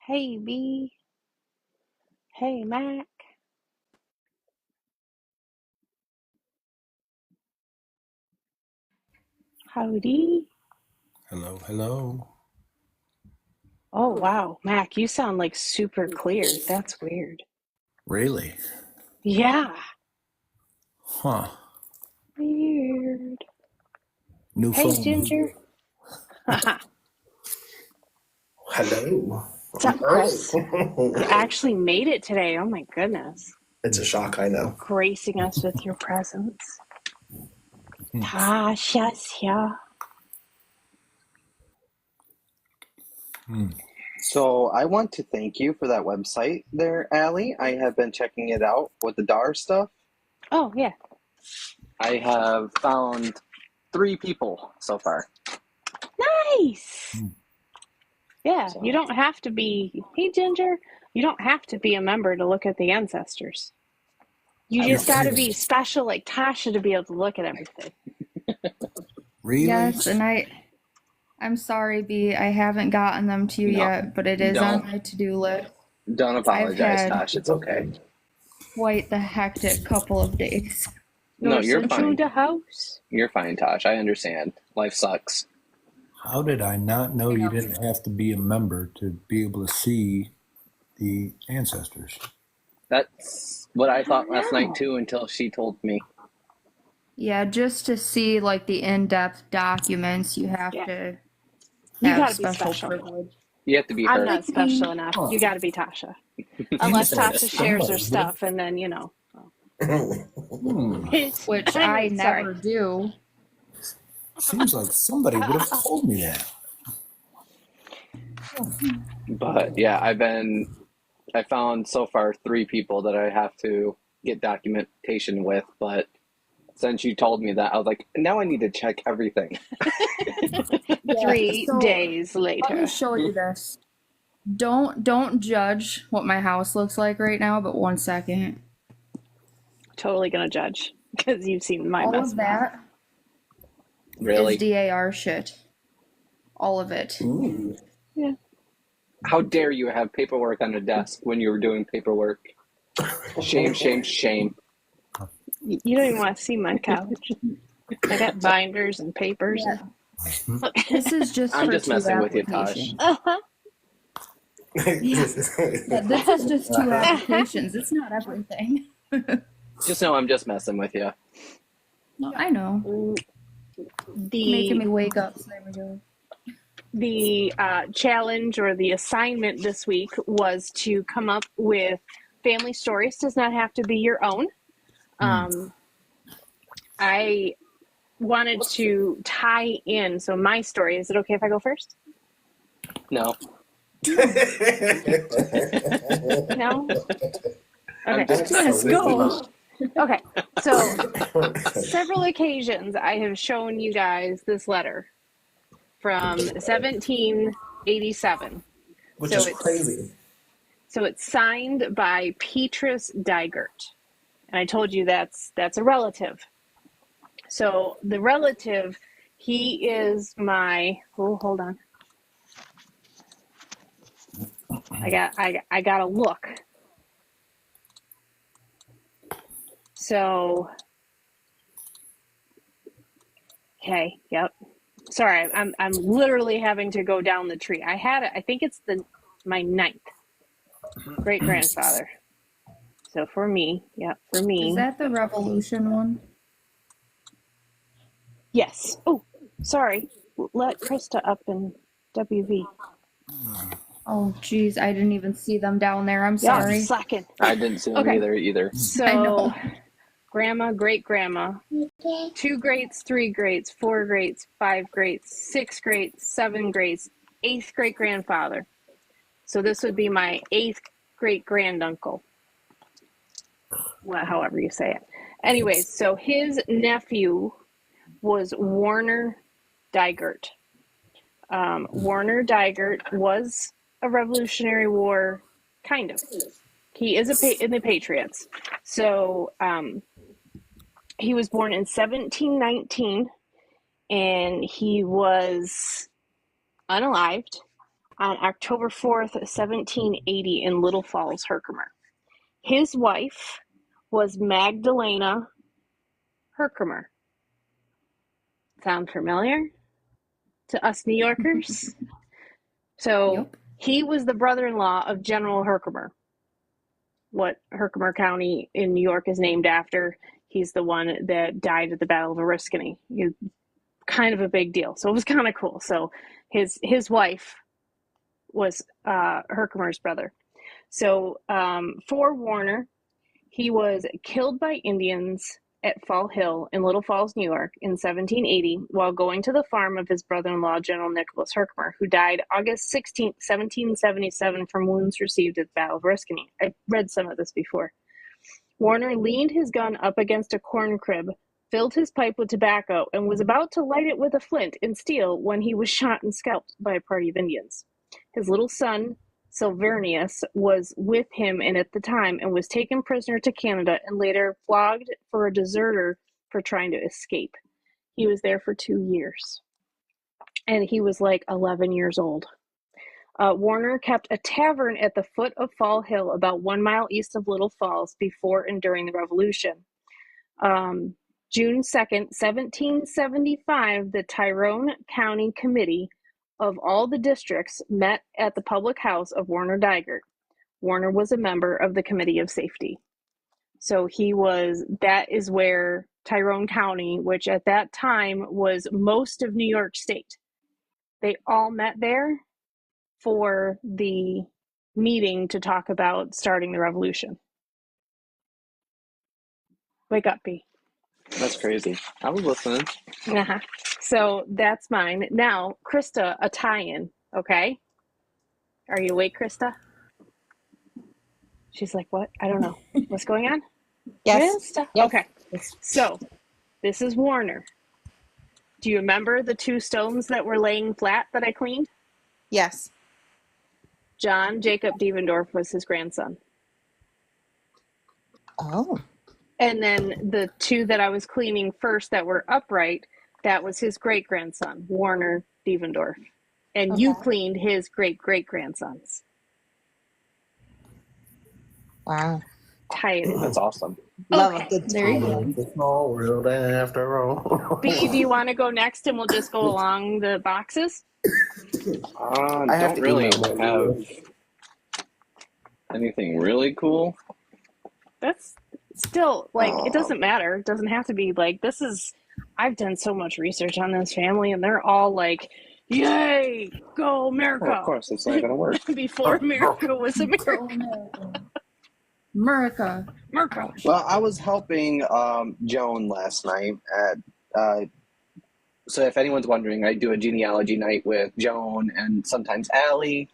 Hey B. Hey Mac. Howdy. Hello, hello. Oh wow, Mac, you sound like super clear. That's weird. Really? Yeah. Huh. Weird. New Hey phone. Ginger. Haha. Hello. What's I'm up, early. Chris? You actually made it today. Oh my goodness. It's a shock, I know. Gracing us with your presence. Hmm. Tasha's here. Hmm. So I want to thank you for that website there, Allie. I have been checking it out with the DAR stuff. Oh yeah. I have found 3 people so far. Nice. Hmm. Yeah, you So don't have to be, hey Ginger, you don't have to be a member to look at the ancestors. You I You're just love got to it. be kidding. special like Tasha to be able to look at everything. Really? Yes, and I'm sorry, B. I haven't gotten them to you No, yet, but it is on don't my to-do list. don't I've apologize, had Tosh. It's okay. quite the hectic couple of days. No, Nor you're sent you fine. the house. You're fine, Tosh. I understand. Life sucks. How did I not know I you know. didn't have to be a member to be able to see the ancestors? That's what I I don't thought last night know. too until she told me. Yeah, just to see like the in-depth documents, you have Yeah, to you got have to be special special. privilege. You have to be I'm her. not Like special me. enough. Huh. You got to be Tasha. Seems Unless like Tasha shares her somebody would have. stuff, and then, you know. Hmm. Which I Anyway, sorry. never do. Seems like somebody would have told me that. But yeah, I found so far 3 people that I have to get documentation with, but since you told me that, I was like, now I need to check everything. Yeah, 3 days let me later. show you this. Don't judge what my house looks like right now, but 1 second. Totally going to judge because you've seen my All mess of mess. that is Really? DAR shit. All of it. Ooh. Yeah. How dare you have paperwork on the desk when you were doing paperwork? Shame, shame, shame. You don't even want to see my couch. I got binders and papers. Yeah, Look. this is just I'm for just two messing with you, Tosh. applications. Yeah, yeah, this is just two applications. It's not everything. Just know I'm just messing with you. No, I know. Making the me wake up. So there we go. the challenge or the assignment this week was to come up with family stories. Does not have to be your own. Hmm. I wanted to tie in. So my story. Is it okay if I go first? No, No, No. I'm Okay. just yes, messing with you. go. Okay. So several occasions I have shown you guys this letter from 1787. Which So is it's crazy. so it's signed by Petrus Dygert. And I told you that's a relative. So the relative, he is my hold on. I got to look. So okay, yep. Sorry, I'm literally having to go down the tree. I think it's my ninth great grandfather. So for me, yep, for Is me. that the Revolution one? Yes. Oh, sorry. Let Krista up in WV. Oh, geez, I didn't even see them down there. I'm Yeah, sorry. slacking. I didn't see them Okay. either. I So, know. grandma, great grandma, 2 greats, 3 greats, 4 greats, 5 greats, 6 greats, 7 greats, eighth great grandfather. So, this would be my eighth great granduncle, well, however you say it. Anyways, so his nephew was Warner Dygert. Warner Dygert was a Revolutionary War, kind of. He is in the Patriots. So he was born in 1719, and he was unalived. on October 4th, 1780 in Little Falls, Herkimer. His wife was Magdalena Herkimer. Sound familiar to us New Yorkers? So Yep. he was the brother-in-law of General Herkimer, what Herkimer County in New York is named after. He's the one that died at the Battle of Oriskany. Kind of a big deal. So it was kind of cool. So his wife was Herkimer's brother. So for Warner, he was killed by Indians at Fall Hill in Little Falls, New York in 1780 while going to the farm of his brother-in-law, General Nicholas Herkimer, who died August 16, 1777 from wounds received at the Battle of Oriskany. I read some of this before. Warner leaned his gun up against a corn crib, filled his pipe with tobacco, and was about to light it with a flint and steel when he was shot and scalped by a party of Indians. His little son, Silvernius, was with him and at the time and was taken prisoner to Canada and later flogged for a deserter for trying to escape. He was there for 2 years. And he was like 11 years old. Warner kept a tavern at the foot of Fall Hill about 1 mile east of Little Falls before and during the Revolution. June 2nd, 1775, the Tyrone County Committee of all the districts met at the public house of Warner Digert. Warner was a member of the Committee of Safety. So that is where Tyrone County, which at that time was most of New York State, they all met there for the meeting to talk about starting the revolution. Wake up, B. That's crazy. I was listening. Uh-huh. So that's mine. Now, Krista, a tie-in, okay? Are you awake, Krista? She's like, what? I don't know. What's going on? Yes. Krista? Yes. Okay. So, this is Warner. Do you remember the 2 stones that were laying flat that I cleaned? Yes. John Jacob Devendorf was his grandson. Oh. And then the 2 that I was cleaning first that were upright, that was his great-grandson, Warner Devendorf. And you Okay. cleaned his great-great-grandsons. Wow. Tight. That's awesome. Love Okay. a good There you tie-in. It's a small world after all. B, do you want to go next and we'll just go along the boxes? I have Don't to really email that have you. anything really cool. That's still, like, it doesn't matter. It doesn't have to be, like, I've done so much research on this family, and they're all like, yay, go America. Well, of course, it's not going to work. Before America was America. America. America. Well, I was helping Joan last night at. So if anyone's wondering, I do a genealogy night with Joan and sometimes Allie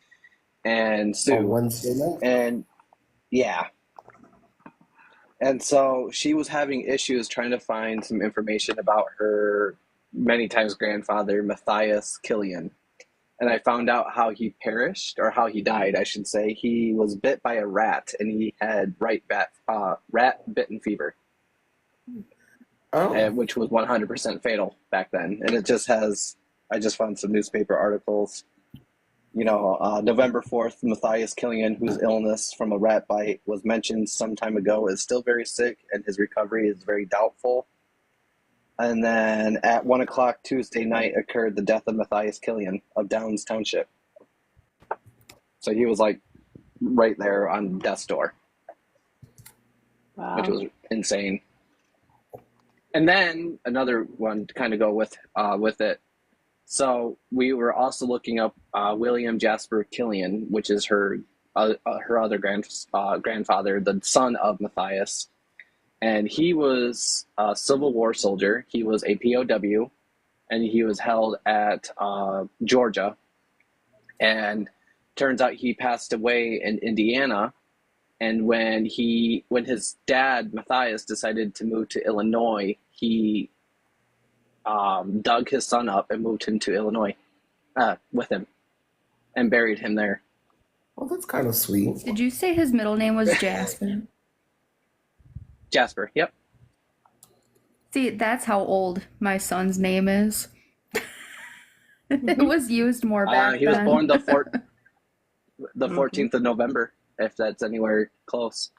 and Sue. On Wednesday night? And yeah. And so she was having issues trying to find some information about her many times grandfather, Matthias Killian. And I found out how he perished, or how he died, I should say. He was bit by a rat, and he had rat-bitten fever, which was 100% fatal back then. And it just has, I just found some newspaper articles. You know, November 4th, Matthias Killian, whose illness from a rat bite was mentioned some time ago, is still very sick, and his recovery is very doubtful. And then at 1 o'clock Tuesday night occurred the death of Matthias Killian of Downs Township. So he was like right there on death's door, which was insane. And then another one to kind of go with it. So we were also looking up William Jasper Killian, which is her other grandfather, the son of Matthias. And he was a Civil War soldier. He was a POW, and he was held at Georgia. And turns out he passed away in Indiana. And when his dad, Matthias, decided to move to Illinois, he dug his son up and moved him to Illinois with him and buried him there. Well, that's kind of sweet. Did you say his middle name was Jasper? Jasper, yep. See, that's how old my son's name is. It was used more back He was then. born The 14th of November, if that's anywhere close.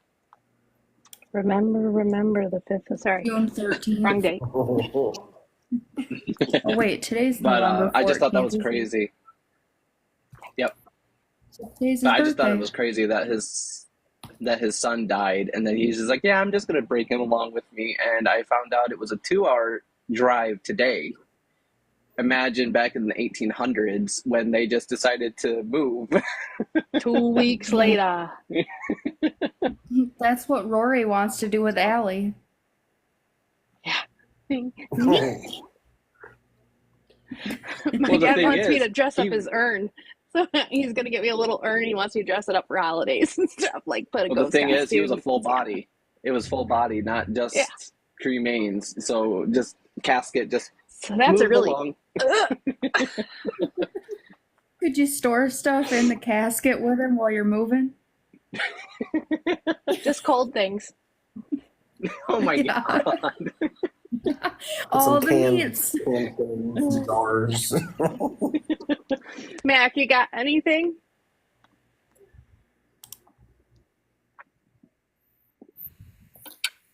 Remember the 5th. Sorry, June 13th. wrong date. Oh wait, today's But November 14th. I just thought that was crazy. Yep. Today's his But I just thought it birthday. was crazy that his son died, and then he's just like, yeah, I'm just gonna bring him along with me. And I found out it was a 2-hour drive today. Imagine back in the 1800s when they just decided to move. 2 weeks later. That's what Rory wants to do with Allie. My Well, the dad thing wants me is, to dress up he- his urn. So he's going to get me a little urn. He wants me to dress it up for holidays and stuff. Like put a Well, the ghost thing is, he was a costume. full body. It was full body, not just Yeah. cremains. So just casket, just So that's a move really along. Could you store stuff in the casket with him while you're moving? just cold things. Oh my Yeah. god! All the canned- meats. canned things, jars. Mac, you got anything?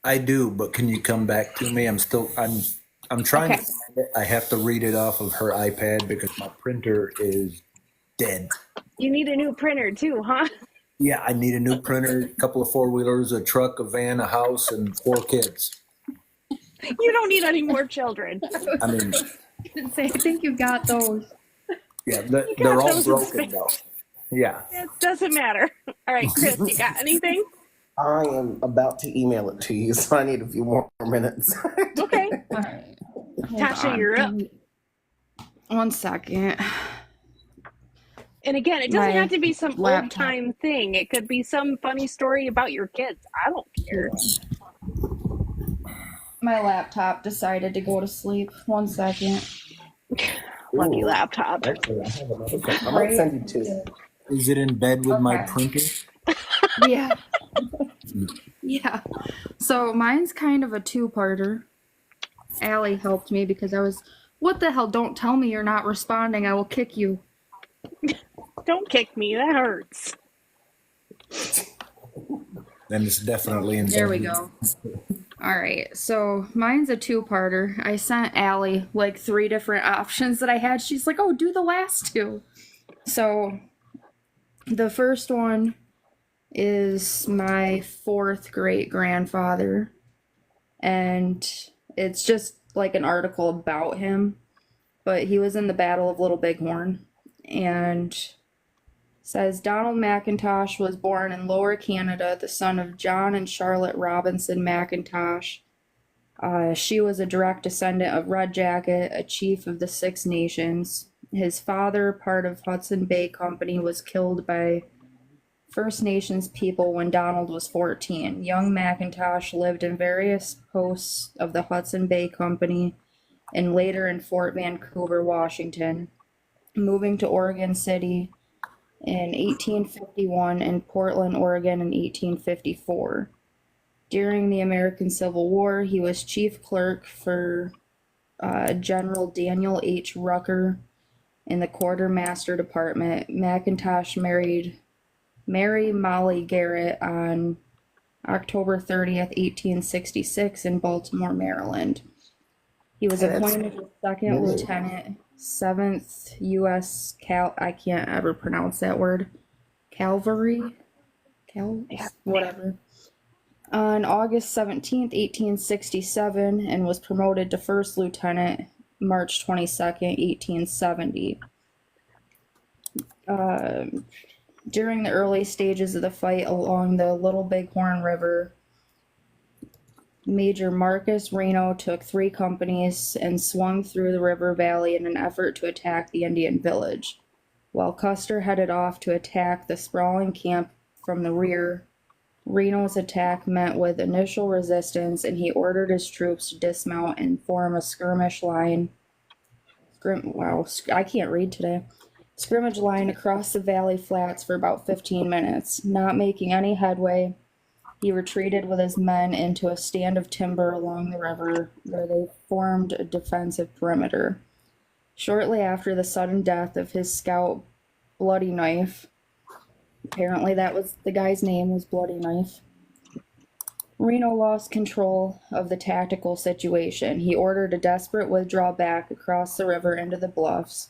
I do, but can you come back to me? I'm trying Okay. to find it. I have to read it off of her iPad because my printer is dead. You need a new printer too, huh? Yeah, I need a new printer, a couple of 4-wheelers, a truck, a van, a house, and 4 kids. You don't need any more children. I mean, I think you got those. yeah, got they're all those in broken space. though. Yeah. It doesn't matter. All right, Chris, you got anything? I am about to email it to you, so I need a few more minutes. Okay. All right. Hold Tasha, on. you're up. 1 second. And again, it doesn't My have to be some laptop. old time thing. It could be some funny story about your kids. I don't care. My laptop decided to go to sleep. 1 second. Lucky Ooh. laptop. Actually, I have another thing. I might send you two. Is it in bed with my Okay. printer? Yeah. Yeah. So mine's kind of a 2-parter. Allie helped me because I was, what the hell? Don't tell me you're not responding. I will kick you. Don't kick me. That hurts. Then it's definitely in bed. There we go. All right. So mine's a 2-parter. I sent Allie like 3 different options that I had. She's like, oh, do the last 2. So the first one is my 4th great grandfather. And it's just like an article about him. But he was in the Battle of Little Bighorn. And says Donald McIntosh was born in Lower Canada, the son of John and Charlotte Robinson McIntosh. She was a direct descendant of Red Jacket, a chief of the Six Nations. His father, part of Hudson Bay Company, was killed by First Nations people when Donald was 14. Young McIntosh lived in various posts of the Hudson Bay Company and later in Fort Vancouver, Washington, moving to Oregon City in 1851 and Portland, Oregon in 1854. During the American Civil War, he was chief clerk for General Daniel H. Rucker in the Quartermaster Department. McIntosh married Mary Molly Garrett on October 30th, 1866 in Baltimore, Maryland. He was appointed as second lieutenant, 7th U.S. I can't ever pronounce that word. Cavalry? Whatever. On August 17th, 1867, and was promoted to first lieutenant March 22nd, 1870. During the early stages of the fight along the Little Bighorn River, Major Marcus Reno took 3 companies and swung through the river valley in an effort to attack the Indian village. While Custer headed off to attack the sprawling camp from the rear, Reno's attack met with initial resistance, and he ordered his troops to dismount and form a skirmish line. I can't read today. Scrimmage line across the valley flats for about 15 minutes. Not making any headway, he retreated with his men into a stand of timber along the river, where they formed a defensive perimeter. Shortly after the sudden death of his scout, Bloody Knife, Apparently that was the guy's name, was Bloody Knife. Reno lost control of the tactical situation. He ordered a desperate withdrawal back across the river into the bluffs.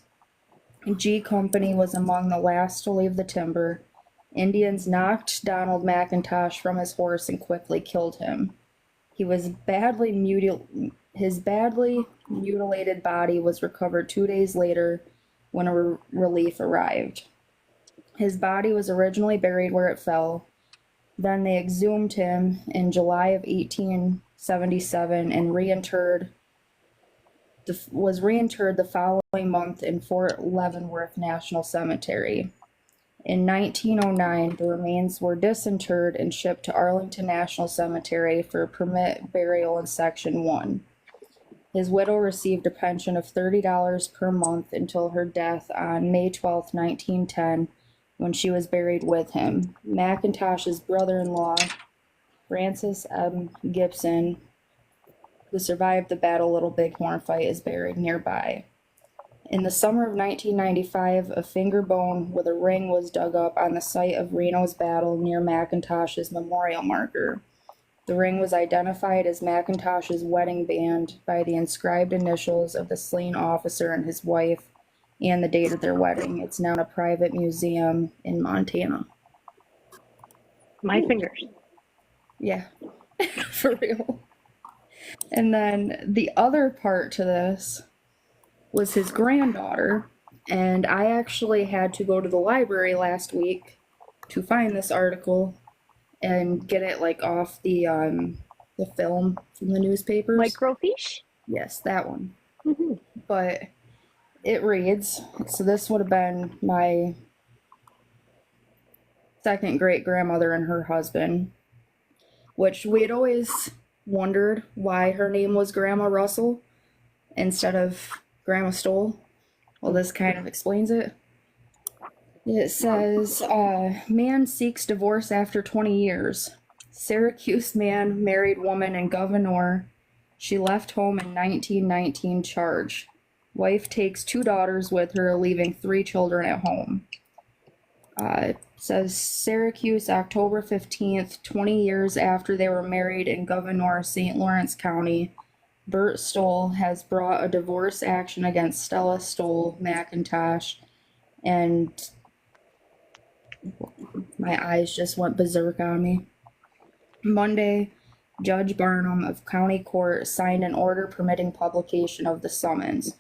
G Company was among the last to leave the timber. Indians knocked Donald McIntosh from his horse and quickly killed him. His badly mutilated body was recovered 2 days later when a relief arrived. His body was originally buried where it fell. Then they exhumed him in July of 1877 and was reinterred the following month in Fort Leavenworth National Cemetery. In 1909, the remains were disinterred and shipped to Arlington National Cemetery for permit burial in Section 1. His widow received a pension of $30 per month until her death on May 12, 1910, when she was buried with him. McIntosh's brother-in-law, Francis M. Gibson, who survived the Battle Little Bighorn fight, is buried nearby. In the summer of 1995, a finger bone with a ring was dug up on the site of Reno's battle near McIntosh's memorial marker. The ring was identified as McIntosh's wedding band by the inscribed initials of the slain officer and his wife and the date of their wedding. It's now in a private museum in Montana. My fingers. Yeah, for real. And then the other part to this was his granddaughter, and I actually had to go to the library last week to find this article and get it like off the film from the newspapers. Microfiche? Yes, that one. Mm-hmm. But it reads, so this would have been my second great grandmother and her husband, which we had always wondered why her name was Grandma Russell instead of Grandma Stoll. Well, this kind of explains it. It says, man seeks divorce after 20 years. Syracuse man married woman in Governor. She left home in 1919 charge. Wife takes 2 daughters with her, leaving 3 children at home. Says Syracuse, October 15th, 20 years after they were married in Governor, St. Lawrence County, Bert Stoll has brought a divorce action against Stella Stoll McIntosh, and my eyes just went berserk on me. Monday, Judge Barnum of County Court signed an order permitting publication of the summons.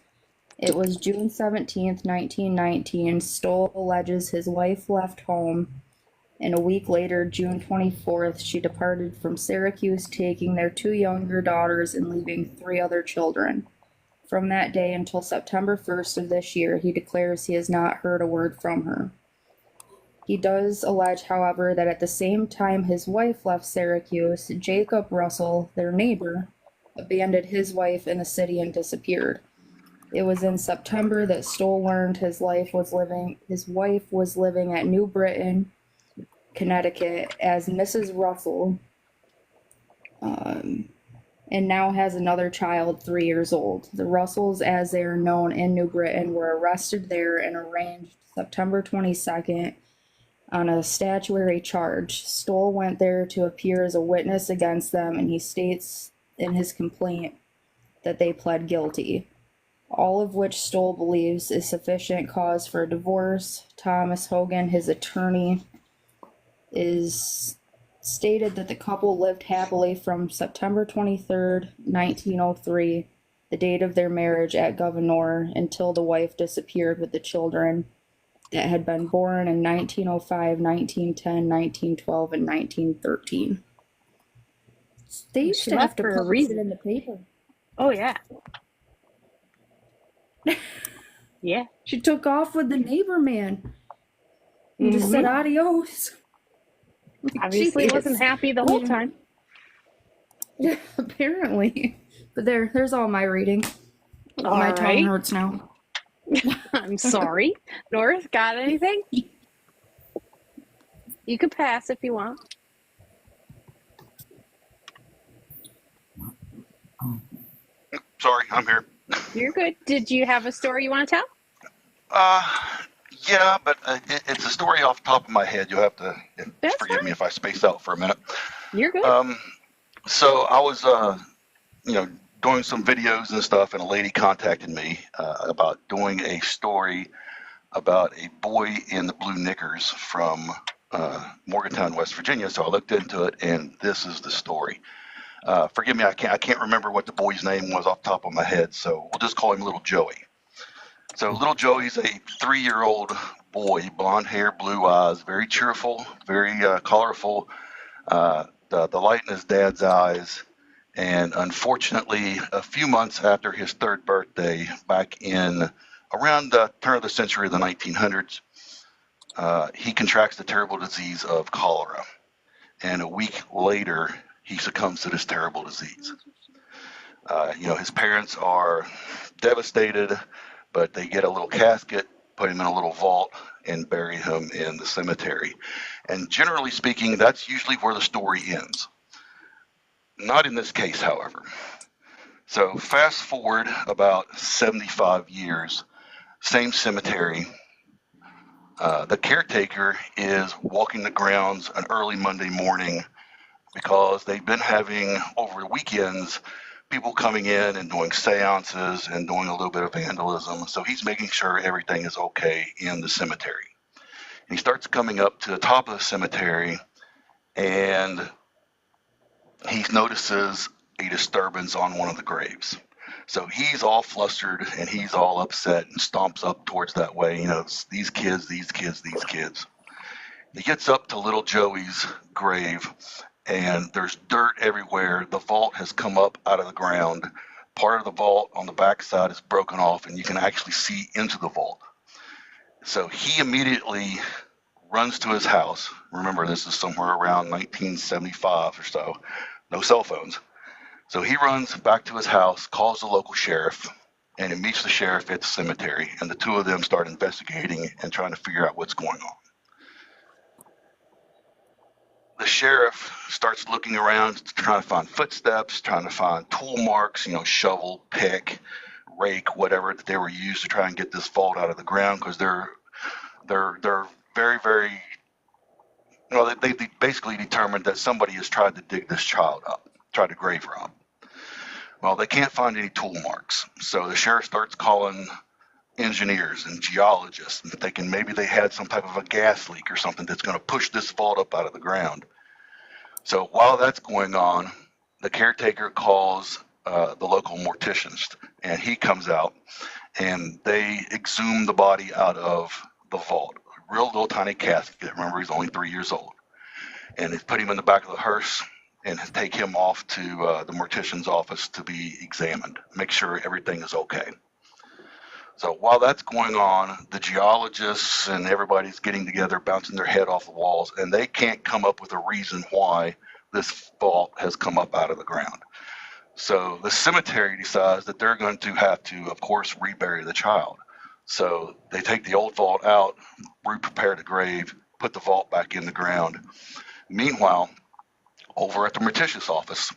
It was June 17th, 1919. Stoll alleges his wife left home, and a week later, June 24th, she departed from Syracuse, taking their 2 younger daughters and leaving 3 other children. From that day until September 1st of this year, he declares he has not heard a word from her. He does allege, however, that at the same time his wife left Syracuse, Jacob Russell, their neighbor, abandoned his wife in the city and disappeared. It was in September that Stoll learned his wife was living at New Britain, Connecticut, as Mrs. Russell, and now has another child 3 years old. The Russells, as they are known in New Britain, were arrested there and arraigned September 22nd on a statutory charge. Stoll went there to appear as a witness against them, and he states in his complaint that they pled guilty, all of which Stoll believes is sufficient cause for a divorce. Thomas Hogan, his attorney, is stated that the couple lived happily from September 23rd, 1903, the date of their marriage at Governor, until the wife disappeared with the children that had been born in 1905, 1910, 1912, and 1913. They used to have to publish it in the paper. Oh, yeah. Yeah. She took off with the neighbor man and just said adios. Obviously wasn't happy the whole time. Yeah, apparently. But there's all my reading. All my right. tongue hurts now. I'm sorry. North, got anything? You could pass if you want. Sorry, I'm here. You're good. Did you have a story you want to tell? Yeah, but it's a story off the top of my head. You'll have to That's forgive fine. me if I space out for a minute. You're good. So I was, you know, doing some videos and stuff, and a lady contacted me about doing a story about a boy in the blue knickers from Morgantown, West Virginia. So I looked into it, and this is the story. Forgive me, I can't remember what the boy's name was off the top of my head, so we'll just call him Little Joey. So Little Joey's a 3-year-old boy, blonde hair, blue eyes, very cheerful, very colorful. The light in his dad's eyes. And unfortunately, a few months after his 3rd birthday, back in around the turn of the century of the 1900s, he contracts the terrible disease of cholera. And a week later, he succumbs to this terrible disease. You know, his parents are devastated, but they get a little casket, put him in a little vault, and bury him in the cemetery. And generally speaking, that's usually where the story ends. Not in this case, however. So fast forward about 75 years, same cemetery. The caretaker is walking the grounds an early Monday morning because they've been having, over the weekends, people coming in and doing seances and doing a little bit of vandalism. So he's making sure everything is okay in the cemetery. He starts coming up to the top of the cemetery, and he notices a disturbance on one of the graves. So he's all flustered and he's all upset and stomps up towards that way. You know, these kids. He gets up to Little Joey's grave, and there's dirt everywhere. The vault has come up out of the ground. Part of the vault on the backside is broken off, and you can actually see into the vault. So he immediately runs to his house. Remember, this is somewhere around 1975 or so. No cell phones. So he runs back to his house, calls the local sheriff, and he meets the sheriff at the cemetery. And the two of them start investigating and trying to figure out what's going on. The sheriff starts looking around, trying to find footsteps, trying to find tool marks, you know, shovel, pick, rake, whatever that they were used to try and get this vault out of the ground, because they're very, very, you know, they basically determined that somebody has tried to dig this child up, tried to grave rob. Well, they can't find any tool marks, so the sheriff starts calling engineers and geologists and thinking maybe they had some type of a gas leak or something that's going to push this vault up out of the ground. So while that's going on, the caretaker calls the local morticianist, and he comes out, and they exhume the body out of the vault. A real little tiny casket. Remember, he's only 3 years old. And they put him in the back of the hearse and take him off to the mortician's office to be examined, make sure everything is okay. So while that's going on, the geologists and everybody's getting together, bouncing their head off the walls, and they can't come up with a reason why this vault has come up out of the ground. So the cemetery decides that they're going to have to, of course, rebury the child. So they take the old vault out, re-prepare the grave, put the vault back in the ground. Meanwhile, over at the mortician's office,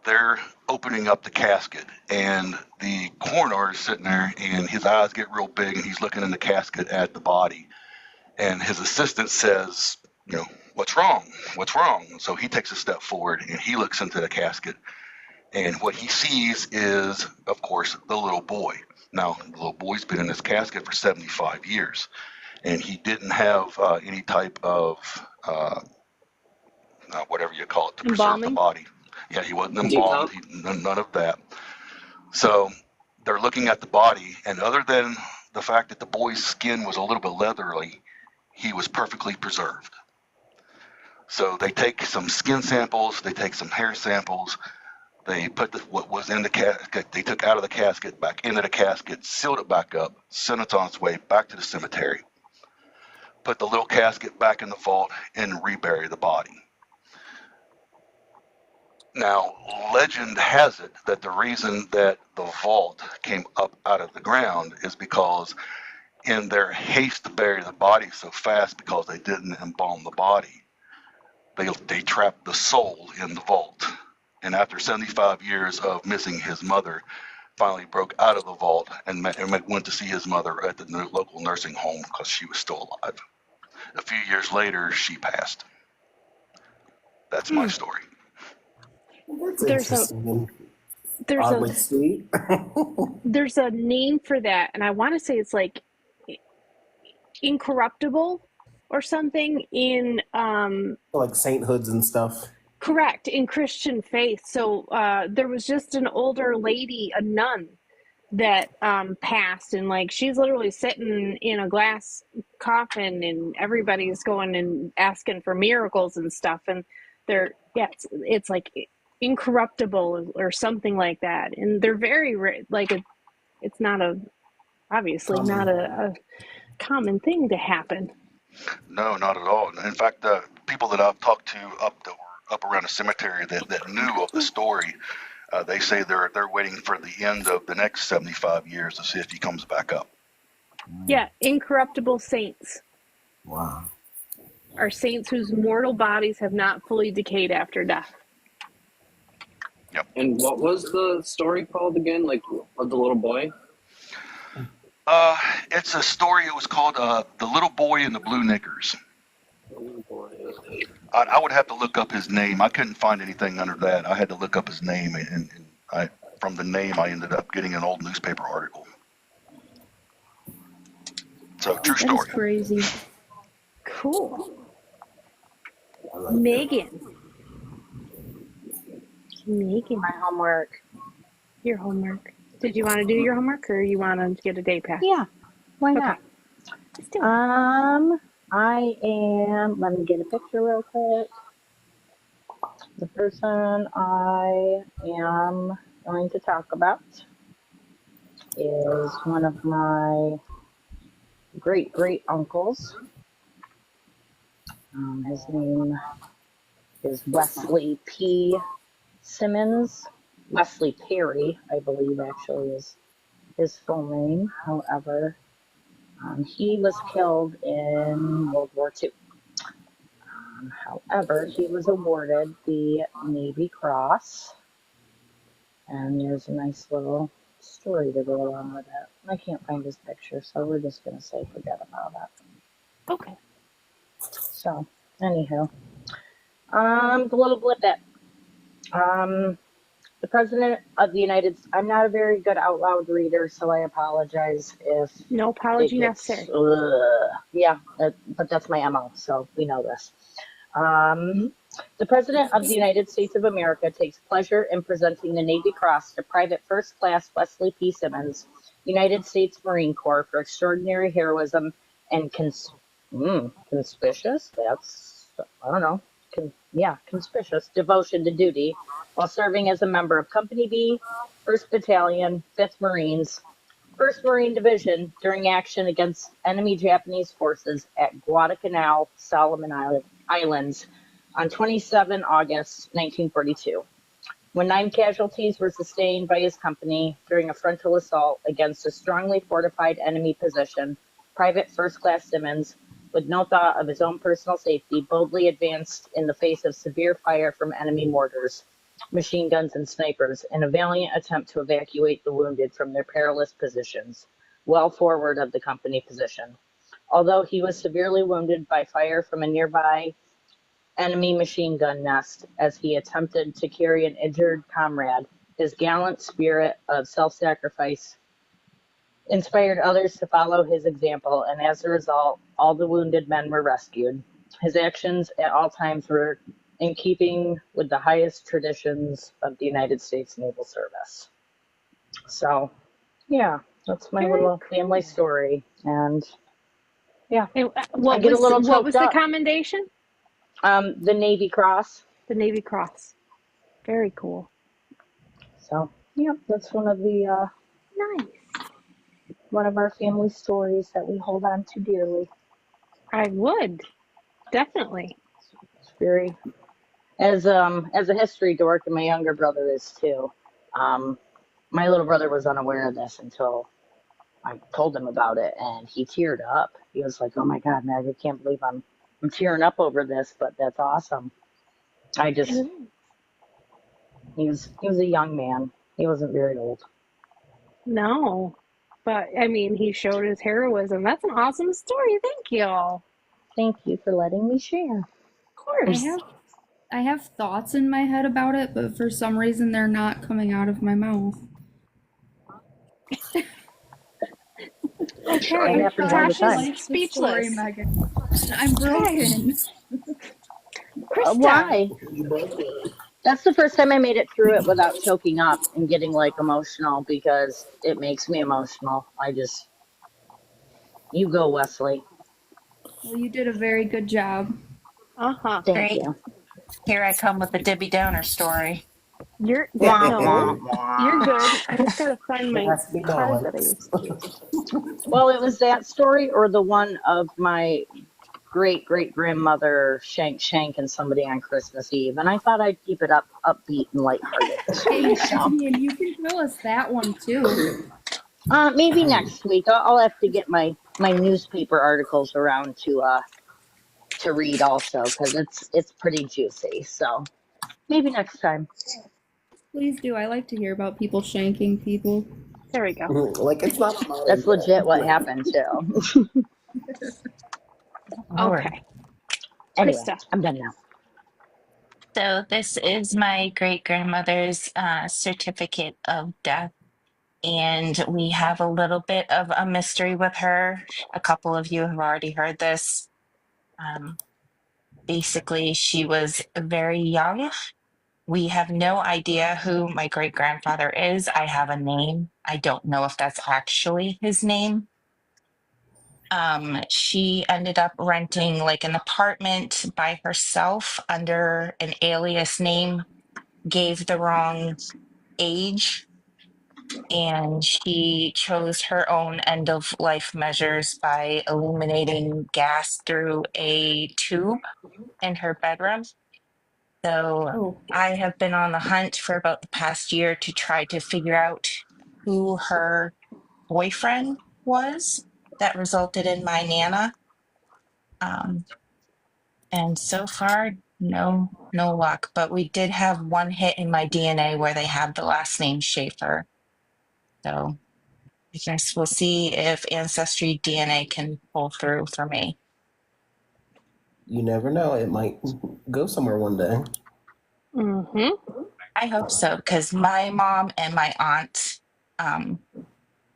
they're opening up the casket, and the coroner is sitting there, and his eyes get real big, and he's looking in the casket at the body. And his assistant says, you know, what's wrong? What's wrong? So he takes a step forward, and he looks into the casket, and what he sees is, of course, the little boy. Now, the little boy's been in this casket for 75 years, and he didn't have any type of, whatever you call it, to preserve the Embalming? body. Yeah, he wasn't embalmed, none of that. So they're looking at the body, and other than the fact that the boy's skin was a little bit leathery, he was perfectly preserved. So they take some skin samples, they take some hair samples, they put what was in the casket, they took out of the casket, back into the casket, sealed it back up, sent it on its way back to the cemetery, put the little casket back in the vault, and rebury the body. Now, legend has it that the reason that the vault came up out of the ground is because in their haste to bury the body so fast, because they didn't embalm the body, they trapped the soul in the vault. And after 75 years of missing his mother, finally broke out of the vault and went to see his mother at the local nursing home because she was still alive. A few years later, she passed. That's my story. That's There's a interesting. there's Oddly a sweet. there's a name for that, and I want to say it's like incorruptible or something in Like sainthoods and stuff. correct, in Christian faith. So there was just an older lady, a nun, that passed, and like she's literally sitting in a glass coffin, and everybody's going and asking for miracles and stuff, and they're it's like incorruptible or something like that, and they're very like it's not obviously not a common thing to happen. No, not at all. In fact, the people that I've talked to up around the cemetery that knew of the story, they say they're waiting for the end of the next 75 years to see if he comes back up. Yeah, incorruptible saints Wow. are saints whose mortal bodies have not fully decayed after death. And what was the story called again? Like, of the little boy? It's a story. It was called "The Little Boy in the Blue Knickers." I would have to look up his name. I couldn't find anything under that. I had to look up his name, and from the name, I ended up getting an old newspaper article. So, true That is story. crazy. Cool. I like Megan. Megan, My homework. your homework. Did you want to do your homework, or you want to get a day pass? Yeah, why Okay. not? Let's do it. I am, let me get a picture real quick. The person I am going to talk about is one of my great great uncles. His name is Wesley P. Simmons. Wesley Perry, I believe, actually is his full name. However, he was killed in World War II. However, he was awarded the Navy Cross, and there's a nice little story to go along with it. I can't find his picture, so we're just going to say forget about it. Okay. So, anywho, the little blip bit. The President of the United States, I'm not a very good out loud reader, so I apologize if No it apology gets, necessary. but that's my MO, so we know this. The President of the United States of America takes pleasure in presenting the Navy Cross to Private First Class Wesley P. Simmons, United States Marine Corps, for extraordinary heroism and conspicuous, I don't know, conspicuous devotion to duty while serving as a member of Company B, 1st Battalion, 5th Marines, 1st Marine Division during action against enemy Japanese forces at Guadalcanal, Solomon Islands on 27 August 1942, when 9 casualties were sustained by his company during a frontal assault against a strongly fortified enemy position. Private First Class Simmons, with no thought of his own personal safety, boldly advanced in the face of severe fire from enemy mortars, machine guns, and snipers in a valiant attempt to evacuate the wounded from their perilous positions, well forward of the company position. Although he was severely wounded by fire from a nearby enemy machine gun nest as he attempted to carry an injured comrade, his gallant spirit of self-sacrifice inspired others to follow his example, and as a result, all the wounded men were rescued. His actions at all times were in keeping with the highest traditions of the United States Naval Service. So, yeah, that's my Very little cool. family story, and yeah, And I what get a was little what was the choked up. commendation? The Navy Cross. The Navy Cross. Very cool. So, yeah, that's one of the Nice. one of our family stories that we hold on to dearly. I would definitely. It's very, as a history dork, and my younger brother is too. My little brother was unaware of this until I told him about it, and he teared up. He was like, "Oh my God, Meg, I can't believe I'm tearing up over this, but that's awesome." I just, he was a young man. He wasn't very old. No. But I mean, he showed his heroism. That's an awesome story. Thank you. Of Thank you for letting me share. course. I have thoughts in my head about it, but for some reason they're not coming out of my mouth. Okay. That happens all the Tasha's time. speechless. Megan. I'm broken. Krista. Why? That's the first time I made it through it without choking up and getting like emotional because it makes me emotional. You go, Wesley. Well, you did a very good job. Uh-huh. Thank Great. you. Here I come with the Debbie Downer story. You're Wah, wah, no, you're wah. good. I just gotta find It my has to be card that I balanced. used to use. Well, it was that story or the one of my great grandmother Shank and somebody on Christmas Eve, and I thought I'd keep it upbeat and lighthearted this Hey, week. So I mean, you can tell us that one too. maybe next week I'll have to get my newspaper articles around to read also because it's pretty juicy. So maybe next time. Please do. I like to hear about people shanking people. There we go. Like it's not about That's legit what Yeah. happened too. Lord. Okay. Anyway, Krista. I'm done now. So this is my great grandmother's certificate of death. And we have a little bit of a mystery with her. A couple of you have already heard this. Basically, she was very young. We have no idea who my great grandfather is. I have a name. I don't know if that's actually his name. She ended up renting like an apartment by herself under an alias name, gave the wrong age, and she chose her own end of life measures by illuminating gas through a tube in her bedroom. So Oh, I have been on the hunt for about the past year to try to figure out who her boyfriend was that resulted in my Nana. Um, and so far, no luck. But we did have one hit in my DNA where they had the last name Schaefer. So I guess we'll see if Ancestry DNA can pull through for me. You never know. It might go somewhere one day. Mm-hmm. I hope so, because my mom and my aunt, um,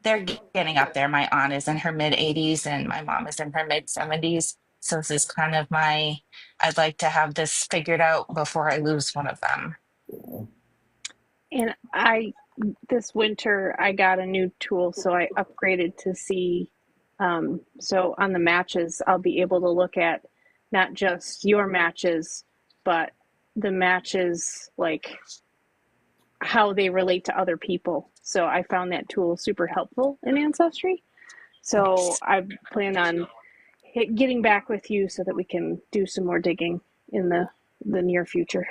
they're getting up there. My aunt is in her mid 80s and my mom is in her mid 70s. So this is kind of I'd like to have this figured out before I lose one of them. And this winter, I got a new tool, so I upgraded to see. So on the matches, I'll be able to look at not just your matches, but the matches, like how they relate to other people. So I found that tool super helpful in Ancestry. So I plan on getting back with you so that we can do some more digging in the near future.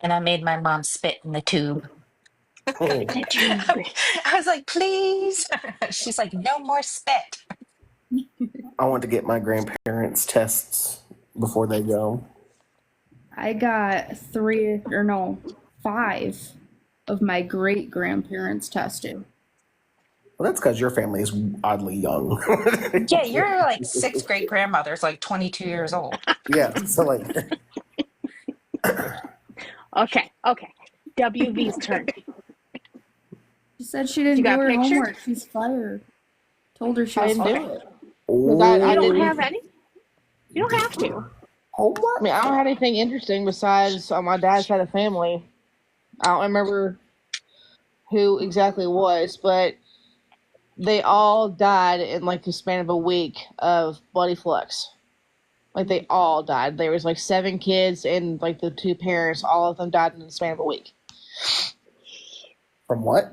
And I made my mom spit in the tube. The tube. I was like, please. She's like, no more spit. I want to get my grandparents' tests before they go. I got 5 of my great grandparents tested. Well, that's because your family is oddly young. Yeah, you're like 6th great grandmother's like 22 years old. Yeah, so like. Okay. WV's turn. She said she didn't You do got her a picture? homework. She's fired. Told her she I was didn't do fired. it. 'Cause I You don't didn't. have any? You don't have to. I mean, I don't have anything interesting besides on my dad's side of the family. I don't remember who exactly it was, but they all died in like the span of a week of bloody flux. Like they all died. There was like 7 kids and like the 2 parents. All of them died in the span of a week. From what?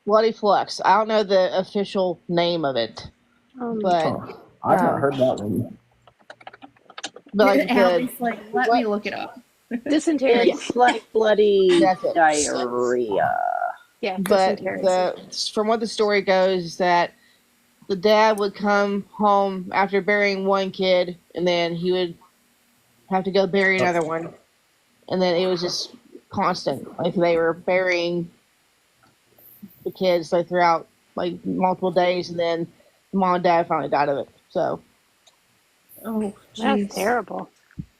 Bloody flux. I don't know the official name of it, but I've not heard that one. but like Allie's like, let me look it up. Dysentery. It's like bloody That's it. diarrhea. Yeah, but dysentery. from what the story goes is that the dad would come home after burying one kid, and then he would have to go bury another one, and then it was just constant. Like they were burying the kids like throughout like multiple days, and then mom and dad finally died of it. So Oh, That's jeez. terrible.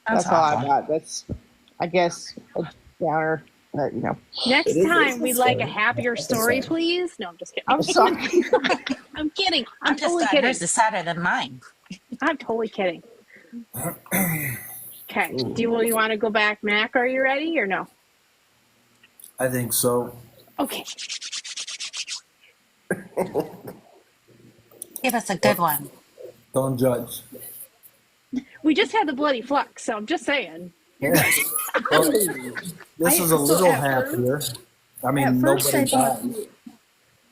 That's that's all I awful. got. That's, I guess, a downer. But, you know, Next It's time, the we'd like a same. happier It's the story, same. please. No, I'm just kidding. I'm sorry. I'm kidding. I'm I'm just totally glad kidding. hers is sadder than mine. I'm totally kidding. Okay. Ooh, Do you want to go back, Mac? Are you ready or no? I think so. Okay. Give us a good one. Don't judge. We just had the bloody flux, so I'm just saying. Yes. Well, this is a So little happier. I at mean, first nobody died.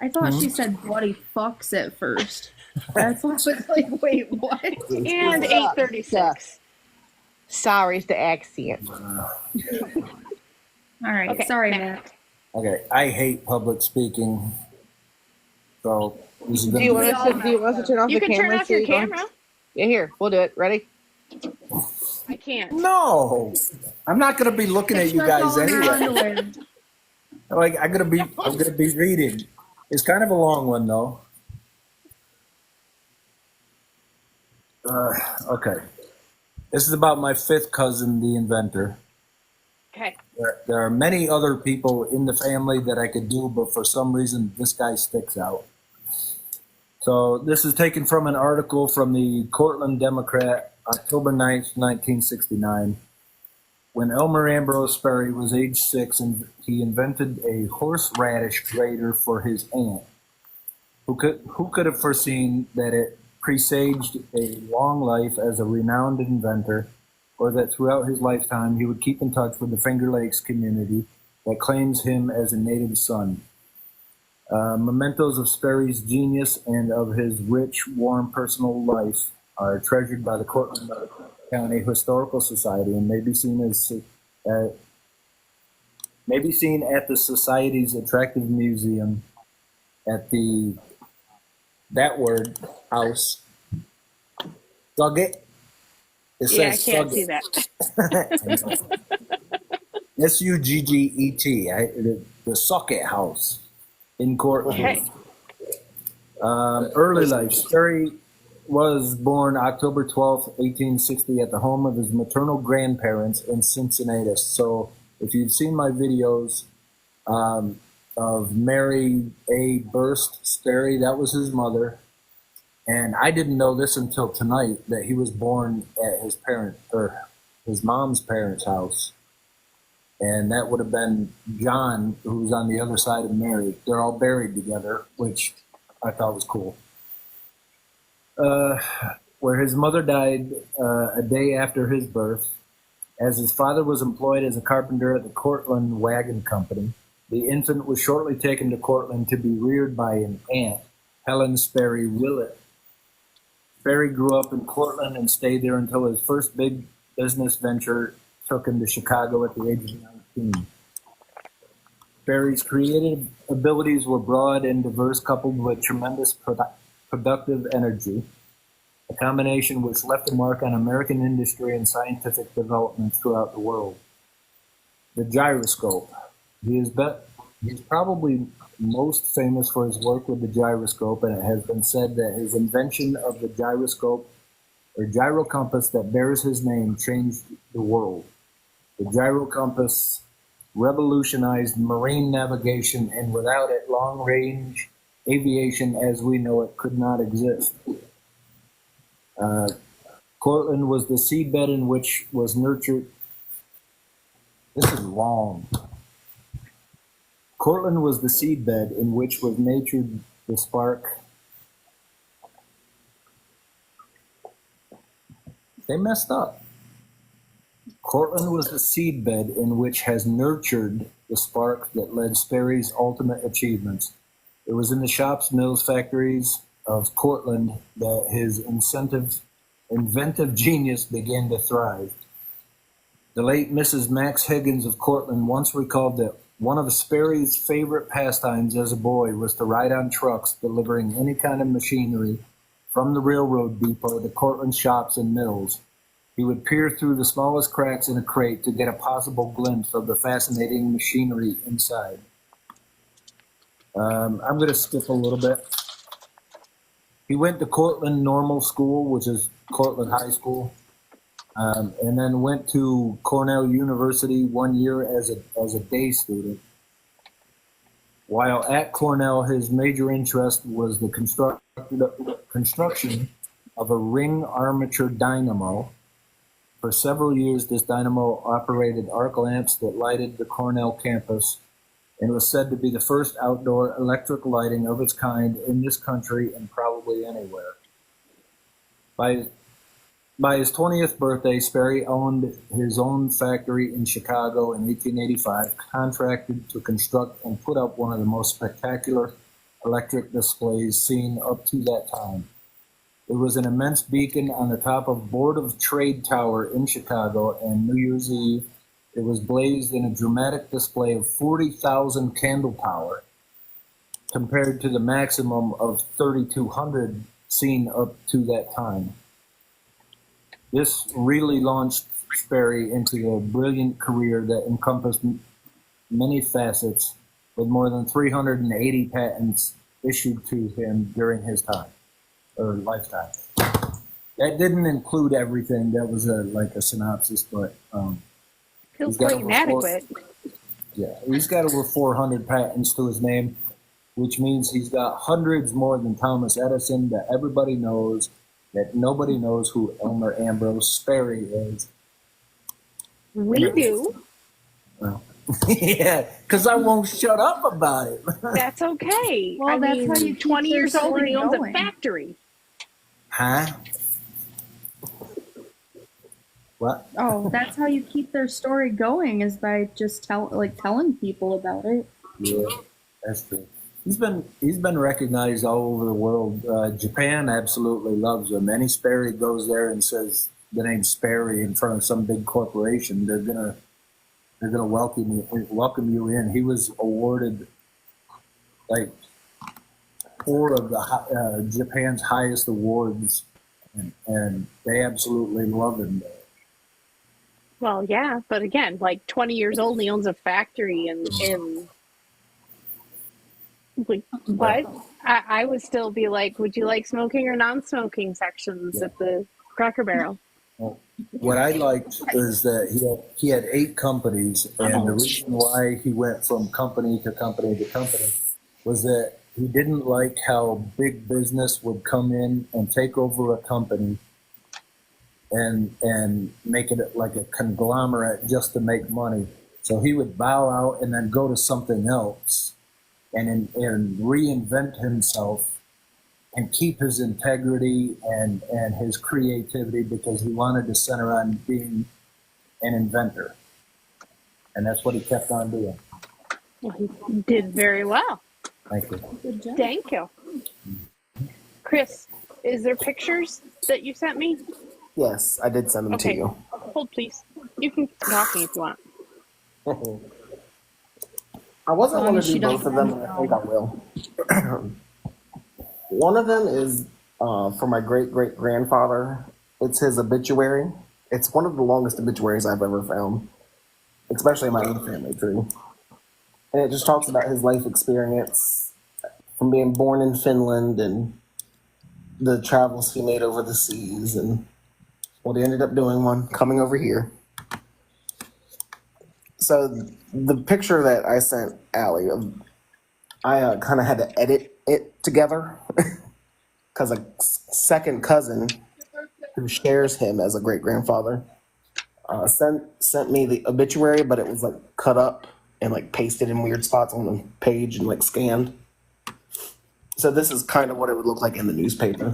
I thought Hmm? she said bloody fucks at first. That's why I was like, wait, what? And 8:36. Sorry, it's the accent. All right, Okay, sorry, Mac. Matt. Okay, I hate public speaking. So this is Do gonna you be. want us to? Do you want us to turn off You the can camera? turn off so your you don't- camera. Yeah, here, we'll do it. Ready? I can't. No, I'm not gonna be looking at you Stretch all guys on your anyway. underwear. Like I'm gonna be reading. It's kind of a long one though. Okay, this is about my fifth cousin, the inventor. Okay. There are many other people in the family that I could do, but for some reason this guy sticks out. So this is taken from an article from the Cortland Democrat, October 9th, 1969. When Elmer Ambrose Sperry was age 6, and he invented a horseradish grater for his aunt. Who could have foreseen that it presaged a long life as a renowned inventor, or that throughout his lifetime he would keep in touch with the Finger Lakes community that claims him as a native son. Mementos of Sperry's genius and of his rich, warm personal life are treasured by the Cortland County Historical Society and may be seen at the Society's attractive museum at the house. Sugget. It Yeah, I says can't Sugget. see that. Sugget. The Socket House in Cortland. Okay. Early life. Sperry was born October 12th, 1860 at the home of his maternal grandparents in Cincinnati. So if you've seen my videos of Mary A. Burst Sperry, that was his mother. And I didn't know this until tonight, that he was born at his mom's parents' house. And that would have been John, who's on the other side of Mary. They're all buried together, which I thought was cool. Where his mother died a day after his birth, as his father was employed as a carpenter at the Cortland Wagon Company. The infant was shortly taken to Cortland to be reared by an aunt, Helen Sperry Willett. Sperry grew up in Cortland and stayed there until his first big business venture took him to Chicago at the age of 19. Sperry's creative abilities were broad and diverse, coupled with tremendous productive energy, a combination which left a mark on American industry and scientific development throughout the world. The gyroscope. He's probably most famous for his work with the gyroscope, and it has been said that his invention of the gyroscope or gyro compass that bears his name changed the world. The gyro compass revolutionized marine navigation, and without it, long-range aviation as we know it could not exist. Cortland was the seedbed in which was nurtured. This is long. Cortland was the seedbed in which was nurtured the spark. They messed up. Cortland was the seedbed in which has nurtured the spark that led Sperry's ultimate achievements. It was in the shops, mills, factories of Cortland that his inventive genius began to thrive. The late Mrs. Max Higgins of Cortland once recalled that one of Sperry's favorite pastimes as a boy was to ride on trucks delivering any kind of machinery from the railroad depot to Cortland shops and mills. He would peer through the smallest cracks in a crate to get a possible glimpse of the fascinating machinery inside. I'm going to skip a little bit. He went to Cortland Normal School, which is Cortland High School, and then went to Cornell University 1 year as a day student. While at Cornell, his major interest was the construction of a ring armature dynamo. For several years, this dynamo operated arc lamps that lighted the Cornell campus and was said to be the first outdoor electric lighting of its kind in this country and probably anywhere. By his 20th birthday, Sperry owned his own factory in Chicago in 1885, contracted to construct and put up one of the most spectacular electric displays seen up to that time. It was an immense beacon on the top of Board of Trade Tower in Chicago, and New Year's Eve, it was blazed in a dramatic display of 40,000 candle power, compared to the maximum of 3,200 seen up to that time. This really launched Sperry into a brilliant career that encompassed many facets, with more than 380 patents issued to him during his time, or lifetime. That didn't include everything. That was a synopsis, but Feels quite inadequate. He's got over 400 patents to his name, which means he's got hundreds more than Thomas Edison that everybody knows, that nobody knows who Elmer Ambrose Sperry is. We do. Well, yeah, because I won't shut up about it. That's okay. Well, that's how you keep 20 their years old and he owns story a going. factory. Huh? What? Oh, that's how you keep their story going, is by just telling people about it. Yeah, that's true. He's been recognized all over the world. Japan absolutely loves him. Any Sperry goes there and says the name Sperry in front of some big corporation, they're gonna welcome you in. He was awarded like 4 of the Japan's highest awards, and they absolutely love him there. Well, yeah, but again, like 20 years old and he owns a factory in like, what? I would still be like, would you like smoking or non-smoking sections at the Cracker Barrel? Well, what I liked is that he had 8 companies, and the reason why he went from company to company to company was that he didn't like how big business would come in and take over a company and make it like a conglomerate just to make money. So he would bow out and then go to something else and reinvent himself and keep his integrity and his creativity, because he wanted to center on being an inventor. And that's what he kept on doing. Well, he did very well. Thank you. Good job. Thank you. Chris, is there pictures that you sent me? Yes, I did send them to Okay. you. Hold, please. You can keep talking if you want. I wasn't long going as to she do both doesn't of them, but I think I will. One of them is for my great-great-grandfather. It's his obituary. It's one of the longest obituaries I've ever found, especially in my own family tree. And it just talks about his life experience from being born in Finland and the travels he made over the seas and what he ended up doing coming over here. So the picture that I sent Allie, I kind of had to edit it together because a second cousin who shares him as a great grandfather sent me the obituary, but it was like cut up and like pasted in weird spots on the page and like scanned. So this is kind of what it would look like in the newspaper.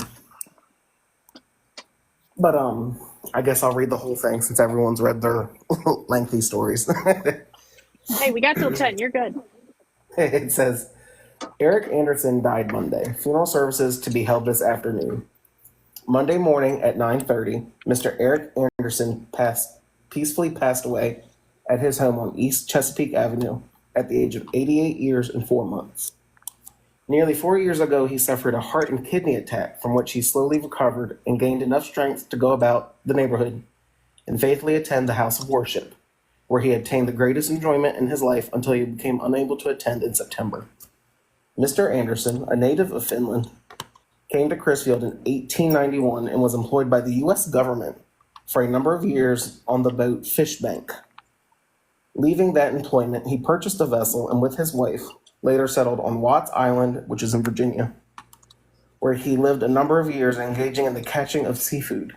But I guess I'll read the whole thing since everyone's read their lengthy stories. Hey, we got till 10. You're good. It says, Eric Anderson died Monday. Funeral services to be held this afternoon. Monday morning at 9:30, Mr. Eric Anderson peacefully passed away at his home on East Chesapeake Avenue at the age of 88 years and 4 months. Nearly 4 years ago, he suffered a heart and kidney attack from which he slowly recovered and gained enough strength to go about the neighborhood and faithfully attend the house of worship, where he obtained the greatest enjoyment in his life until he became unable to attend in September. Mr. Anderson, a native of Finland, came to Crisfield in 1891 and was employed by the U.S. government for a number of years on the boat Fishbank. Leaving that employment, he purchased a vessel and with his wife later settled on Watts Island, which is in Virginia, where he lived a number of years engaging in the catching of seafood.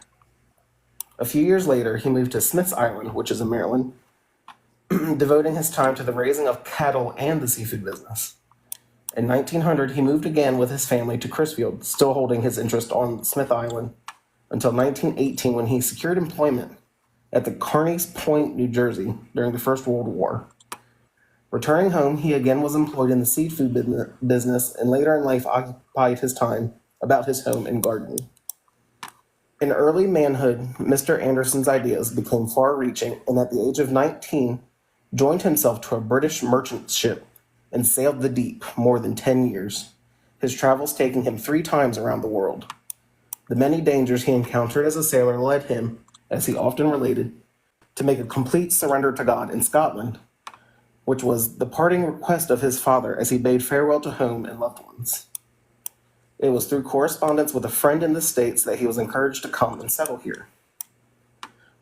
A few years later, he moved to Smith's Island, which is in Maryland, devoting his time to the raising of cattle and the seafood business. In 1900, he moved again with his family to Crisfield, still holding his interest on Smith Island, until 1918 when he secured employment at the Carneys Point, New Jersey, during the First World War. Returning home, he again was employed in the seafood business and later in life occupied his time about his home and garden. In early manhood, Mr. Anderson's ideas became far-reaching and at the age of 19, joined himself to a British merchant ship and sailed the deep more than 10 years, his travels taking him 3 times around the world. The many dangers he encountered as a sailor led him, as he often related, to make a complete surrender to God in Scotland, which was the parting request of his father as he bade farewell to home and loved ones. It was through correspondence with a friend in the States that he was encouraged to come and settle here.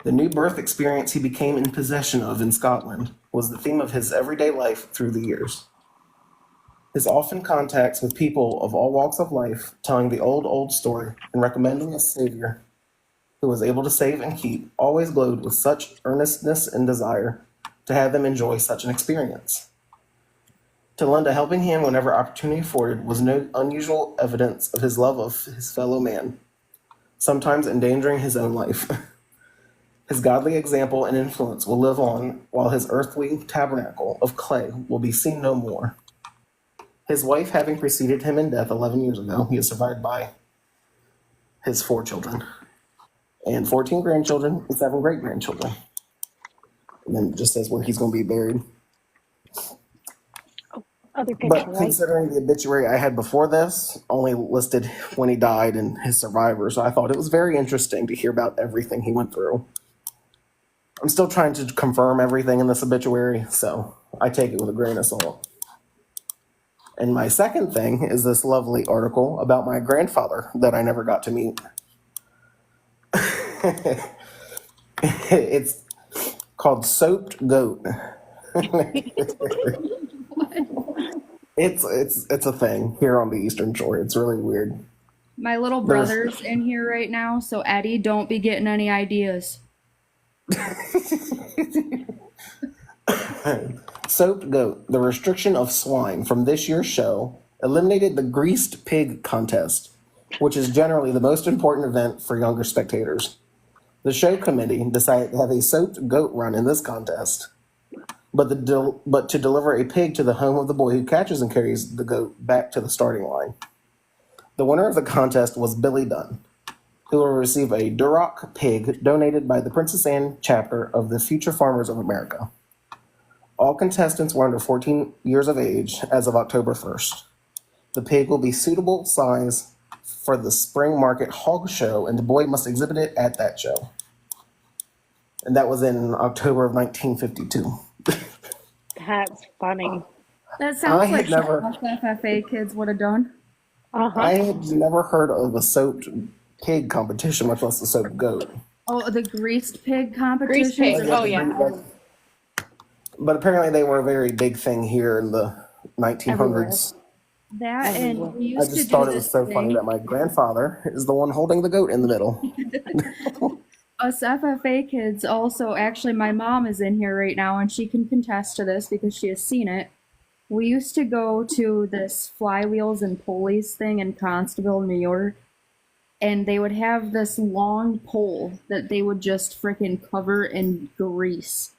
The new birth experience he became in possession of in Scotland was the theme of his everyday life through the years. His often contacts with people of all walks of life, telling the old story and recommending a Savior who was able to save and keep, always glowed with such earnestness and desire to have them enjoy such an experience. To lend a helping hand whenever opportunity afforded was no unusual evidence of his love of his fellow man, sometimes endangering his own life. His godly example and influence will live on while his earthly tabernacle of clay will be seen no more. His wife having preceded him in death 11 years ago, he is survived by his 4 children and 14 grandchildren and 7 great-grandchildren. And then it just says where he's going to be buried. Other picture, But right? considering the obituary I had before this only listed when he died and his survivors, I thought it was very interesting to hear about everything he went through. I'm still trying to confirm everything in this obituary, so I take it with a grain of salt. And my second thing is this lovely article about my grandfather that I never got to meet. It's called Soaped Goat. It's a thing here on the Eastern Shore. It's really weird. My little brother's in here right now, so Eddie, don't be getting any ideas. Soaped Goat, the restriction of swine from this year's show, eliminated the greased pig contest, which is generally the most important event for younger spectators. The show committee decided to have a soaped goat run in this contest, but to deliver a pig to the home of the boy who catches and carries the goat back to the starting line. The winner of the contest was Billy Dunn, who will receive a Duroc pig donated by the Princess Anne chapter of the Future Farmers of America. All contestants were under 14 years of age as of October 1st. The pig will be suitable size for the Spring Market Hog Show, and the boy must exhibit it at that show. And that was in October of 1952. That's funny. That sounds like never- something FFA kids would have done. I had never heard of a soaped pig competition, much less a soaped goat. Oh, the greased pig competition? Greased pigs. Oh, yeah. But apparently they were a very big thing here in the 1900s. That and we I used to just do thought it this was so funny thing. that my grandfather is the one holding the goat in the middle. Us FFA kids also, actually, my mom is in here right now and she can contest to this because she has seen it. We used to go to this flywheels and pulleys thing in Constable, New York, and they would have this long pole that they would just frickin' cover in grease.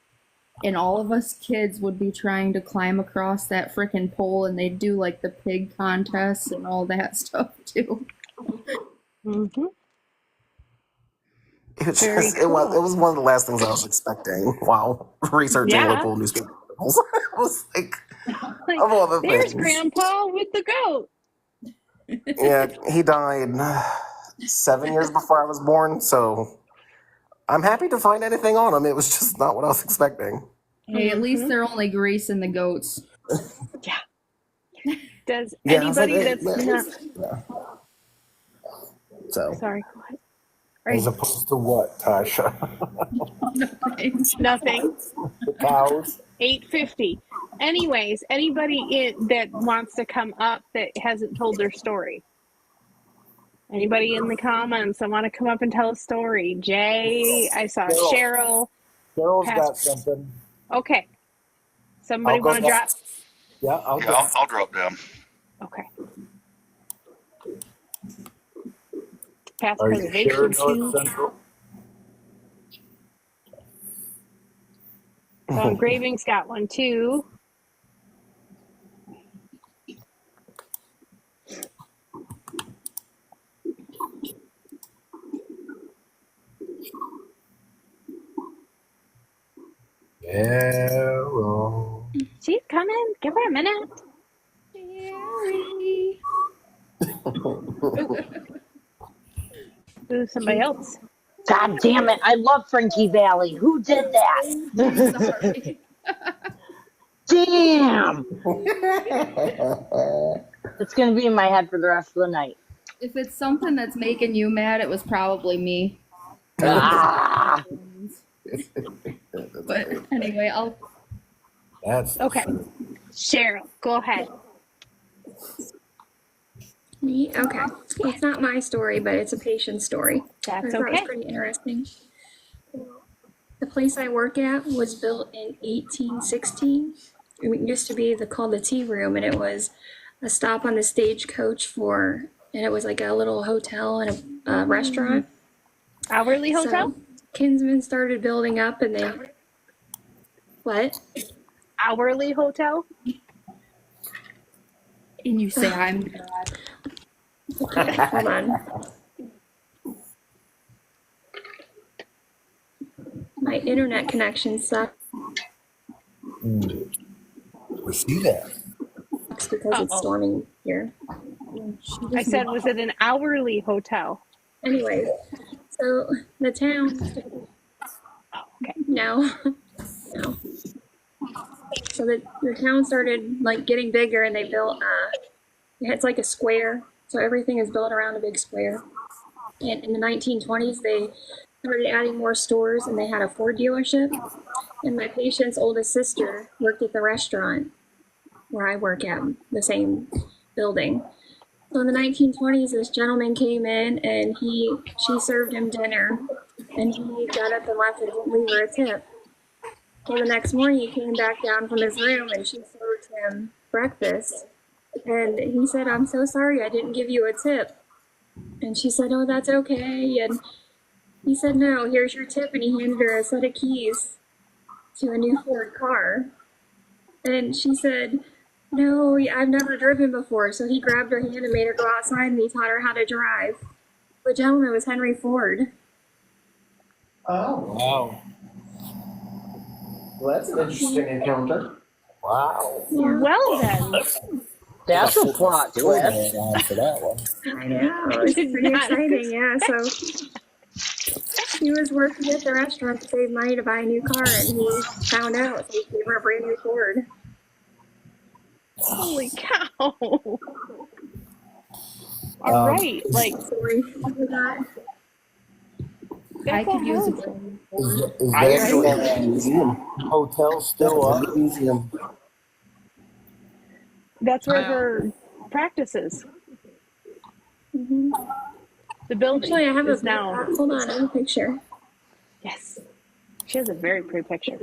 And all of us kids would be trying to climb across that frickin' pole, and they'd do like the pig contests and all that stuff too. Mm-hmm. It's Very just, it was one of the last things I was expecting while researching Yeah. local newspaper articles. It was like, of all the There's things. Grandpa with the goat. Yeah, he died 7 years before I was born, so I'm happy to find anything on him. It was just not what I was expecting. Hey, at least they're only greasing the goats. Yeah. Does Yeah, I was like, anybody that's not yeah. So sorry, go ahead. Are As you, opposed to what, Tasha? nothing. The cows? 8:50. Anyways, anybody that wants to come up that hasn't told their story? Anybody in the comments that want to come up and tell a story? Jay, I saw Cheryl. Cheryl's Past, got something. okay. Somebody I'll go want to down. drop? Yeah, I'll Yeah, go. I'll drop down. Okay. Past Are you sure preservation North too. Central? So engraving's got one too. Cheryl. She's coming. Give her a minute. Jerry. Ooh, somebody else. God damn it. I love Frankie Valley. Who did that? Sorry. Damn. It's going to be in my head for the rest of the night. If it's something that's making you mad, it was probably me. Ah. But anyway, That's Okay. Cheryl, go ahead. Me? Okay. Well, it's not my story, but it's a patient's story. I That's thought it was okay. pretty interesting. The place I work at was built in 1816. It used to be called the Tea Room, and it was a stop on the stagecoach and it was like a little hotel and a restaurant. Hourly hotel? So Kinsman started building up, and they. What? Hourly hotel? and you say I'm God. Okay, hold on. My internet connection sucks we see that. because it's storming here. I said, was it an hourly hotel? Anyway, so the town. No. No. So the town started like getting bigger, and they built. It's like a square, so everything is built around a big square. And in the 1920s, they started adding more stores, and they had a Ford dealership. And my patient's oldest sister worked at the restaurant where I work at, the same building. So in the 1920s, this gentleman came in, and she served him dinner, and he got up and left and didn't leave her a tip. Well, the next morning he came back down from his room, and she served him breakfast. And he said, "I'm so sorry, I didn't give you a tip." And she said, "Oh, that's okay." And he said, "No, here's your tip." And he handed her a set of keys to a new Ford car. And she said, "No, I've never driven before." So he grabbed her hand and made her go outside, and he taught her how to drive. The gentleman was Henry Ford. Oh, Wow. well, that's an interesting encounter. Wow. Yeah. Well then. That's a plot twist. On for that one. I know, it's did pretty not exciting, yeah. So she was working at the restaurant to save money to buy a new car, and he found out, so he gave her a brand new Ford. Holy cow. All right. Like, Story for that. I could use a Is, brain. is I that actually have a museum. hotel still up? Museum. that's where her practice is. Mm-hmm. The building Actually, I have is now. hold on, I have a picture. Yes. She has a very pretty picture.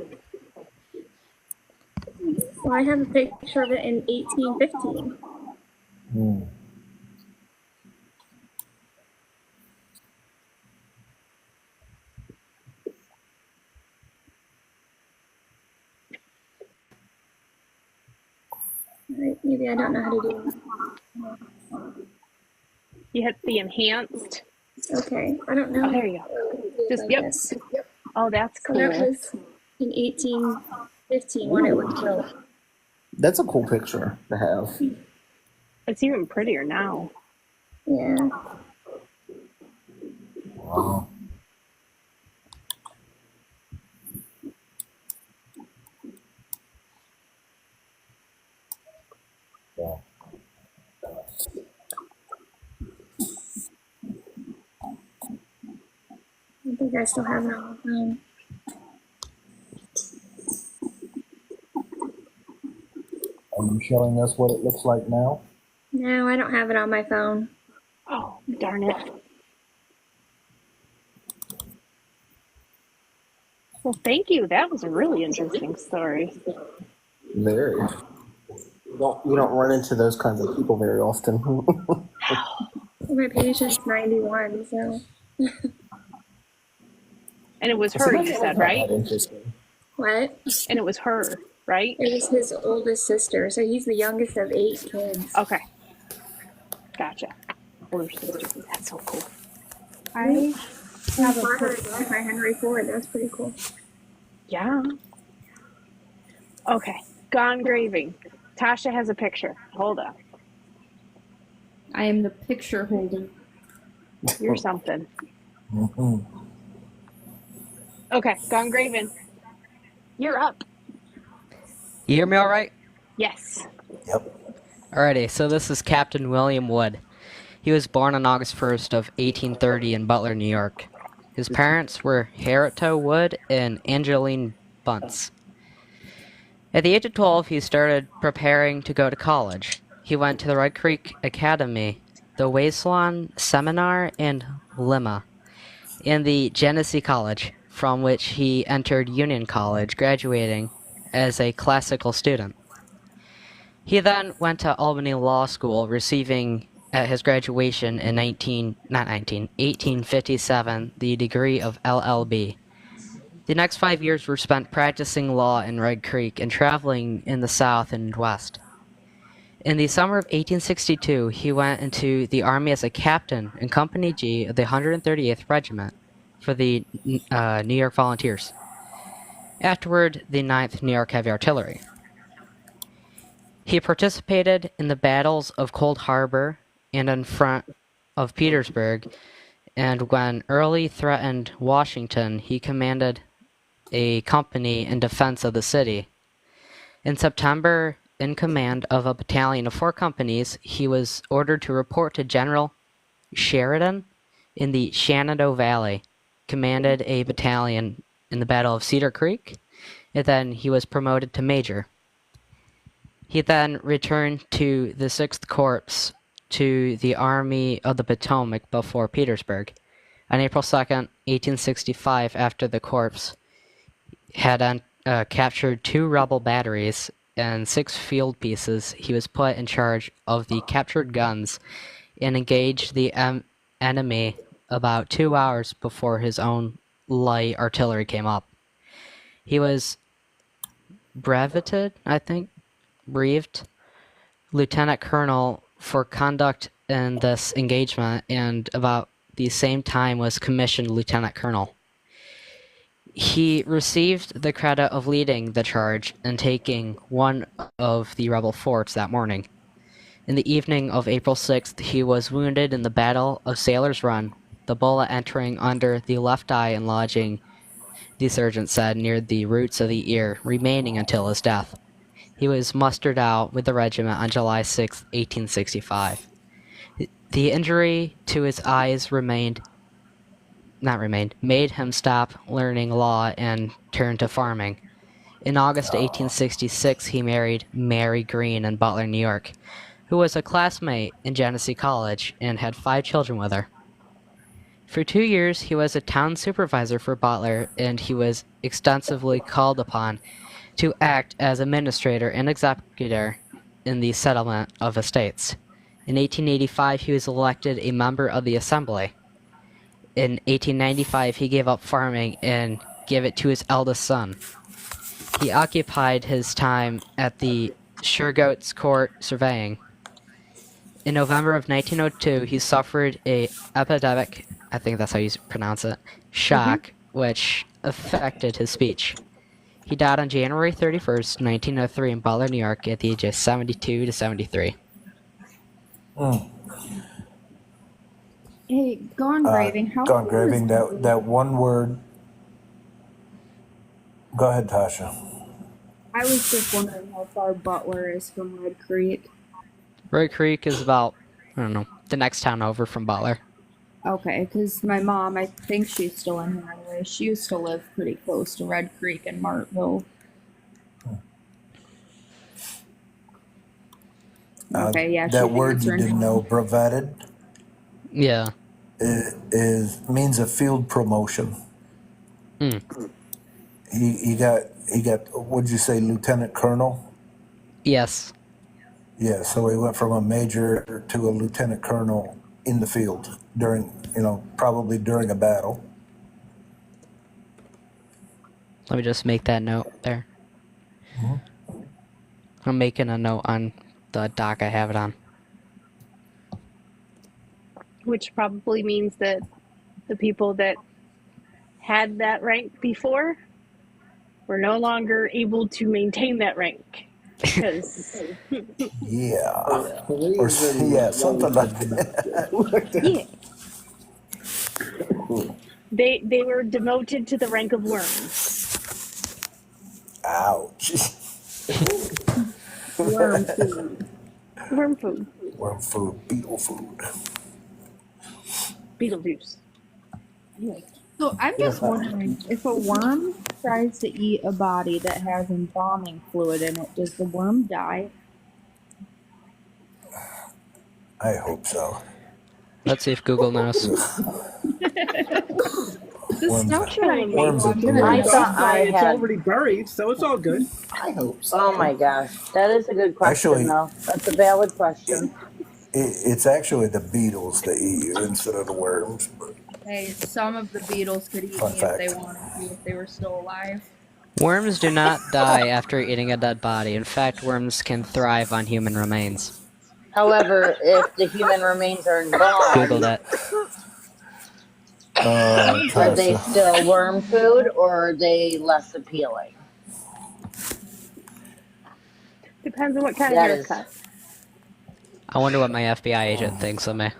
Well, I have a picture of it in 1815. All right, maybe I don't know how to do it. You hit the enhanced. Okay, I don't know. Oh, there you go. Just, Like yep. this. Oh, that's So cool. that was in 1815 when it was built. That's a cool picture to have. It's even prettier now. Yeah. Wow. Yeah. think I still have it on my phone. Are you showing us what it looks like now? No, I don't have it on my phone. Oh, darn it. Well, thank you. That was a really interesting story. Very. You don't run into those kinds of people very often. My patient's 91, so. And it was So her, that's you not said, right? that interesting. What? And it was her, right? It was his oldest sister, so he's the youngest of 8 kids. Okay. Gotcha. Older sister. That's so cool. I have a father by Henry Ford. That's pretty cool. Yeah. Okay. Gone graving. Tasha has a picture. Hold up. I am the picture holder. You're something. Mm-hmm. Okay. Gone graving. You're up. You hear me all right? Yes. Yep. Alrighty, so this is Captain William Wood. He was born on August 1st of 1830 in Butler, New York. His parents were Harriet Wood and Angeline Bunce. At the age of 12, he started preparing to go to college. He went to the Red Creek Academy, the Wayslon Seminar, and Lima, and the Genesee College, from which he entered Union College, graduating as a classical student. He then went to Albany Law School, receiving at his graduation in 1857 the degree of LLB. The next 5 years were spent practicing law in Red Creek and traveling in the South and West. In the summer of 1862, he went into the Army as a captain in Company G of the 138th Regiment for the New York Volunteers. Afterward, the 9th New York Heavy Artillery. He participated in the battles of Cold Harbor and in front of Petersburg, and when Early threatened Washington, he commanded a company in defense of the city. In September, in command of a battalion of 4 companies, he was ordered to report to General Sheridan in the Shenandoah Valley, commanded a battalion in the Battle of Cedar Creek, and then he was promoted to major. He then returned to the 6th Corps to the Army of the Potomac before Petersburg. On April 2nd, 1865, after the Corps had captured 2 rebel batteries and 6 field pieces, he was put in charge of the captured guns and engaged the enemy about 2 hours before his own light artillery came up. He was brevetted lieutenant colonel for conduct in this engagement, and about the same time was commissioned lieutenant colonel. He received the credit of leading the charge and taking one of the rebel forts that morning. In the evening of April 6th, he was wounded in the Battle of Sailor's Run, the bullet entering under the left eye and lodging, the surgeon said, near the roots of the ear, remaining until his death. He was mustered out with the regiment on July 6, 1865. The injury to his eyes made him stop learning law and turn to farming. In August 1866, he married Mary Green in Butler, New York, who was a classmate in Genesee College and had 5 children with her. For 2 years, he was a town supervisor for Butler, and he was extensively called upon to act as administrator and executor in the settlement of estates. In 1885, he was elected a member of the Assembly. In 1895, he gave up farming and gave it to his eldest son. He occupied his time at the Shergoats Court surveying. In November of 1902, he suffered a epidemic, I think that's how you pronounce it, shock, which affected his speech. He died on January 31st, 1903 in Butler, New York at the age of 72 to 73. Hey, gone graving. How Gone far graving, is that one word. Go ahead, Tasha. I was just wondering how far Butler is from Red Creek. Red Creek is about, the next town over from Butler. Okay, because my mom, I think she's still in here anyway. She used to live pretty close to Red Creek and Martville. Okay, yeah, That she's word you answering. didn't know, brevetted, Yeah. means a field promotion. Hmm. He got what'd you say, lieutenant colonel? Yes. Yeah, so he went from a major to a lieutenant colonel in the field during, probably during a battle. Let me just make that note there. I'm making a note on the doc I have it on. Which probably means that the people that had that rank before were no longer able to maintain that rank. Because Yeah. Or Something like that. yeah, they were demoted to the rank of worms. Ouch. Worm food. Worm food. Worm food, beetle food. Beetlejuice. So I'm just wondering, if a worm tries to eat a body that has embalming fluid in it, does the worm die? I hope so. Let's see if Google knows. This stuff that I made, Worms are I'm gonna I delicious. thought I It's had. already buried, so it's all good. I hope so. Oh my gosh, that is a good question, Actually- though. That's a valid question. It's actually the beetles that eat you instead of the worms. But Hey, some of the beetles could eat Fun me fact. if they wanted to, if they were still alive. Worms do not die after eating a dead body. In fact, worms can thrive on human remains. However, if the human remains are Google embalmed, that. are they still worm food or are they less appealing? Depends on what kind That of is. haircut. I wonder what my FBI agent thinks of me.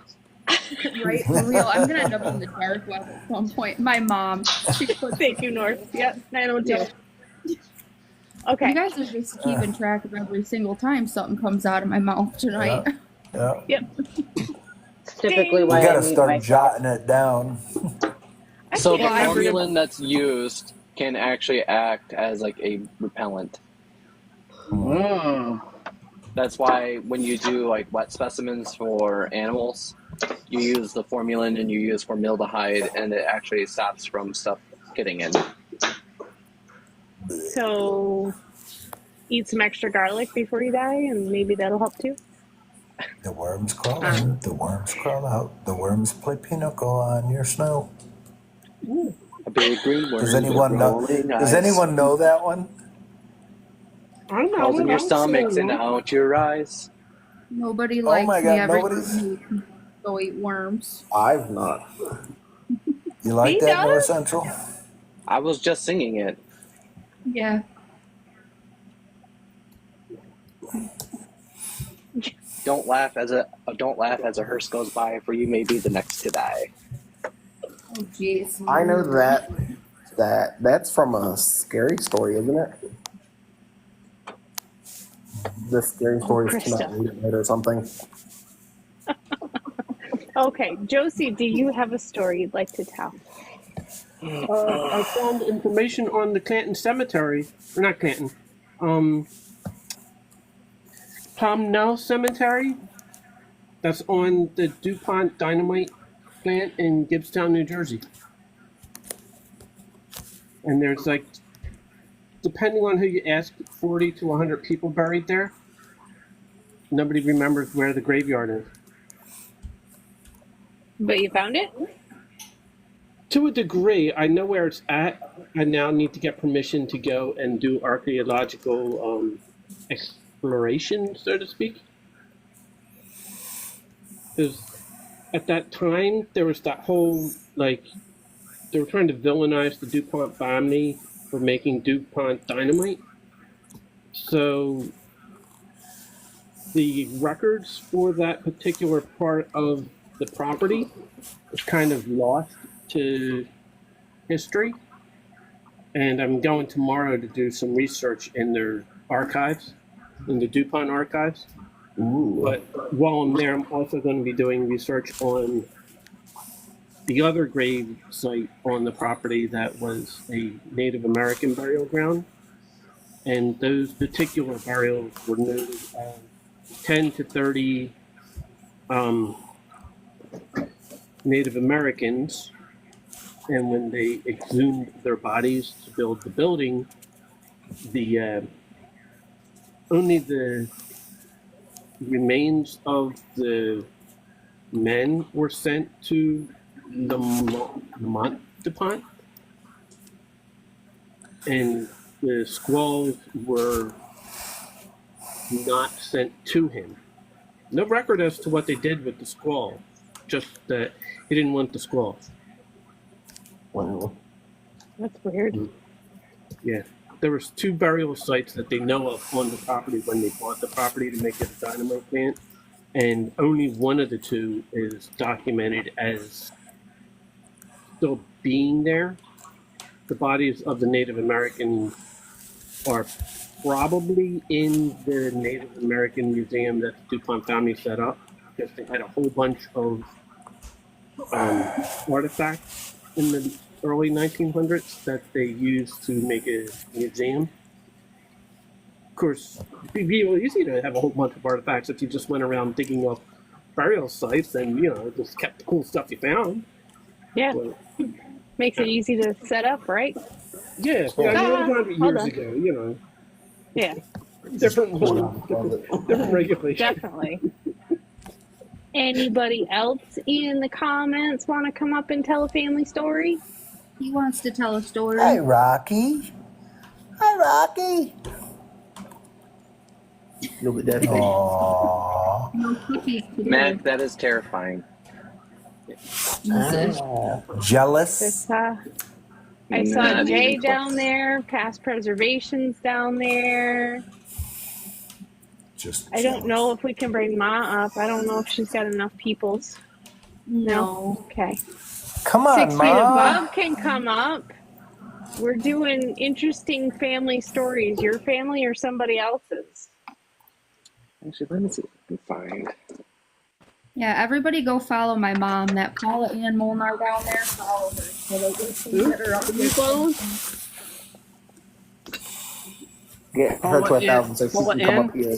Right, for real. I'm gonna end up in the dark web at some point. My mom, she put. Thank you, North. Yep, 902. Okay. You guys are just keeping track of every single time something comes out of my mouth tonight. Yeah. Yep. It's typically You why I gotta mute start myself. jotting it down. So the Well, I- formula that's used can actually act as like a repellent. Mm. That's why when you do like wet specimens for animals, you use the formalin and you use formaldehyde, and it actually stops from stuff getting in. So eat some extra garlic before you die, and maybe that'll help too. The worms crawl in, the worms crawl out, the worms play pinochle on your snow. A big green worm. Does anyone know? rolling Does eyes, anyone know that one? I know. crawls in your I'm stomachs saying and out your eyes. Nobody Oh likes my me God, every nobody's- time you go eat worms. I've not. You like He that, does? North Central? I was just singing it. Yeah. Don't laugh as a hearse goes by, for you may be the next to die. Oh, jeez. I know that's from a scary story, isn't it? The scary stories Krista. cannot read it or something. Okay, Josie, do you have a story you'd like to tell? I found information on the Canton Cemetery, or not Canton, Pomnell Cemetery. That's on the DuPont dynamite plant in Gibbstown, New Jersey. And there's like, depending on who you ask, 40 to 100 people buried there. Nobody remembers where the graveyard is. But you found it? To a degree, I know where it's at. I now need to get permission to go and do archaeological exploration, so to speak. Because at that time, there was that whole, like, they were trying to villainize the DuPont family for making DuPont dynamite. So the records for that particular part of the property is kind of lost to history. And I'm going tomorrow to do some research in their archives, in the DuPont archives. Ooh. But while I'm there, I'm also going to be doing research on the other grave site on the property that was a Native American burial ground. And those particular burials were noted as 10 to 30 Native Americans. And when they exhumed their bodies to build the building, only the remains of the men were sent to the Mont DuPont, and the squaws were not sent to him. No record as to what they did with the squaw, just that he didn't want the squaw. Wow. That's weird. Yeah. There was 2 burial sites that they know of on the property when they bought the property to make it a dynamite plant, and only one of the 2 is documented as still being there. The bodies of the Native American are probably in the Native American Museum that the DuPont family set up, because they had a whole bunch of artifacts in the early 1900s that they used to make a museum. Of course, it'd be real easy to have a whole bunch of artifacts if you just went around digging up burial sites and, just kept the cool stuff you found. Yeah. But, Makes it easy to set up, right? yeah, it was 100 years ago, Yeah, Different rules, different regulations. definitely. Anybody else in the comments want to come up and tell a family story? He wants to tell a story. Hi, Rocky. Hi, Rocky. Look at that face. Aww. No cookies today. Matt, that is terrifying. Jesus. Jealous? This, I saw Not Jay even down close. there, past preservations down there. Just I don't know if we can bring Ma up. I don't know if she's got enough peoples. No. Okay. Come on, 6 feet Ma. above can come up. We're doing interesting family stories. Your family or somebody else's? Actually, let me see if I can find. Yeah, everybody go follow my mom, that Paula Ann Molnar down there. Follow her. So they can see that her up here. Get her to 1,000 so she Paula can come Ann? up here.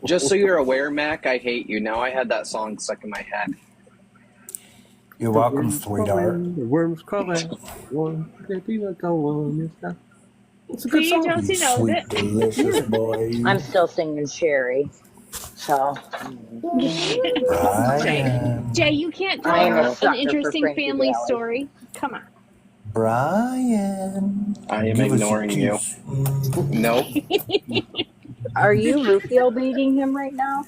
Just so you're aware, Mac, I hate you. Now I had that song stuck in my head. You're welcome, sweetheart. The worms crawling. One, the people go on. It's a good See, song. Josie You knows sweet, it. delicious boy. I'm still singing Sherry. So Brian. Jay, you can't I am tell a an sucker for interesting Frankie family Valli. story. Come on. Brian. I am Give us a ignoring you. kiss. Nope. Are you Rufio baiting him right now?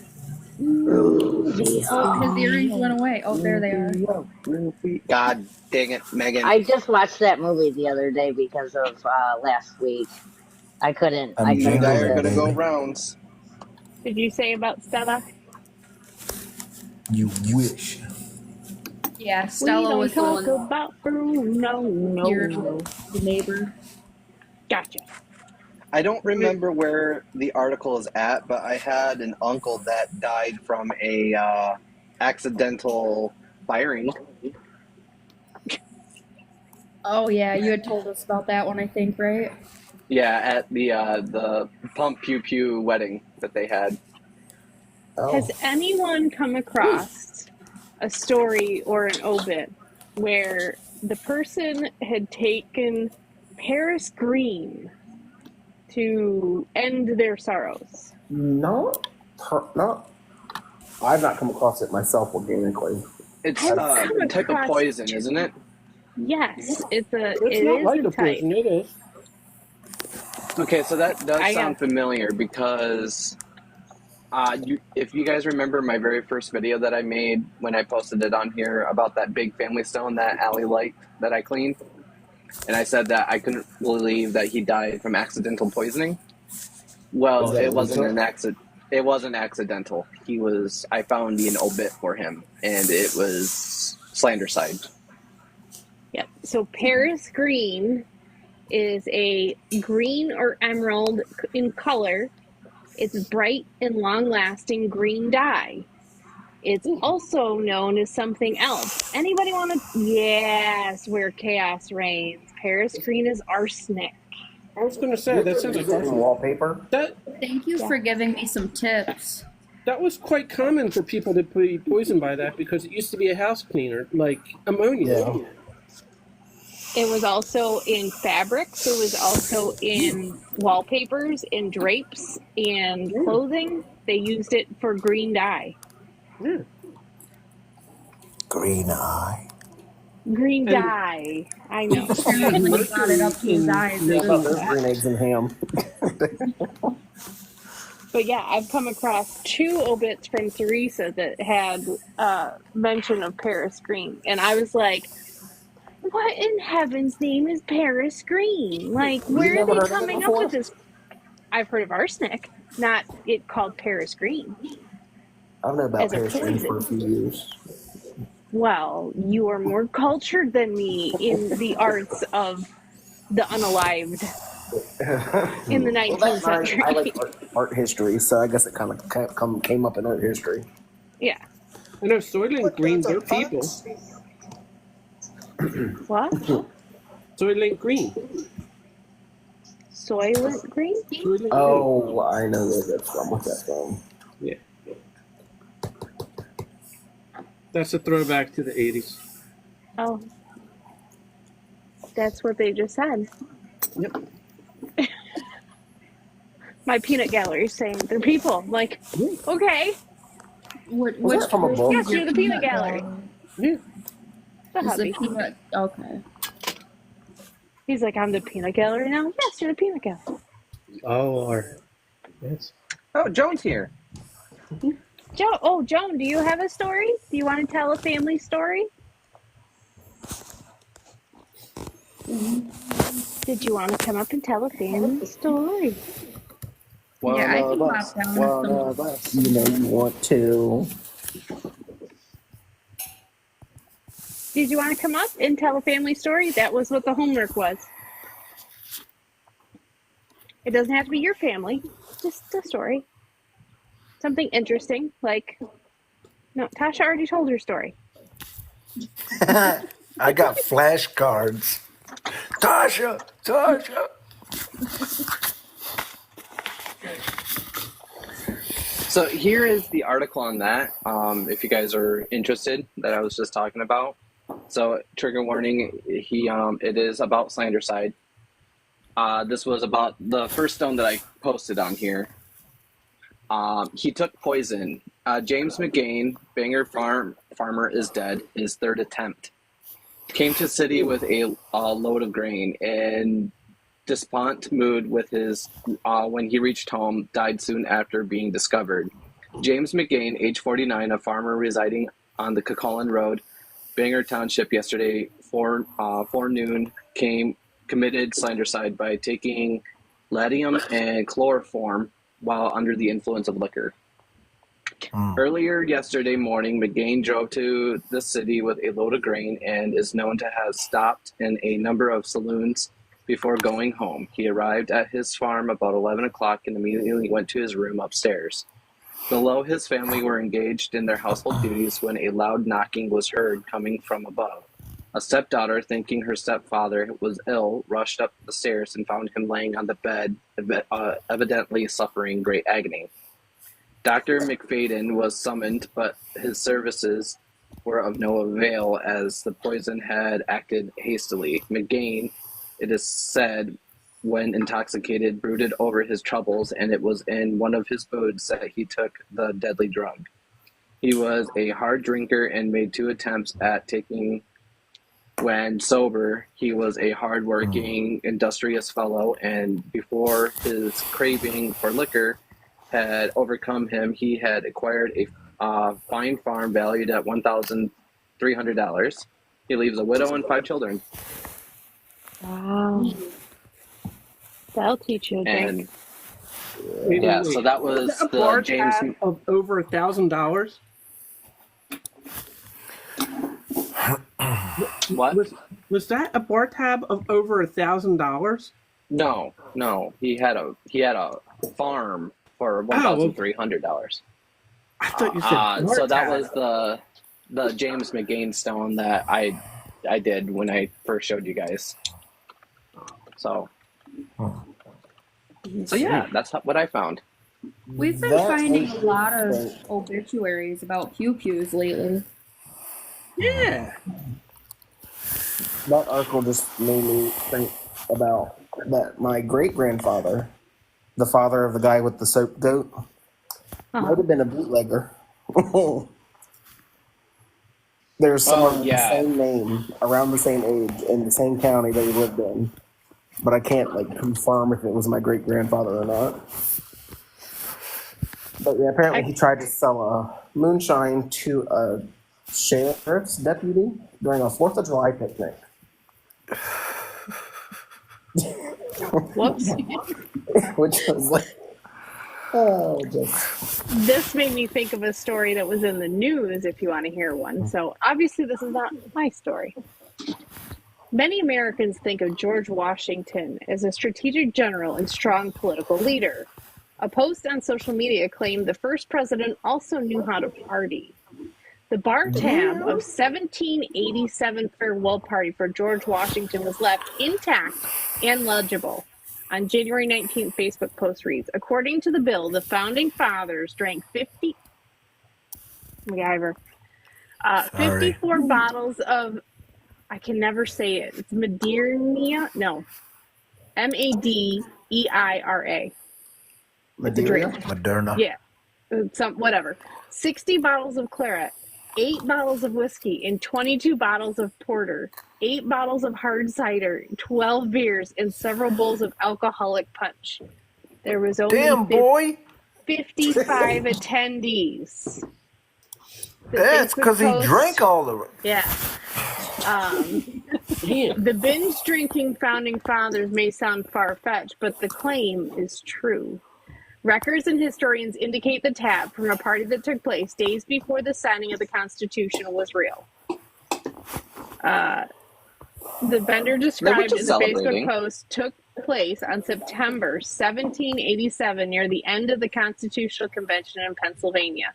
Oh, his earrings went away. Oh, there they are. God dang it, Megan. I just watched that movie the other day because of last week. I couldn't. I'm I You couldn't and I are jingling, going to resist. go baby. rounds. Did you say about Stella? You wish. Yeah, We Stella don't was talk going about Bruno. here, No. the neighbor. Gotcha. I don't remember where the article is at, but I had an uncle that died from a accidental firing. Oh yeah, you had told us about that one, I think, right? Yeah, at the Pump Pew Pew wedding that they had. Oh. Has anyone come across a story or an obit where the person had taken Paris Green to end their sorrows? No. I've not come across it myself organically. It's I've a come type of across- poison, isn't it? Yes, it It's is not like a a type. poison, it is. Okay, so that does I sound familiar because if you guys remember my very first video that I made when I posted it on here about that big family stone that Allie liked that I cleaned, and I said that I couldn't believe that he died from accidental poisoning. Well, it wasn't an accident. It wasn't accidental. I found an obit for him, and it was slandercide. Yep. So Paris Green is a green or emerald in color. It's bright and long-lasting green dye. It's also known as something else. Anybody want to? Yes, where chaos reigns. Paris green is arsenic. I was going to say, that sounds like arsenic. Wallpaper. Thank you for giving me some tips. That was quite common for people to be poisoned by that because it used to be a house cleaner, like ammonia. Yeah. It was also in fabrics. It was also in wallpapers, in drapes, and clothing. They used it for green dye. Yeah. Green eye. Green dye. I know. Apparently he got it up to his eyes. How about those green eggs and ham? But yeah, I've come across 2 obits from Teresa that had mention of Paris green. And I was like, what in heaven's name is Paris green? Like, where are they coming up with this? I've heard of arsenic, not it called Paris green. I've known about As a Paris green for a few years. Well, you are more cultured than me in the arts of the unalived in the 19th century. I like art history, so I guess it kind of came up in art history. Yeah. I know Soylent Green, they're people. What? Soylent Green. Soylent Green? Oh, I know where that's from. What's that from? Yeah. That's a throwback to the 80s. Oh. That's what they just said. Yep. My peanut gallery is saying they're people. I'm like, okay. Which that from a book? Yes, you're the peanut gallery. Yeah. The Is the hubby. peanut okay? He's like, I'm the peanut gallery now? Yes, you're the peanut gallery. Oh, Lord. Yes. Oh, Joan's here. Joan, do you have a story? Do you want to tell a family story? Did you want to come up and tell a family story? Yeah, I can pop down with some. You know you want to. Did you want to come up and tell a family story? That was what the homework was. It doesn't have to be your family, just a story. Something interesting, like... No, Tasha already told her story. I got flashcards. Tasha! So here is the article on that, if you guys are interested, that I was just talking about. So trigger warning, it is about Slanderside. This was about the first stone that I posted on here. He took poison. James McGain, Bangor farmer, is dead. His third attempt. Came to city with a load of grain. In despondent mood with his when he reached home, died soon after being discovered. James McGain, age 49, a farmer residing on the Cucullin Road, Bangor Township, yesterday forenoon, committed slandercide by taking Latium and chloroform while under the influence of liquor. Earlier yesterday morning, McGain drove to the city with a load of grain and is known to have stopped in a number of saloons before going home. He arrived at his farm about 11 o'clock and immediately went to his room upstairs. Below, his family were engaged in their household duties when a loud knocking was heard coming from above. A stepdaughter, thinking her stepfather was ill, rushed up the stairs and found him laying on the bed, evidently suffering great agony. Dr. McFadden was summoned, but his services were of no avail as the poison had acted hastily. McGain, it is said, when intoxicated, brooded over his troubles, and it was in one of his moods that he took the deadly drug. He was a hard drinker and made 2 attempts at taking. When sober, he was a hard-working, industrious fellow, and before his craving for liquor had overcome him, he had acquired a fine farm valued at $1,300. He leaves a widow and 5 children. Wow. That'll teach you a And drink. yeah, so that was a the bar James. tab of over $1,000. What? Was that a bar tab of over $1,000? No. He had a farm for $1,300. I thought you said So that quartet. was the James McGain stone that I did when I first showed you guys. So yeah, that's what I found. We've been That's finding a lot of interesting. obituaries about pew-pews lately. Yeah. That article just made me think about that my great grandfather, the father of the guy with the soap goat, might have been a bootlegger. There's someone with the Yeah. same name, around the same age, in the same county that he lived in, but I can't like confirm if it was my great grandfather or not. But yeah, apparently he tried to sell a moonshine to a sheriff's deputy during a 4th of July picnic. Whoops. Which was like, oh, just. This made me think of a story that was in the news, if you want to hear one. So obviously this is not my story. Many Americans think of George Washington as a strategic general and strong political leader. A post on social media claimed the first president also knew how to party. The bar tab of 1787 farewell party for George Washington was left intact and legible. On January 19th, Facebook post reads, according to the bill, the founding fathers drank 54 bottles of, I can never say it. It's Madeira? No. Madeira. Madeira? Moderna. Yeah. Whatever. 60 bottles of claret, 8 bottles of whiskey, and 22 bottles of porter, 8 bottles of hard cider, 12 beers, and several bowls of alcoholic punch. There was only Damn, boy. 55 attendees. That's because he drank all of it. Yeah. The binge drinking founding fathers may sound far-fetched, but the claim is true. Records and historians indicate the tap from a party that took place days before the signing of the Constitution was real. The vendor described in the Facebook post took place on September 1787 near the end of the Constitutional Convention in Pennsylvania.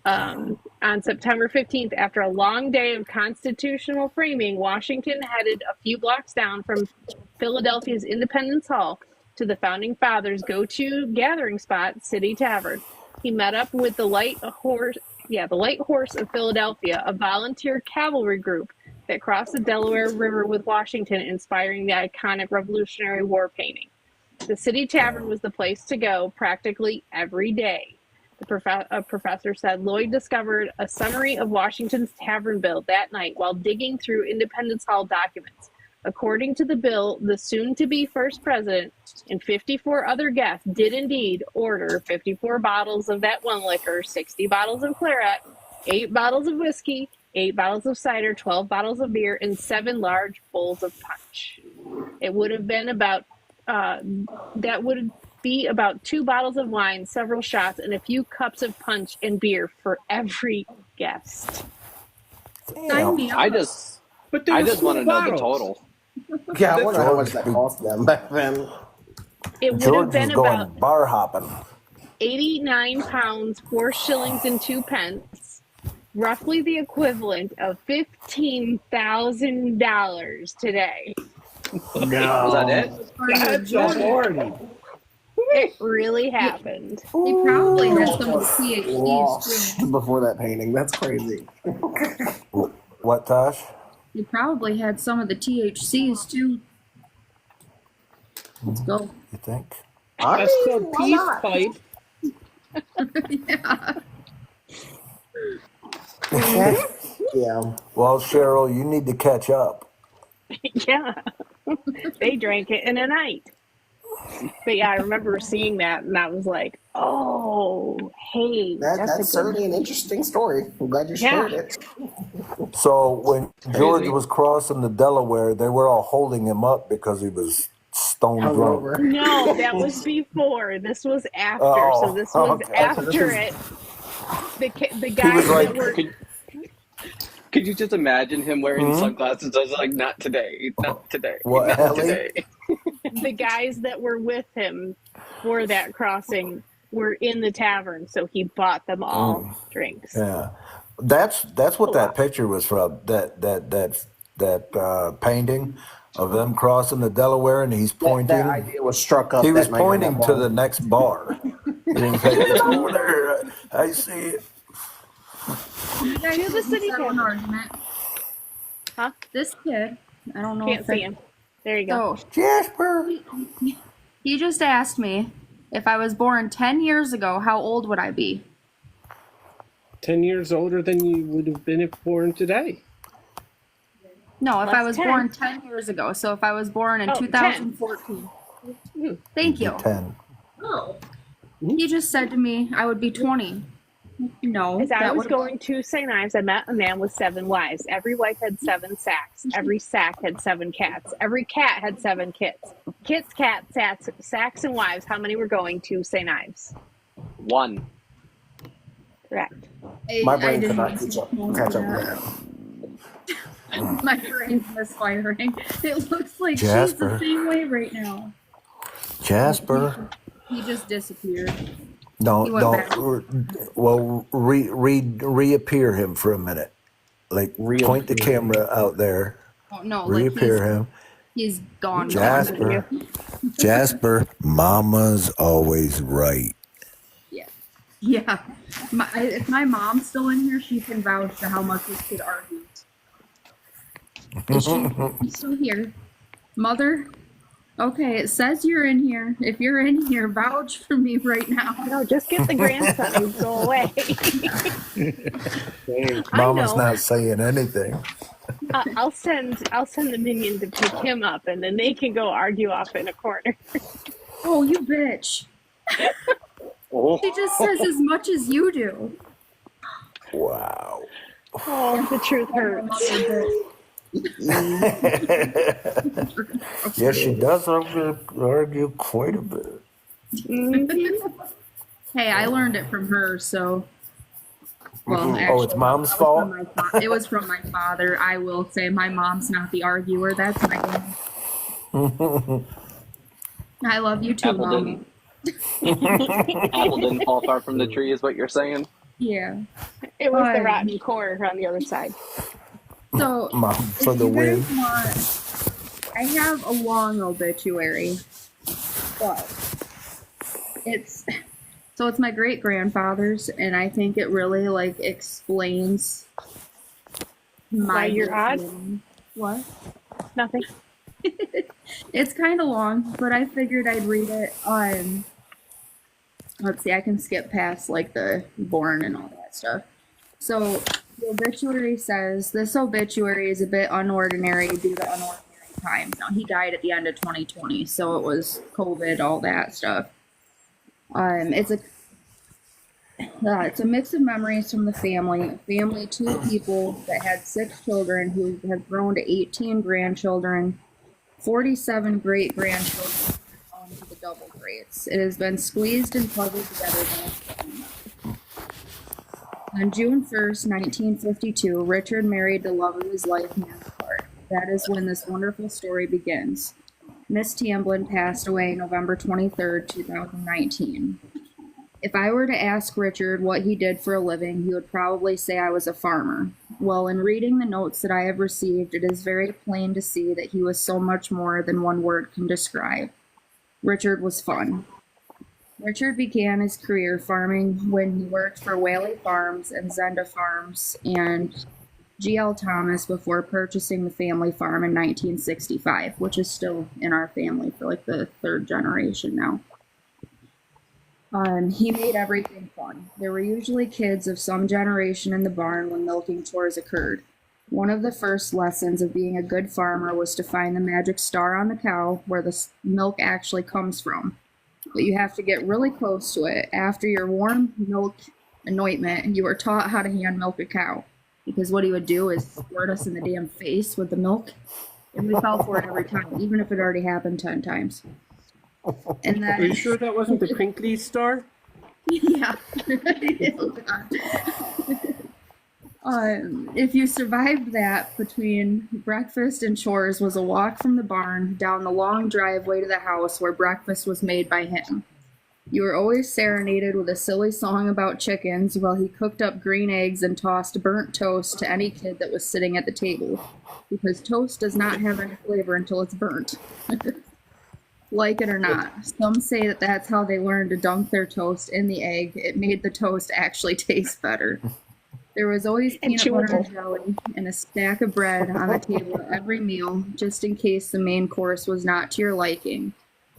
On September 15th, after a long day of constitutional framing, Washington headed a few blocks down from Philadelphia's Independence Hall to the Founding Fathers' go-to gathering spot, City Tavern. He met up with the Light Horse of Philadelphia, a volunteer cavalry group that crossed the Delaware River with Washington, inspiring the iconic Revolutionary War painting. The City Tavern was the place to go practically every day. A professor said Lloyd discovered a summary of Washington's tavern bill that night while digging through Independence Hall documents. According to the bill, the soon-to-be first president and 54 other guests did indeed order 54 bottles of that one liquor, 60 bottles of claret, 8 bottles of whiskey, 8 bottles of cider, 12 bottles of beer, and 7 large bowls of punch. It would have been about be about 2 bottles of wine, several shots, and a few cups of punch and beer for every guest. I just want to know the total. Yeah, I wonder how much that cost them back then. It would George have been was going about bar hopping. 89 pounds, 4 shillings and 2 pence, roughly the equivalent of $15,000 today. No. Was that it? That's a party. It really happened. They probably had some of the THCs Lost too. before that painting. That's crazy. What, Tosh? They probably had some of the THCs too. Let's go. You think? That's called peace pipe. Yeah. Well, Cheryl, you need to catch up. Yeah. They drank it in a night. But yeah, I remember seeing that, and I was like, oh, hey. That's certainly an interesting story. I'm glad you shared it. So when George was crossing the Delaware, they were all holding him up because he was stone drunk. No, that was before. This was after. So this was after it. The guys like, that were... Could you just imagine him wearing sunglasses? I was like, not today, not today, What, not Ellie? today. The guys that were with him for that crossing were in the tavern, so he bought them all drinks. Yeah, that's what that picture was from. That painting of them crossing the Delaware, and he's pointing. That idea was struck up. He was that night in that pointing to bar. the next bar. He was like, "It's over there. I see it." You guys To the city settle an tavern. argument. Huh? This kid, I don't know Can't if see him. There you go. So Jasper. he just asked me if I was born 10 years ago, how old would I be? 10 years older than you would have been if born today. No, if Plus I was 10. born 10 years ago. So if I was born in 2014. Thank you. 10. Oh. He just said to me I would be 20. No. As I that was would going to St. Ives, I met a man with 7 wives. Every wife had 7 sacks. Every sack had 7 cats. Every cat had 7 kits. Kits, cats, sacks, and wives. How many were going to St. Ives? 1. Correct. My brain could not catch up with that. My brain's misfiring. It looks like Jasper. she's the same way right now. Jasper. He just disappeared. No, He went back. well, reappear him for a minute. Like, point the camera out there. Oh, no, Reappear like him. he's gone. Jasper. Jasper, Mama's always right. Yeah. If my mom's still in here, she can vouch to how much this kid argues. Is she still here? Mother? Okay, it says you're in here. If you're in here, vouch for me right now. No, just get the grandson and go away. Mama's not saying anything. I'll send the minion to pick him up, and then they can go argue off in a corner. Oh, you bitch. He just says as much as you do. Wow. Oh, the truth hurts. Yes, she does argue quite a bit. Hey, I learned it from her, so. Well, actually, it's Mom's fault? It was from my father. I will say my mom's not the arguer. That's my mom. I love you too, Mom. Apple didn't fall far from the tree, is what you're saying? Yeah. It was the rotten core on the other side. So, Mom for the win. I have a long obituary, but it's my great grandfather's, and I think it really like explains Why you're odd? What? Nothing. It's kind of long, but I figured I'd read it. Let's see, I can skip past like the born and all that stuff. So the obituary says, this obituary is a bit unordinary due to unordinary times. Now, he died at the end of 2020, so it was COVID, all that stuff. It's a mix of memories from the family. 2 people that had 6 children who have grown to 18 grandchildren, 47 great-grandchildren, to the double greats. It has been squeezed and puzzled together by on June 1st, 1952, Richard married the love of his life, Nancy Clark. That is when this wonderful story begins. Miss Tamblin passed away November 23rd, 2019. If I were to ask Richard what he did for a living, he would probably say I was a farmer. Well, in reading the notes that I have received, it is very plain to see that he was so much more than one word can describe. Richard was fun. Richard began his career farming when he worked for Whaley Farms and Zenda Farms and G.L. Thomas before purchasing the family farm in 1965, which is still in our family for like the 3rd generation now. He made everything fun. There were usually kids of some generation in the barn when milking chores occurred. One of the first lessons of being a good farmer was to find the magic star on the cow where the milk actually comes from. But you have to get really close to it. After your warm milk anointment, you were taught how to hand milk a cow. Because what he would do is squirt us in the damn face with the milk. And we fell for it every time, even if it already happened 10 times. And then, Are you sure that wasn't the crinkly star? Yeah. If you survived that, between breakfast and chores was a walk from the barn down the long driveway to the house where breakfast was made by him. You were always serenaded with a silly song about chickens while he cooked up green eggs and tossed burnt toast to any kid that was sitting at the table, because toast does not have any flavor until it's burnt. Like it or not, some say that that's how they learned to dunk their toast in the egg. It made the toast actually taste better. There was always And peanut butter and chewable. jelly and a stack of bread on the table at every meal, just in case the main course was not to your liking.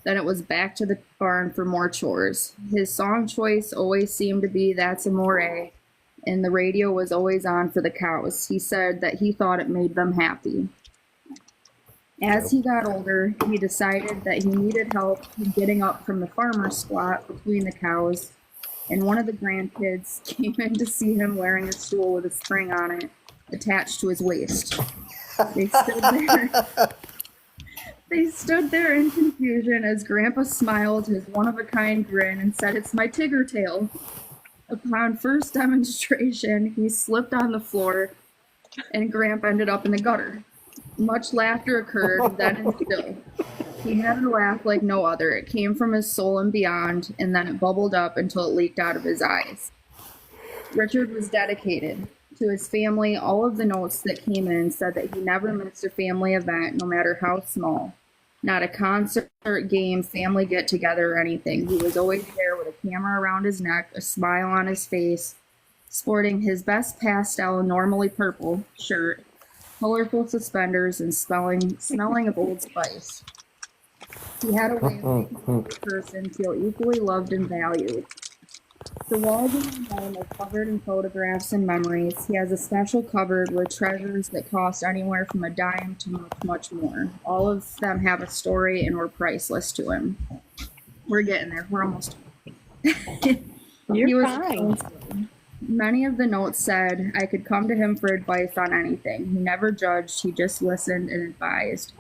Then it was back to the barn for more chores. His song choice always seemed to be That's Amore, and the radio was always on for the cows. He said that he thought it made them happy. As he got older, he decided that he needed help getting up from the farmer's squat between the cows, and one of the grandkids came in to see him wearing a stool with a spring on it attached to his waist. They stood there. They stood there in confusion as Grandpa smiled his one-of-a-kind grin and said, "It's my Tigger tail." Upon first demonstration, he slipped on the floor, and Grandpa ended up in the gutter. Much laughter occurred then and still. He had a laugh like no other. It came from his soul and beyond, and then it bubbled up until it leaked out of his eyes. Richard was dedicated. To his family, all of the notes that came in said that he never missed a family event, no matter how small. Not a concert, game, family get-together, or anything. He was always there with a camera around his neck, a smile on his face, sporting his best pastel, normally purple, shirt, colorful suspenders, and smelling of Old Spice. He had a way of making every person feel equally loved and valued. The walls of his home are covered in photographs and memories. He has a special cupboard with treasures that cost anywhere from a dime to much, much more. All of them have a story and were priceless to him. We're getting there. We're almost. You're fine. Many of the notes said I could come to him for advice on anything. He never judged, he just listened and advised.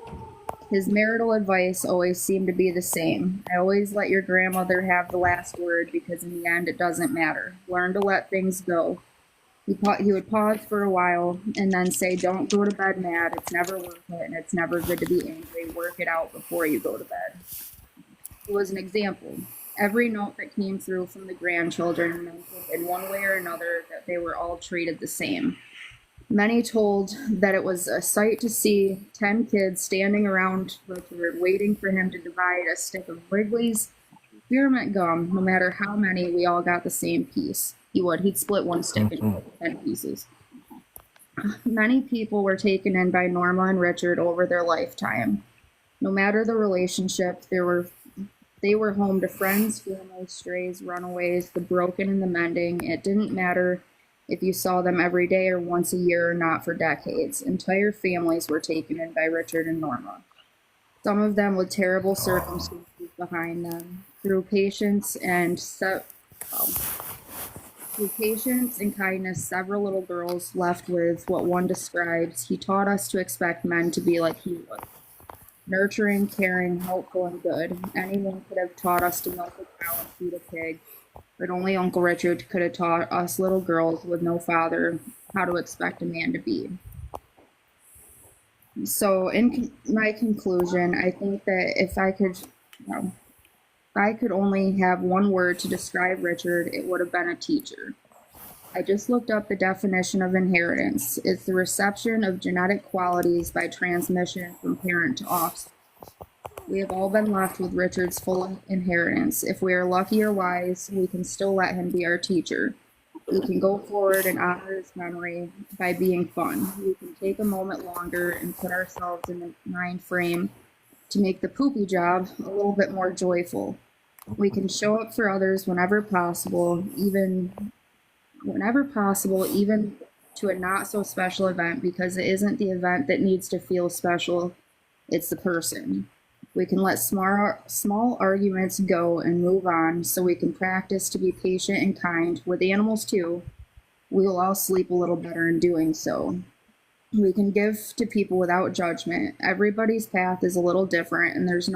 His marital advice always seemed to be the same. I always let your grandmother have the last word because in the end it doesn't matter. Learn to let things go. He would pause for a while and then say, "Don't go to bed mad. It's never worth it, and it's never good to be angry. Work it out before you go to bed." It was an example. Every note that came through from the grandchildren mentioned in one way or another that they were all treated the same. Many told that it was a sight to see 10 kids standing around Richard waiting for him to divide a stick of Wrigley's spearmint gum. No matter how many, we all got the same piece. He'd split one stick into 10 pieces. Many people were taken in by Norma and Richard over their lifetime. No matter the relationship, they were home to friends, family, strays, runaways, the broken and the mending. It didn't matter if you saw them every day or once a year or not for decades. Entire families were taken in by Richard and Norma. Some of them with terrible circumstances behind them. Through patience and kindness, several little girls left with what one describes. He taught us to expect men to be like he was. Nurturing, caring, helpful, and good. Anyone could have taught us to milk a cow and feed a pig, but only Uncle Richard could have taught us little girls with no father how to expect a man to be. So, in my conclusion, I think that if I could only have one word to describe Richard, it would have been a teacher. I just looked up the definition of inheritance. It's the reception of genetic qualities by transmission from parent to offspring. We have all been left with Richard's full inheritance. If we are lucky or wise, we can still let him be our teacher. We can go forward and honor his memory by being fun. We can take a moment longer and put ourselves in the mind frame to make the poopy job a little bit more joyful. We can show up for others whenever possible, even to a not so special event, because it isn't the event that needs to feel special, it's the person. We can let small arguments go and move on, so we can practice to be patient and kind with animals too. We will all sleep a little better in doing so. We can give to people without judgment. Everybody's path is a little different, and there is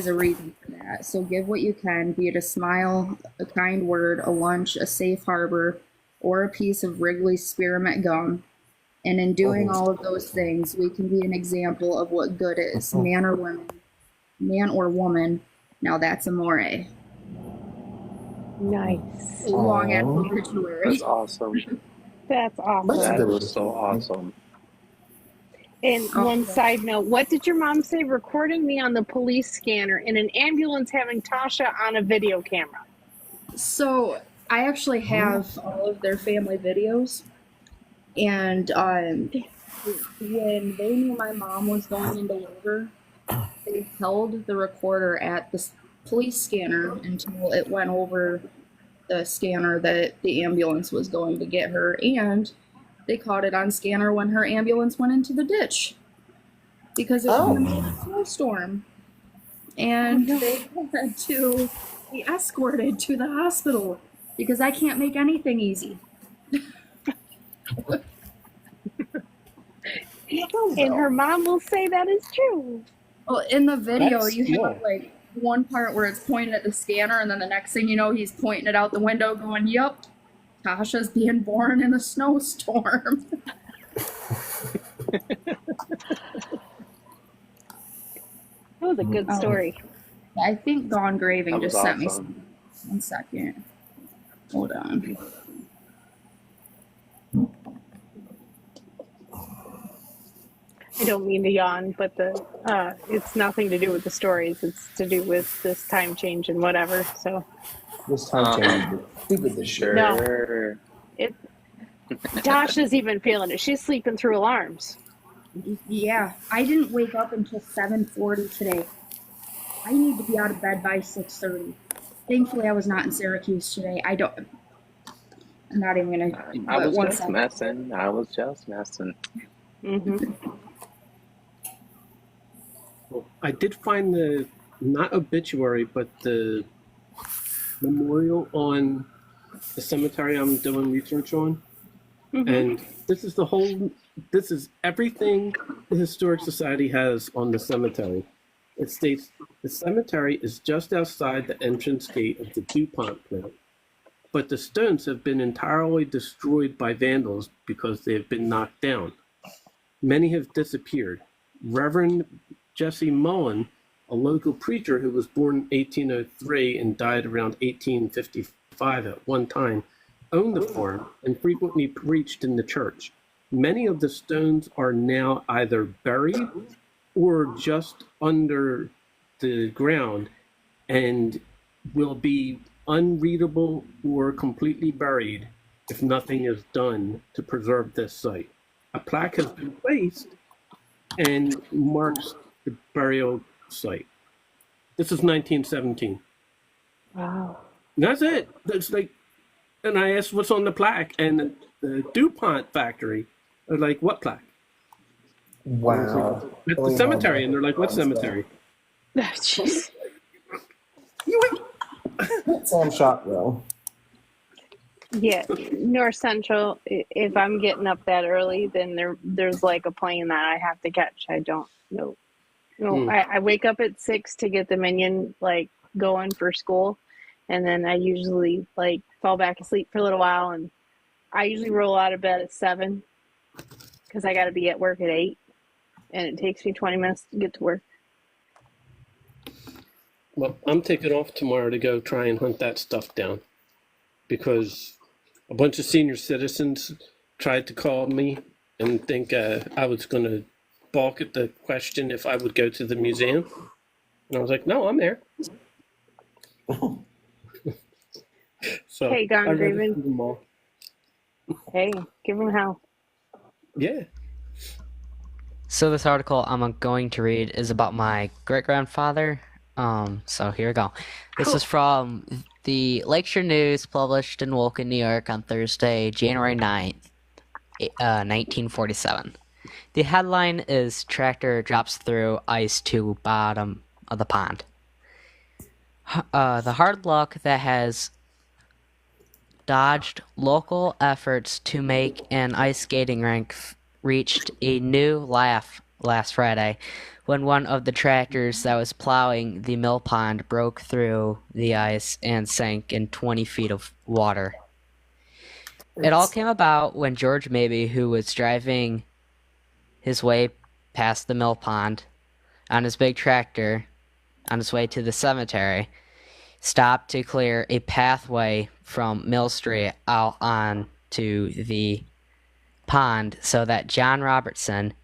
a reason for that. So give what you can, be it a smile, a kind word, a lunch, a safe harbor, or a piece of Wrigley's spearmint gum. And in doing all of those things, we can be an example of what good is, man or woman, Now that's amore. Nice. Long Aw. obituary. That's awesome. That's awesome. That's That good. is so awesome. And one side note, what did your mom say? Recording me on the police scanner in an ambulance having Tasha on a video camera. So I actually have all of their family videos, and when they knew my mom was going into labor, they held the recorder at the police scanner until it went over the scanner that the ambulance was going to get her, and they caught it on scanner when her ambulance went into the ditch because it was in the middle of a snowstorm, and they had to be escorted to the hospital because I can't make anything easy. And her mom will say that is true. Well, in the video, That's you have cool. like one part where it's pointed at the scanner, and then the next thing you know, he's pointing it out the window, going, "Yep, Tasha's being born in a snowstorm." That was a good story. I think Gone Graving That was just sent me awesome. some. 1 second. Hold on. I don't mean to yawn, but it's nothing to do with the stories. It's to do with this time change and whatever. So This time change. Stupid this shit. Sure. Tasha's even feeling it. She's sleeping through alarms. Yeah, I didn't wake up until 7:40 today. I need to be out of bed by 6:30. Thankfully, I was not in Syracuse today. I'm not even gonna. I was one just second. messing. I was just messing. Mm-hmm. Well, I did find the, not obituary, but the memorial on the cemetery I'm doing research on. Mm-hmm. And this is everything the Historic Society has on the cemetery. It states the cemetery is just outside the entrance gate of the DuPont plant, but the stones have been entirely destroyed by vandals because they have been knocked down. Many have disappeared. Reverend Jesse Mullen, a local preacher who was born in 1803 and died around 1855 at one time, owned the farm and frequently preached in the church. Many of the stones are now either buried or just under the ground and will be unreadable or completely buried if nothing is done to preserve this site. A plaque has been placed and marks the burial site. This is 1917. Wow. And that's it. That's like, and I asked what's on the plaque, and the DuPont factory are like, what plaque? Wow. At the cemetery, and they're like, what cemetery? Jeez. So I'm shocked though. Yeah, North Central. If I'm getting up that early, then there's like a plane that I have to catch. I don't know. No, I wake up at 6 to get the minion like going for school, and then I usually like fall back asleep for a little while, and I usually roll out of bed at 7 because I got to be at work at 8, and it takes me 20 minutes to get to work. Well, I'm taking off tomorrow to go try and hunt that stuff down because a bunch of senior citizens tried to call me and think I was going to balk at the question if I would go to the museum. And I was like, no, I'm there. So Hey, Gone I read Graven. through them all. Hey, give them hell. Yeah. So this article I'm going to read is about my great-grandfather. So here we go. This is from the Lakeshore News, published in Woken, New York on Thursday, January 9th, 1947. The headline is Tractor Drops Through Ice to Bottom of the Pond. The hard luck that has dodged local efforts to make an ice skating rink reached a new laugh last Friday when one of the tractors that was plowing the mill pond broke through the ice and sank in 20 feet of water. It all came about when George Mabey, who was driving his way past the mill pond on his big tractor, on its way to the cemetery, stopped to clear a pathway from Mill Street out onto the pond so that John Robertson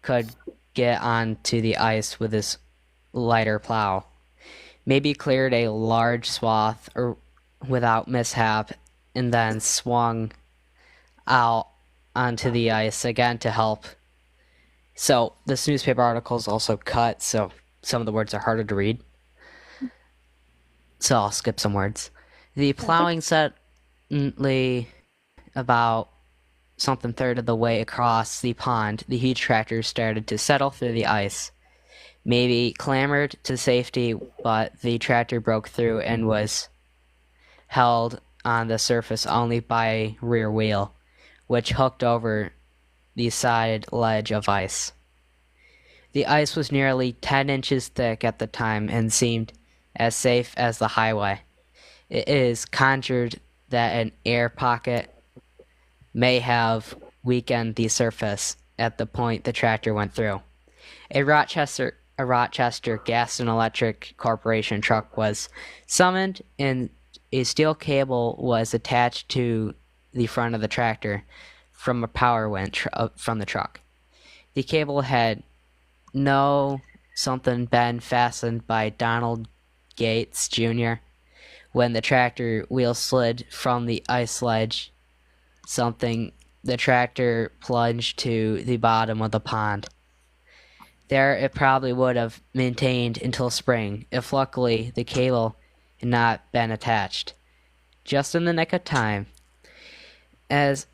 could get onto the ice with his lighter plow. Maybe cleared a large swath without mishap, and then swung out onto the ice again to help. So this newspaper article is also cut, so some of the words are harder to read. So I'll skip some words. The plowing suddenly about something third of the way across the pond, the huge tractor started to settle through the ice. Maybe clambered to safety, but the tractor broke through and was held on the surface only by a rear wheel, which hooked over the side ledge of ice. The ice was nearly 10 inches thick at the time and seemed as safe as the highway. It is conjectured that an air pocket may have weakened the surface at the point the tractor went through. A Rochester Gas and Electric Corporation truck was summoned, and a steel cable was attached to the front of the tractor from a power winch from the truck. The cable had been fastened by Donald Gates Jr. When the tractor wheel slid from the ice ledge, the tractor plunged to the bottom of the pond. There it probably would have maintained until spring, if luckily the cable had not been attached. Just in the nick of time, as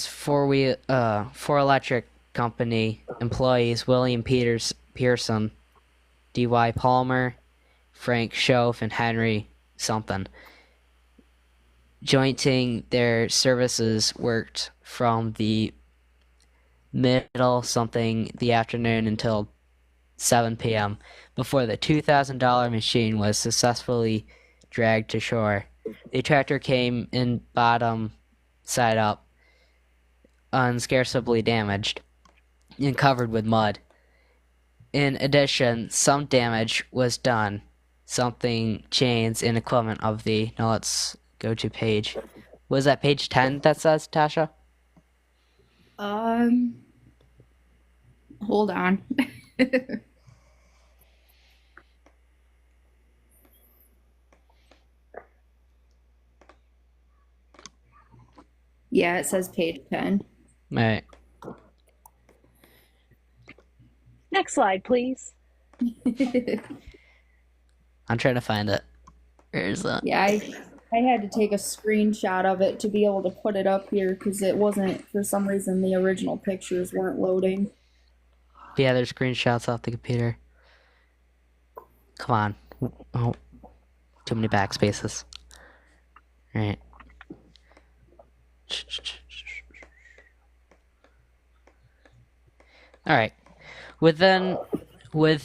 for electric company employees William Pearson, D.Y. Palmer, Frank Schoaf, and Henry something, jointing their services, worked from the middle the afternoon until 7 p.m. before the $2,000 machine was successfully dragged to shore. The tractor came in bottom side up, unscarceably damaged, and covered with mud. In addition, some damage was done. Chains and equipment of the... Now let's go to page... Was that page 10 that says, Tasha? Hold on. Yeah, it says page 10. Right. Next slide, please. I'm trying to find it. Where is that? Yeah, I had to take a screenshot of it to be able to put it up here because it wasn't, for some reason, the original pictures weren't loading. Yeah, there's screenshots off the computer. Come on. Oh, too many backspaces. Alright. Alright. With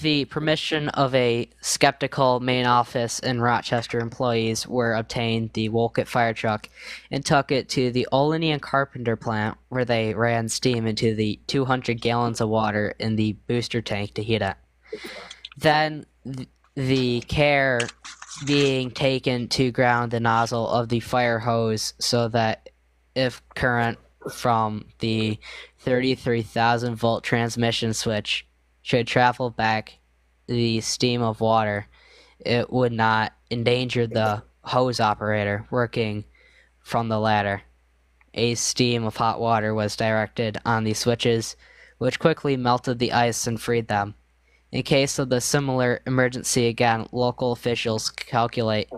the permission of a skeptical main office and Rochester employees were obtained the Wolcott fire truck and took it to the Olney and Carpenter plant, where they ran steam into the 200 gallons of water in the booster tank to heat it. Then the care being taken to ground the nozzle of the fire hose so that if current from the 33,000 volt transmission switch should travel back the stream of water, it would not endanger the hose operator working from the ladder. A stream of hot water was directed on the switches, which quickly melted the ice and freed them. In case of the similar emergency again, local officials calculate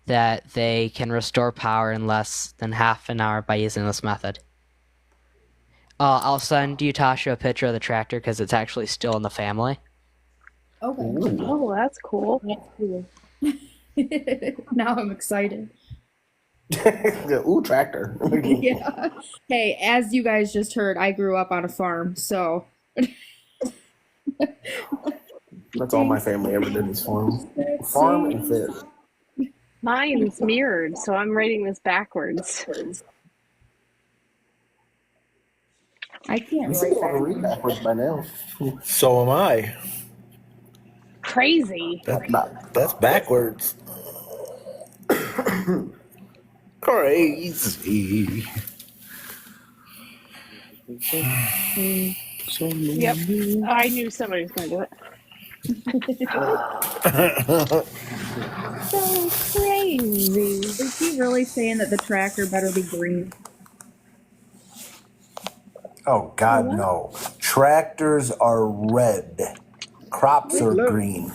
that they can restore power in less than half an hour by using this method. I'll send you, Tasha, a picture of the tractor because it's actually still in the family. Okay. Oh, that's cool. That's cool. Now I'm excited. Ooh, tractor. Yeah. Hey, as you guys just heard, I grew up on a farm, so... That's all my family ever did was farm. Farm and fish. Mine's mirrored, so I'm writing this backwards. I can't You should write be able to that. read backwards by now. So am I. crazy. That's backwards. Crazy. Yep. I knew somebody was going to do it. So crazy. Is he really saying that the tractor better be green? Oh God, no! Tractors are red. Crops are green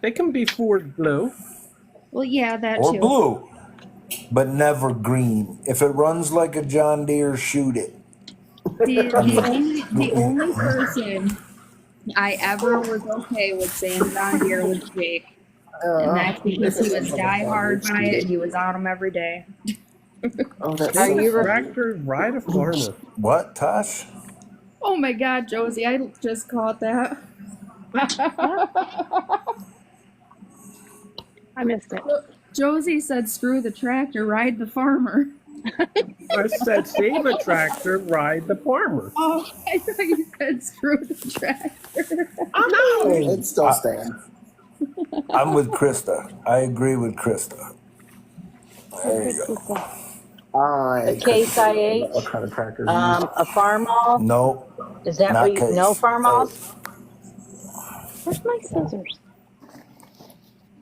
They can be Ford blue. Well, yeah, that or too. blue, but never green. If it runs like a John Deere, shoot it. The only person I ever was okay with saying John Deere was Jake. And that's because he was diehard by it and he was on them every day. Are you Tractor ride a farmer? What, Tosh? Oh my God, Josie, I just caught that. I missed it. Josie said, "Screw the tractor, ride the farmer." I said, save a tractor, ride the farmer. Oh, I thought you said, "Screw the tractor." It still stands. I'm with Krista. I agree with Krista. There you go. a Case IH? What kind of tractors? A Farmall? No, Is that not what you Case. know? Farmalls? Where's my scissors?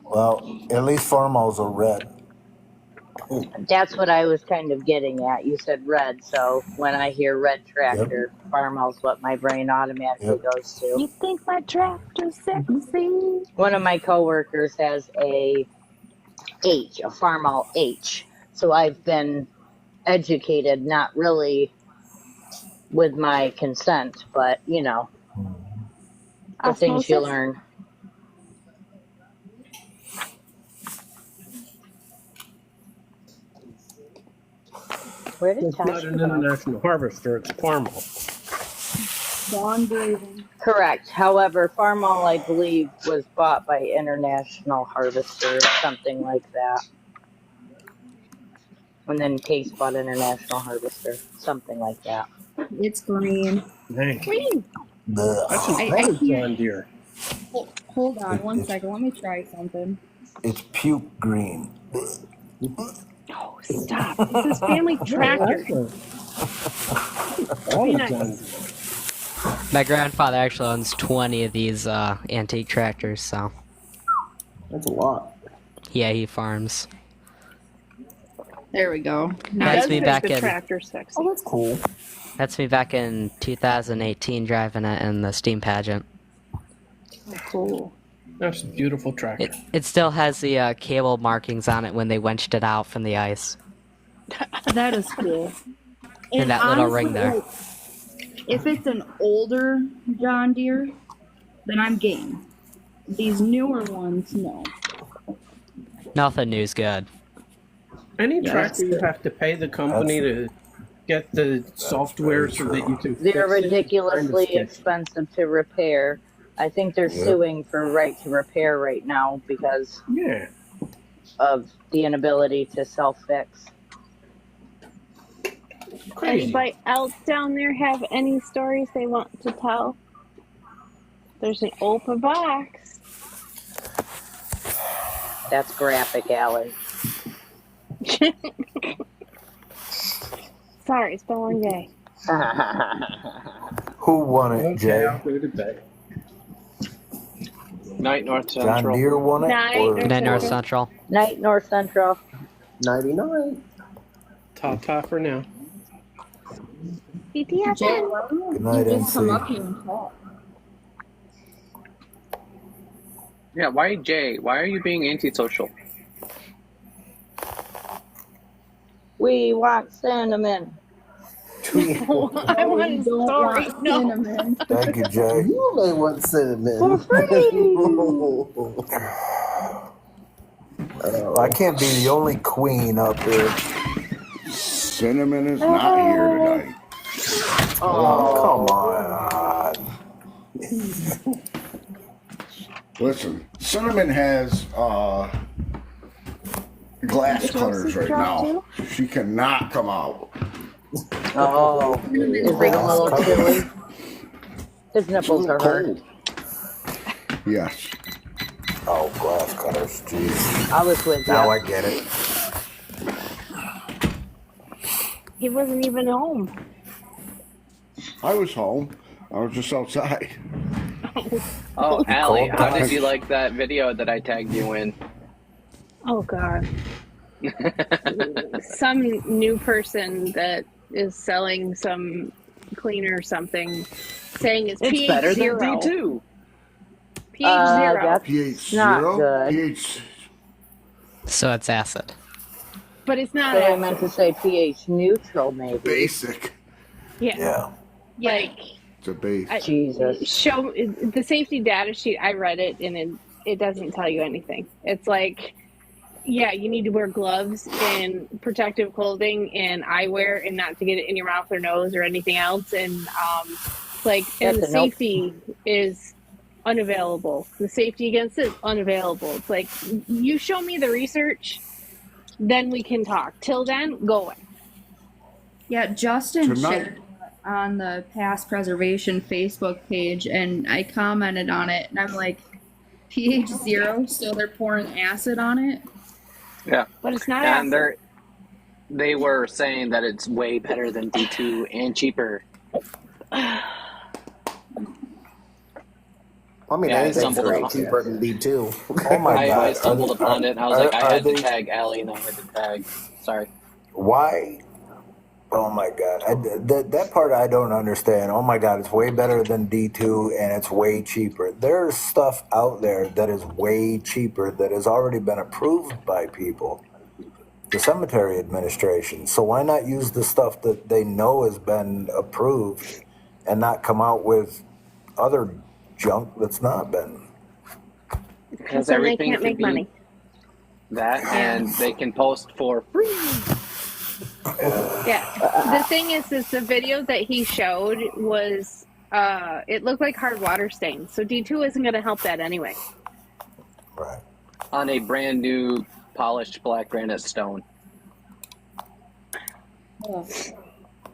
Well, at least farmals are red. That's what I was kind of getting at. You said red, so when I hear red tractor, Farmall's what my brain automatically goes to. You think my tractor's sexy? One of my coworkers has a Farmall H. So I've been educated, not really with my consent, but you know, the things you learn. Where did It's not an international harvester, it's Farmall. Dawn breathing. Correct. However, Farmall, I believe, was bought by International Harvester or something like that. And then Case bought International Harvester, something like that. It's green. Dang. Green. That's I another can't. John Deere. Hold on one second. Let me try something. It's puke green. Oh, stop. This is family tractor. All Nice. John Deere. My grandfather actually owns 20 of these antique tractors, so That's a lot. yeah, he farms. There we go. That's me back the in. tractor sexy. Oh, that's cool. That's me back in 2018 driving it in the steam pageant. Oh, cool. That's a beautiful tractor. It still has the cable markings on it when they winched it out from the ice. That is cool. And that little ring there. like, if it's an older John Deere, then I'm game. These newer ones, no. Nothing new's good. Any tractor you have to pay the company to get the software so that you can They're fix it, ridiculously kind of expensive to repair. I think they're suing for right to repair right now because of the inability to self-fix. Anybody else down there have any stories they want to tell? There's an open box. That's graphic, Allie. Sorry, it's been a long day. Who won it, Okay, Jay? I'll go to bed. Night North John Central. Deere won it? Night or- North Then North Central. Night North Central. 99. Ta-ta for now. BTS. Jay, why don't Good night, you just come NC. up here and talk? Yeah, why Jay? Why are you being antisocial? We want cinnamon. I want a story. No. Cinnamon. Thank you, Jay. You may want cinnamon. For free. I can't be the only queen up here. Cinnamon is not here tonight. Oh, come on. Listen, Cinnamon has glass cutters right now. She cannot come out. Oh, is it a little chilly? His It's a nipples little are hard. cold. Yes. Oh, glass cutters. Jeez. I was with Now you. I get it. He wasn't even home. I was home. I was just outside. Oh, Allie, Cold how did glass. you like that video that I tagged you in? Oh God. Some new person that is selling some cleaner or something, saying it's It's pH better than 0. D2. pH 0. That's pH not 0? good. pH. So it's acid. But it's not But I acid. meant to say pH neutral, maybe. Basic. Yeah. Yeah. Like It's a base. Jesus. show the safety data sheet. I read it and it doesn't tell you anything. It's like, yeah, you need to wear gloves and protective clothing and eyewear and not to get it in your mouth or nose or anything else. And and the That's a nope. safety is unavailable. The safety against it is unavailable. It's like, you show me the research, then we can talk. Till then, go away. Yeah, Justin Tonight- shared on the past preservation Facebook page, and I commented on it, and I'm like, pH 0, so they're pouring acid on it. Yeah. But it's not And acid. they were saying that it's way better than D2 and cheaper. I mean, Yeah, I anything's stumbled way upon cheaper than D2. Oh my God. I stumbled upon it and I was like, I are had to they- tag Allie and I had to tag. Sorry. Why? Oh my God. That part I don't understand. Oh my God, it's way better than D2 and it's way cheaper. There's stuff out there that is way cheaper that has already been approved by people, the cemetery administration. So why not use the stuff that they know has been approved and not come out with other junk that's not been? Because then they can't make money. That and they can post for free. Yeah. The thing is the video that he showed was, it looked like hard water stains. So D2 isn't going to help that anyway. Right. On a brand new polished black granite stone. Oh.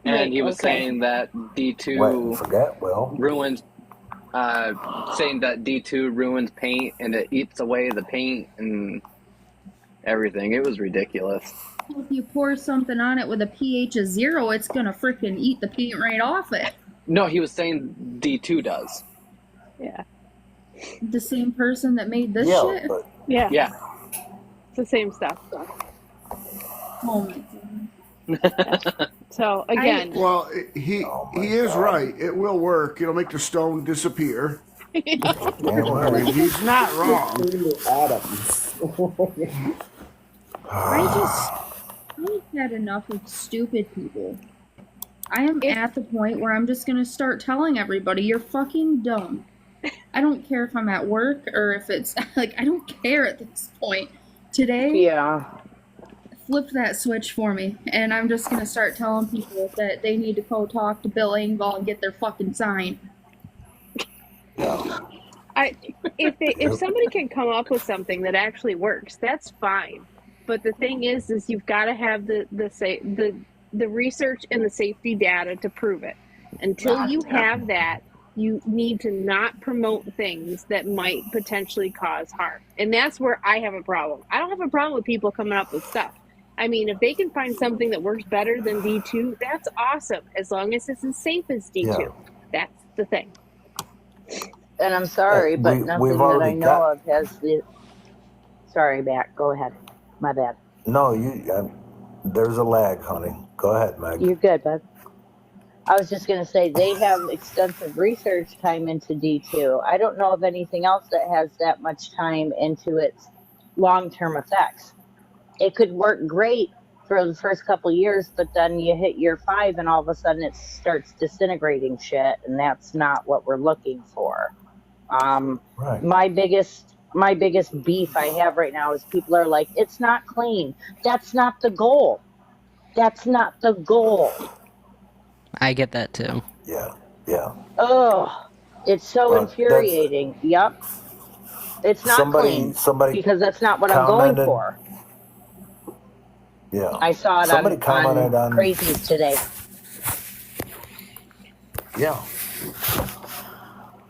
And he was Okay. saying that Wet and D2 forget, Will. ruins, saying that D2 ruins paint and it eats away the paint and everything. It was ridiculous. If you pour something on it with a pH of 0, it's gonna freaking eat the paint right off it. No, he was saying D2 does. Yeah. The same person that made this Yeah, shit? but Yeah. Yeah. It's the same stuff. Oh my god. So, again, Well, he is right. It will work. It'll make the stone disappear. damn I mean, right. he's not wrong. Adams. I've had enough of stupid people. I am at the point where I'm just gonna start telling everybody, you're fucking dumb. I don't care if I'm at work or if it's, like, I don't care at this point. Today, Yeah. flip that switch for me, and I'm just gonna start telling people that they need to go talk to Bill Engvall and get their fucking sign. if somebody can come up with something that actually works, that's fine. But the thing is you've got to have the research and the safety data to prove it. Until you have that, you need to not promote things that might potentially cause harm. And that's where I have a problem. I don't have a problem with people coming up with stuff. I mean, if they can find something that works better than D2, that's awesome, as long as it's as safe as D2. Yeah. That's the thing. And I'm sorry, but we've nothing that I already know got- of has the. Sorry, Matt. Go ahead. My bad. No, there's a lag, honey. Go ahead, Meg. You're good, bud. I was just going to say they have extensive research time into D2. I don't know of anything else that has that much time into its long-term effects. It could work great for the first couple of years, but then you hit year 5 and all of a sudden it starts disintegrating shit, and that's not what we're looking for. Right. My biggest beef I have right now is people are like, it's not clean. That's not the goal. That's not the goal. I get that too. Yeah. Oh, it's so Well, infuriating. Yep. It's not clean Somebody because that's not what I'm going commented- for. Yeah. I saw it Somebody on commented on Crazies today. Yeah.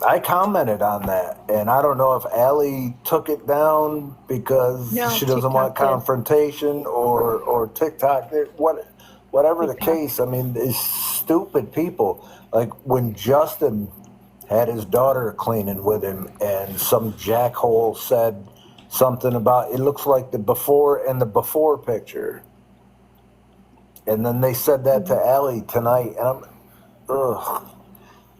I commented on that, and I don't know if Allie took it down because No, she doesn't want TikTok did. confrontation, or TikTok. Whatever the TikTok. case. I mean, these stupid people. Like when Justin had his daughter cleaning with him, and some jackhole said something about it looks like the before and the before picture, and then they said that to Allie tonight, and I'm, ugh.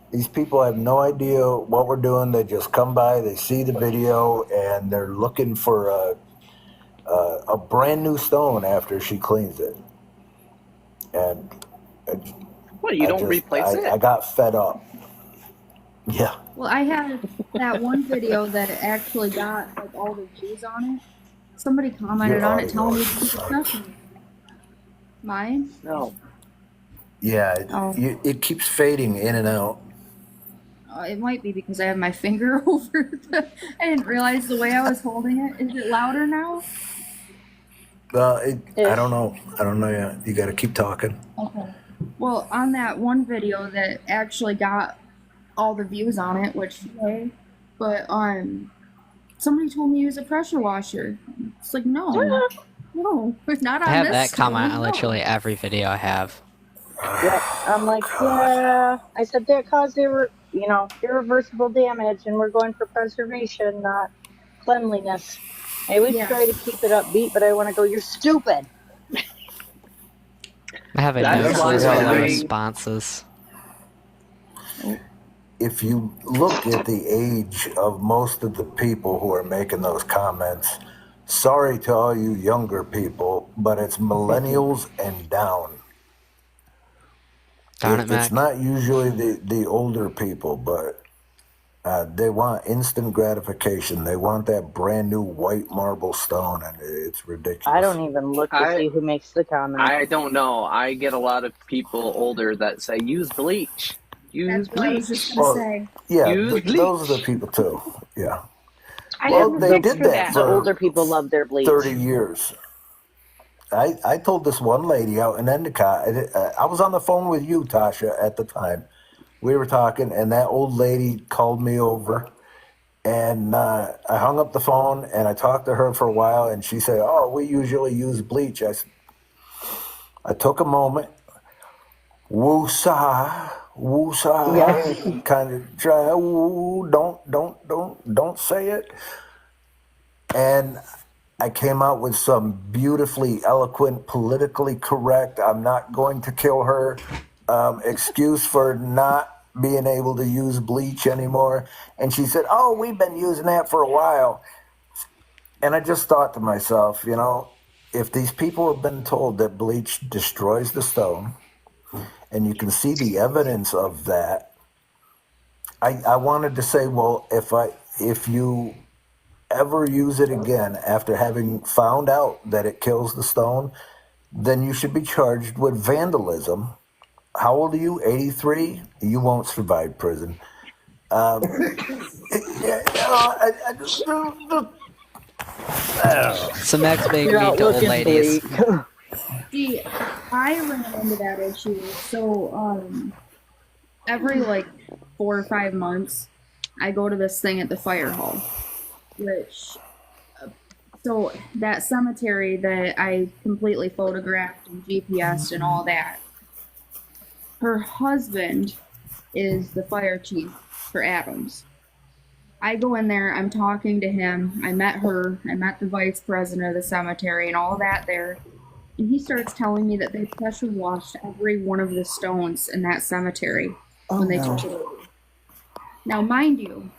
These people have no idea what we're doing. They just come by, they see the video, and they're looking for a brand new stone after she cleans it. And What, you don't replace it? I got fed up. Yeah. Well, I had that one video that actually got like all the views on it. Somebody commented Your on it telling audio me to use a pressure. Mine? No. Yeah, Oh. it keeps fading in and out. It might be because I have my finger over the... I didn't realize the way I was holding it. Is it louder now? I don't know. I don't know yet. You got to keep talking. Okay. Well, on that one video that actually got all the views on it, which, hey, but, somebody told me to use a pressure washer. It's like, no, not on I have this that stone, comment on no. literally every video I have. Yep. I'm like, yeah. I said that caused irreversible damage, and we're going for preservation, not cleanliness. I always try to keep it upbeat, but I want to go, you're stupid. I have a That's note why for all the I'm- responses. If you look at the age of most of the people who are making those comments, sorry to all you younger people, but it's millennials and down. Darn it, It's Mac. not usually the older people, but they want instant gratification. They want that brand new white marble stone, and it's ridiculous. I don't even look to see who makes the comment. I don't know. I get a lot of people older that say, use bleach. Use That's what I was bleach. just gonna say. Yeah, Use those are the bleach. people too. Yeah. I Well, have a they fix did for that that. The for older people love their bleach. 30 years. I told this one lady out in Endicott, I was on the phone with you, Tasha, at the time. We were talking, and that old lady called me over, and I hung up the phone, and I talked to her for a while, and she said, oh, we usually use bleach. I took a moment, woosah, kind of try, ooh, don't say it. And I came out with some beautifully eloquent, politically correct, I'm not going to kill her, excuse for not being able to use bleach anymore. And she said, oh, we've been using that for a while. And I just thought to myself, if these people have been told that bleach destroys the stone, and you can see the evidence of that, I wanted to say, well, if you ever use it again after having found out that it kills the stone, then you should be charged with vandalism. How old are you? 83? You won't survive prison. So Mac's being You're mean out to old looking ladies. bleak. See, I ran into that issue. So, every like 4 or 5 months, I go to this thing at the fire hall, which, so that cemetery that I completely photographed and GPSed and all that, her husband is the fire chief for Adams. I go in there, I'm talking to him, I met her, I met the vice president of the cemetery and all that there. And he starts telling me that they pressure washed every one of the stones in that cemetery when they took it over. Now, mind you,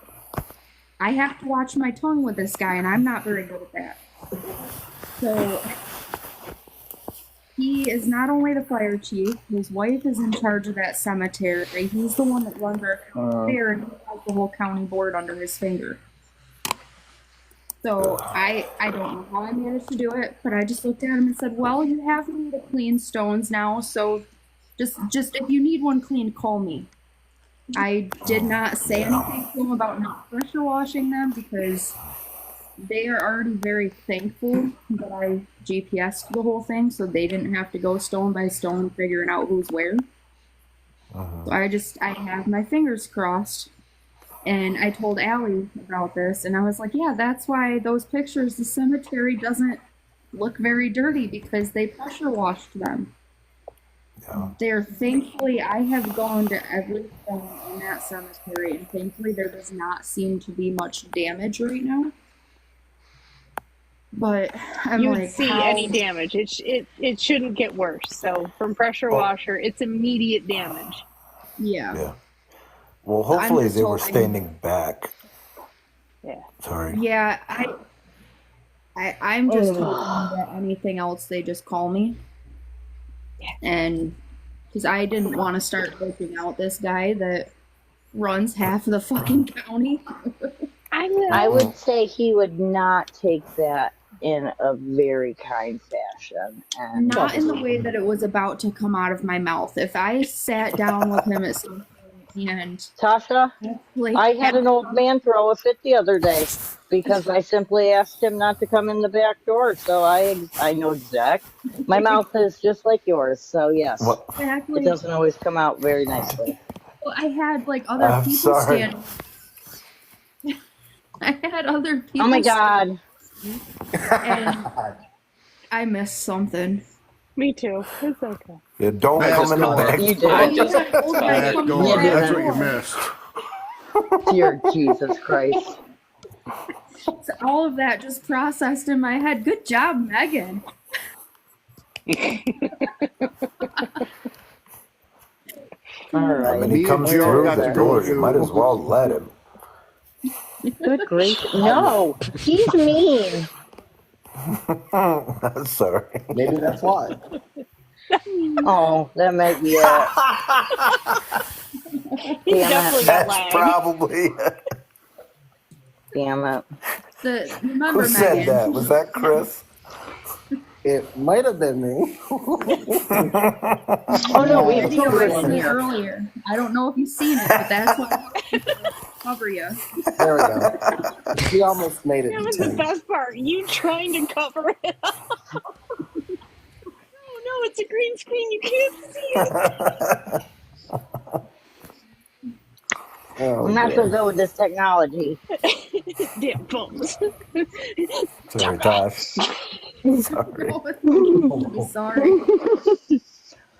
I have to watch my tongue with this guy, and I'm not very good at that. So, he is not only the fire chief, his wife is in charge of that cemetery. He's the one that runs our fair, and he has the whole county board under his finger. So I don't know how I managed to do it, but I just looked at him and said, well, you have me to clean stones now, so just if you need one cleaned, call me. I did not say anything to him about not pressure washing them because they are already very thankful that I GPSed the whole thing, so they didn't have to go stone by stone figuring out who's where. So I have my fingers crossed And I told Allie about this, and I was like, yeah, that's why those pictures, the cemetery doesn't look very dirty because they pressure washed them. Yeah. They're thankfully, I have gone to every stone in that cemetery, and thankfully there does not seem to be much damage right now. But I'm You would like, see any damage. It shouldn't get worse. So from pressure washer, it's immediate damage. Yeah. Yeah. Well, So I'm hopefully just they were hoping- standing back. Yeah. Sorry. Yeah, I'm just hoping that anything else they just call me. And because I didn't want to start looking out this guy that runs half of the fucking county. I would say he would not take that in a very kind fashion. And Not in the way that it was about to come out of my mouth. If I sat down with him at some point and Tasha, like, I had an old man throw a fit the other day because I simply asked him not to come in the back door. So I know exact. My mouth is just like yours. So yes, Exactly. it doesn't always come out very nicely. Well, I had like other I'm people sorry. stand. I had other people. Oh my God. And I missed something. Me too. It's okay. Yeah, don't Back come in the door. back. You Oh, did. you had old guy Back come door. through that That's what you door. missed. Dear Jesus Christ. So all of that just processed in my head. Good job, Megan. All right. I mean, he Me and comes Joe through got the to go door. You to- might as well let him. Good grief. No, he's mean. Sorry. Maybe that's why. Oh, that might be it. He's Damn definitely it. got That's lag. probably Damn it. Remember, who said Megan. that? Was that Chris? It might have been me. Oh no, we have Video two I in sent here. earlier. I don't know if you've seen it, but that's what I cover you. There we go. He almost made it That to was the 10. best part. You trying to cover it up. Oh no, it's a green screen. You can't see it. Oh, I'm not boy. so good with this technology. Damn phones. Sorry, Tosh. Sorry. Sorry.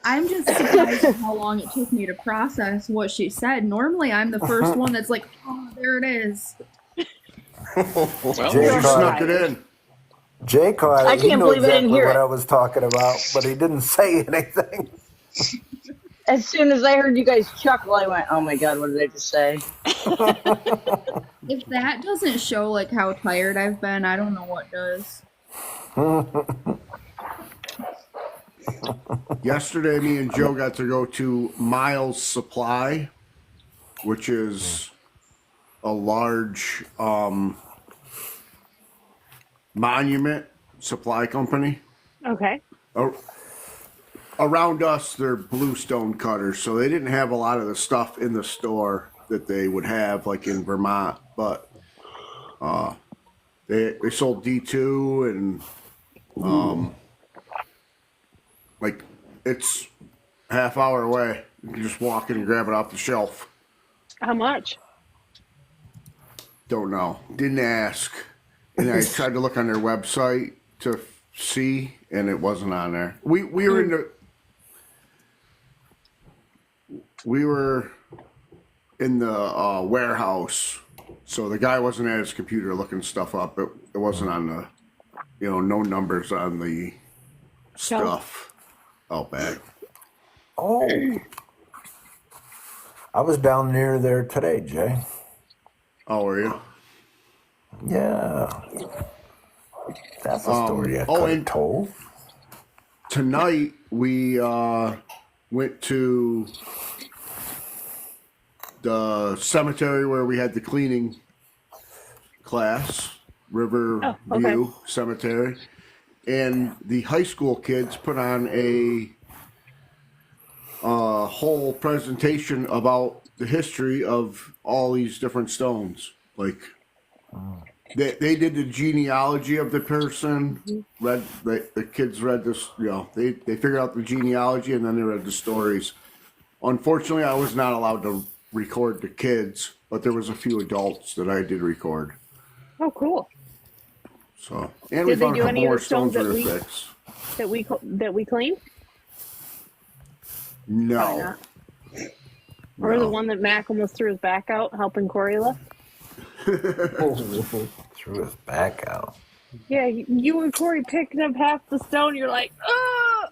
I'm just surprised at how long it took me to process what she said. Normally, I'm the first one that's like, oh, there it is. Jay You snuck it in. Jay caught it. I He can't knew believe I didn't exactly hear what it. I was talking about, but he didn't say anything. As soon as I heard you guys chuckle, I went, oh my God, what did I just say? If that doesn't show like how tired I've been, I don't know what does. Yesterday, me and Joe got to go to Miles Supply, which is a large monument supply company. Okay. Around us, they're bluestone cutters, so they didn't have a lot of the stuff in the store that they would have, like in Vermont. But they sold D2 and like it's half hour away. You can just walk in and grab it off the shelf. How much? Don't know. Didn't ask. And I tried to look on their website to see, and it wasn't on there. We were in the warehouse, so the guy wasn't at his computer looking stuff up. It wasn't on the, no numbers on the stuff out back. Oh. I was down near there today, Jay. Oh, were you? Yeah. That's a story I could have told. Tonight we went to the cemetery where we had the cleaning class, Riverview Cemetery, and the high school kids put on a whole presentation about the history of all these different stones. Like they did the genealogy of the person. The kids read this. They figured out the genealogy and then they read the stories. Unfortunately, I was not allowed to record the kids, but there was a few adults that I did record. Oh, cool. So, and we Did they found a do couple any of more the stones stones that we we fix. that we cleaned? Probably No. not. Or the No. one that Mac almost threw his back out helping Corey lift? Threw his back out. Yeah, you and Corey picking up half the stone. You're like, oh.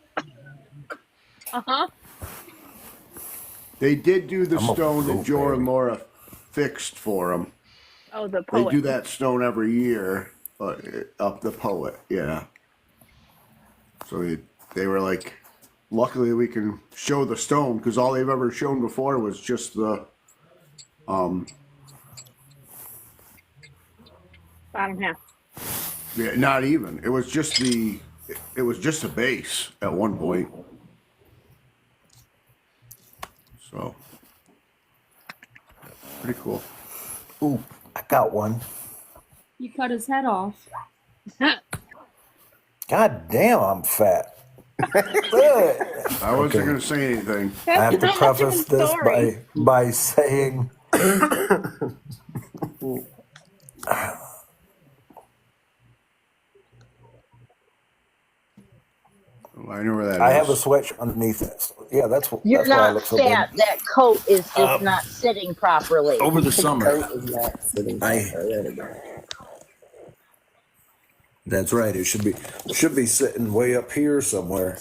They did do the I'm a stone that brute, Joe and baby. Laura fixed for them. Oh, the They poet. do that stone every year, up the poet, yeah. So they were like, luckily we can show the stone, because all they've ever shown before was just the Bottom half. yeah, not even. It was just a base at one point. So pretty cool. Ooh, I got one. You cut his head off. God damn, I'm fat. I wasn't gonna say anything. I have to That's preface a different this story. by saying I know where that I is. have a switch underneath it. So, yeah, that's You're why I not look so fat. big. That coat is just not sitting properly. Over the summer, Coat is not sitting properly. There we go. that's right. It should be sitting way up here somewhere.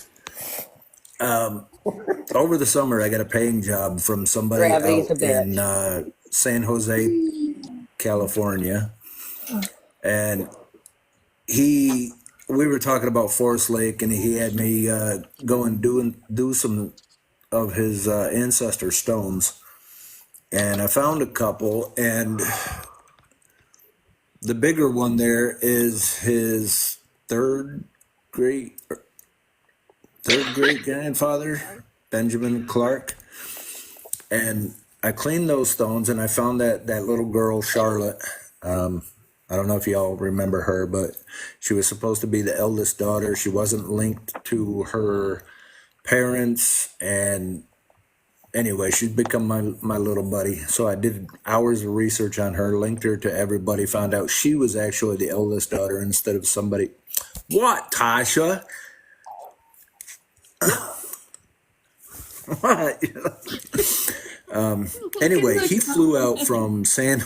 Over the summer, I got a paying job from somebody Gravity's out a bitch. in San Jose, California, and we were talking about Forest Lake, and he had me go and do some of his ancestor stones, and I found a couple, and the bigger one there is his third great grandfather, Benjamin Clark, and I cleaned those stones, and I found that little girl Charlotte. I don't know if y'all remember her, but she was supposed to be the eldest daughter. She wasn't linked to her parents, and anyway, she's become my little buddy. So I did hours of research on her, linked her to everybody, found out she was actually the eldest daughter instead of somebody. What, Tasha? What? Anyway, he flew out from San.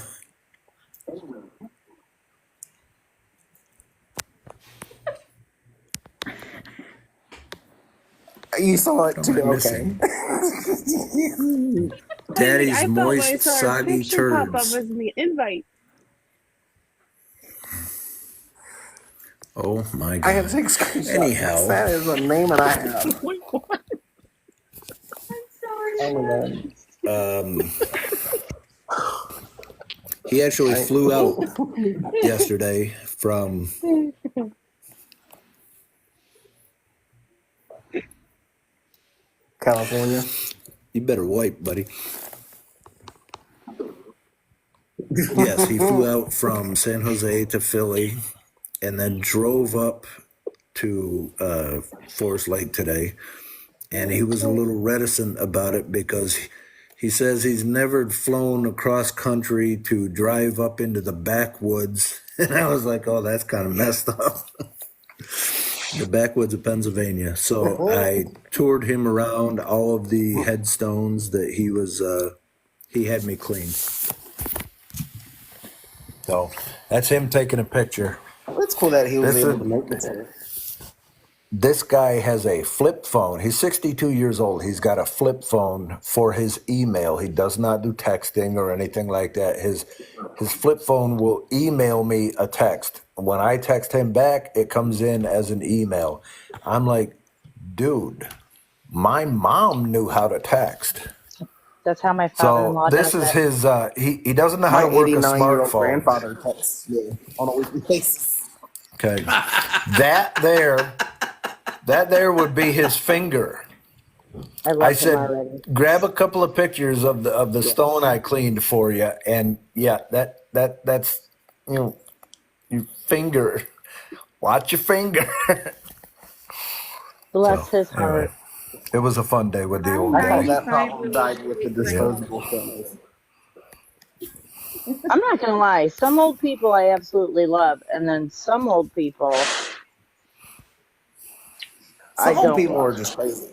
You saw it too, okay. Missing? I Daddy's thought moist, when I saw our soggy picture pop up turds. as the invite. Oh my I have God. 6 screenshots. Anyhow. That is a name and I have. Wait, what? Oh my God. He actually flew out yesterday from California. You better wipe, buddy. Yes, he flew out from San Jose to Philly and then drove up to Forest Lake today. And he was a little reticent about it because he says he's never flown across country to drive up into the backwoods. And I was like, oh, that's kind of messed up. The backwoods of Pennsylvania. So I toured him around all of the headstones that he had me clean. So that's him taking a picture. That's cool that he was able to make it. This guy has a flip phone. He's 62 years old. He's got a flip phone for his email. He does not do texting or anything like that. His flip phone will email me a text. When I text him back, it comes in as an email. I'm like, dude, my mom knew how to text. That's how my So father-in-law this does is it. his, he doesn't know how My to work a 89-year-old smartphone. grandfather texts me on a weekly basis. Okay. That there would be his finger. I love I him said, already. grab a couple of pictures of the stone I cleaned for you, and yeah, that's your finger. Watch your finger. Bless his anyway. heart. It was a fun day with the old I thought guy. that problem died with the disposable thinners. I'm not gonna lie. Some old people I absolutely love, and then some old people I Some old don't people are love. just crazy.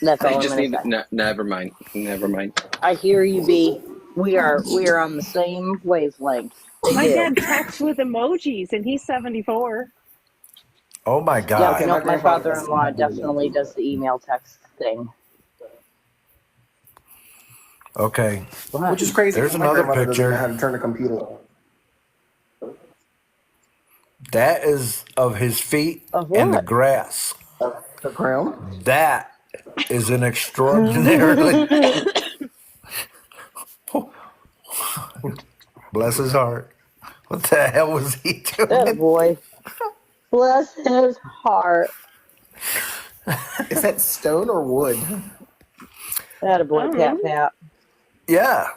That's They all I'm just gonna need say. never mind. Never mind. I hear you, B. We are on the same wavelength. They My do. dad texts with emojis, and he's 74. Oh my Yep. Okay, God. my Nope. My grandfather does father-in-law not do that definitely does anymore. the email text thing. Okay. Which is crazy There's because my another grandmother doesn't know how picture. to turn a computer on. That is of his feet Of and the what? grass. The crown? That is an extraordinarily, bless his heart. What the hell was he That a doing? boy. Bless his heart. Is that stone or wood? That a I boy. don't Pat know. pat. Yeah.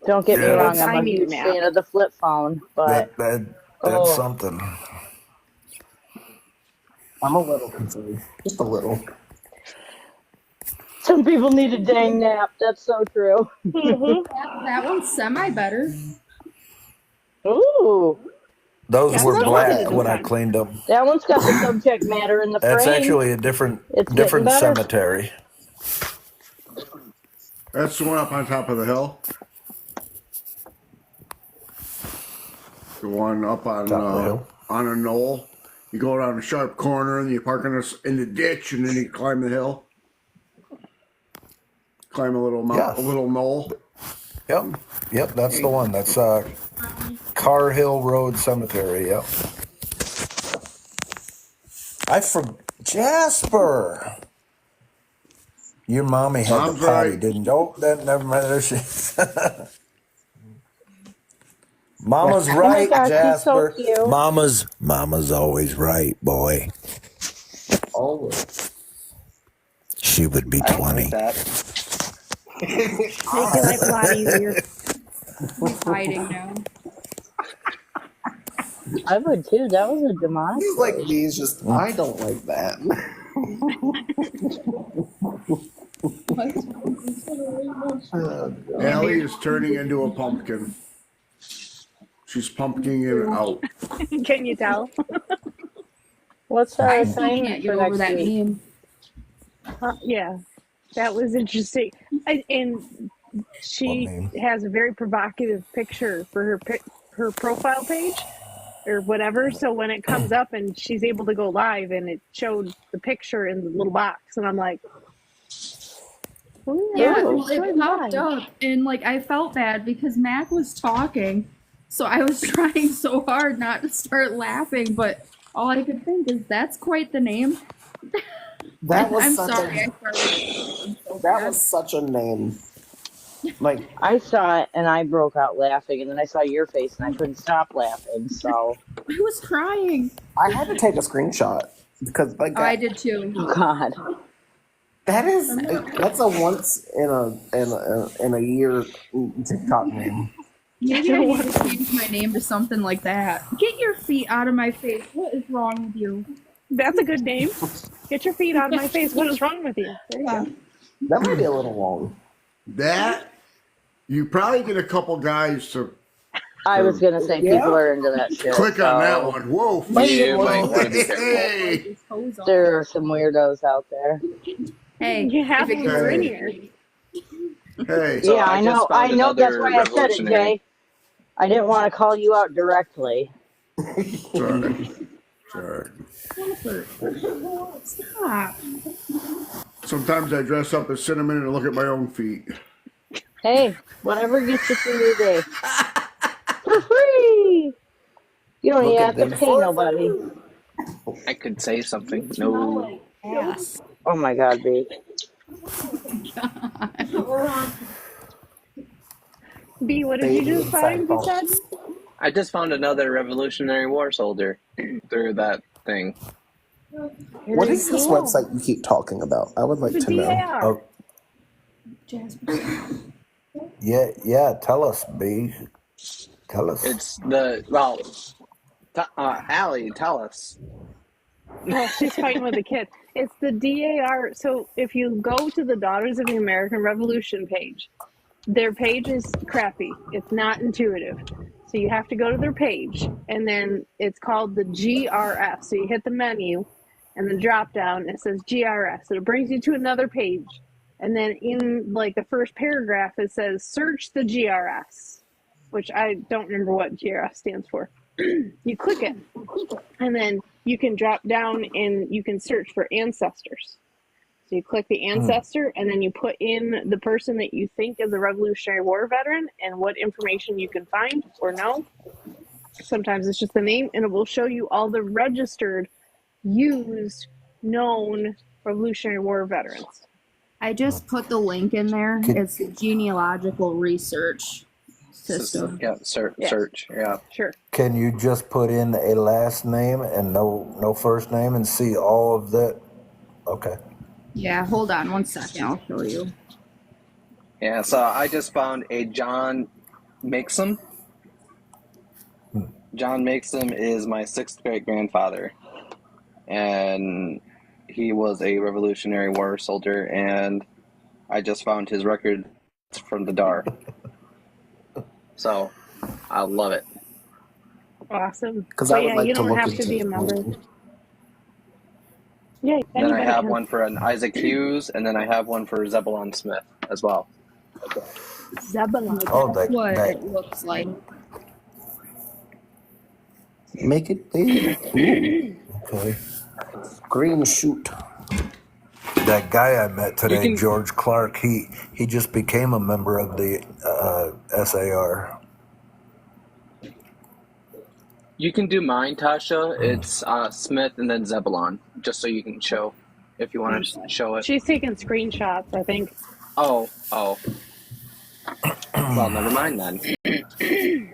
Don't get me Yeah, wrong. that's I'm I a need a huge nap. fan of the flip phone, but that's oh, something. I'm a little concerned. Just a little. some people need a dang nap. That's so true. That one's semi better. Ooh, Those Yeah, that's I'm were still not looking bad. at black this when I one. cleaned them. That one's got the subject matter in the That's frame. actually a different It's getting different better. cemetery. That's the one up on top of the hill. The one up Top of the hill. on a knoll. You go around a sharp corner and you park in the ditch, and then you climb the hill. Climb a little Yes. a little knoll. Yep, that's the one. That's Car Hill Road Cemetery. Yep. Jasper. Your mommy had the Mom's potty, right. didn't you? Oh, that never mind. There she. Mama's Oh my right, gosh, he's so Jasper. cute. Mama's always right, boy. Always. She would be I don't like 20. that. Make your life a lot easier. He's hiding now. I would too. That was a demonic. He's like me. He's just, I don't like that. Allie is turning into a pumpkin. She's pumpkining it out. Can you tell? What's our I still assignment can't for get over next that week? meme. Yeah, that was interesting. And she has a very provocative picture for her profile page or whatever. So when it comes up and she's able to go live, and it showed the picture in the little box, and I'm like, oh, Yeah, Ooh. well, it popped up, and like I felt bad because Mac was talking, so I was trying so hard not to start laughing, but all I could think is that's quite the name. That was I'm such sorry. a, I started so that fast. was such a name. Like, I saw it and I broke out laughing, and then I saw your face and I couldn't stop laughing. So, I was crying. I had to take a screenshot because, like, Oh, I did too. oh God, that's a once in a year TikTok name. Maybe I need to change my name to something like that. Get your feet out of my face. What is wrong with you? that's a good name. Get your feet out of my face. What is wrong with you? There you go. That might be a little long. That you probably get a couple guys to I was gonna say people are into that shit. click on that one. Whoa, You might want to be careful. hey, There are some weirdos out there. Hey, You have if it them gets in Hey. here. hey. So Yeah, I just know. found I know. That's another why I said it, revolutionary. Jay. I didn't want to call you out directly. Sorry. Stop. Sometimes I dress up as cinnamon and look at my own feet. Hey, whatever gets you through your day. For free. You don't Look even at have to them. pay nobody. I could say something. No. Ass. Oh my God, B. B, what did you just find? You said? I just found another Revolutionary War soldier through that thing. What is this website you keep talking about? I would like The to know. DAR. Oh, yeah. Tell us, B. Tell us. It's Allie, tell us. Well, she's fighting with the kid. It's the DAR. So if you go to the Daughters of the American Revolution page, their page is crappy. It's not intuitive. So you have to go to their page, and then it's called the GRF. So you hit the menu, and the drop down, it says GRF. So it brings you to another page. And then in like the first paragraph, it says search the GRS, which I don't remember what GRF stands for. You click it, and then you can drop down and you can search for ancestors. So you click the ancestor, and then you put in the person that you think is a Revolutionary War veteran and what information you can find or know. Sometimes it's just the name, and it will show you all the registered, used, known Revolutionary War veterans. I just put the link in there. It's the genealogical research system. Yeah, search. Yeah, sure. Can you just put in a last name and no first name and see all of that? Okay. Yeah, hold on 1 second. I'll show you. Yeah, so I just found a John Makesum. John Makesum is my 6th great grandfather, and he was a Revolutionary War soldier, and I just found his record from the DAR. So I love it. Awesome. Because I would yeah, like you to don't look have into to be a member. it. Yeah, Then I have can. one for an Isaac Hughes, and then I have one for Zebulon Smith as well. Zebulon. Oh, That's what it looks like. Make it big. Okay. Green shoot. That guy I met today, can- George Clark, he just became a member of the SAR. You can do mine, Tasha. It's Smith and then Zebulon, just so you can show if you want to show it. She's taking screenshots, I think. Oh. Well, never mind then.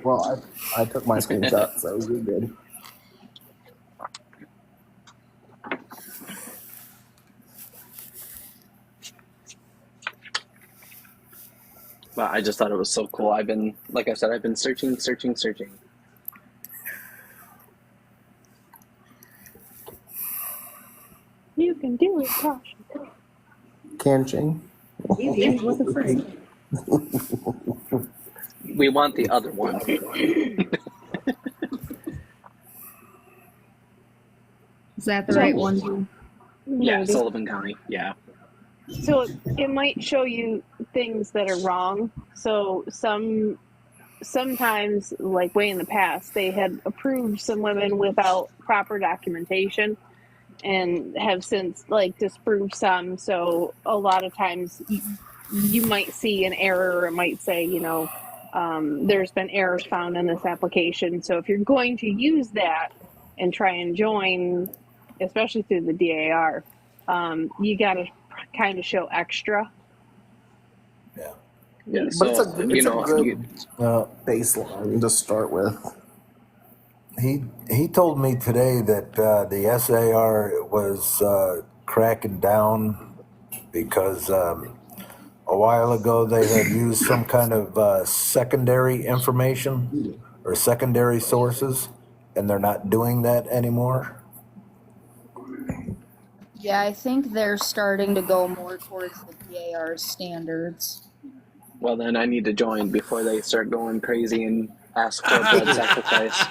Well, I took my screenshot, so you're good. But I just thought it was so cool. I've been searching. You can do it, Tasha. Can You can. What's the first? We want the other one. Is that the right one? Yeah, Maybe. Sullivan County. Yeah. So it might show you things that are wrong. So sometimes, like way in the past, they had approved some women without proper documentation, and have since disproved some. So a lot of times you might see an error. It might say, there's been errors found in this application. So if you're going to use that and try and join, especially through the DAR, you got to kind of show extra. Yeah. But it's a So good baseline to start with. He told me today that the SAR was cracking down because a while ago they had used some kind of secondary information or secondary sources, and they're not doing that anymore. Yeah, I think they're starting to go more towards the DAR standards. Well, then I need to join before they start going crazy and ask for a blood sacrifice.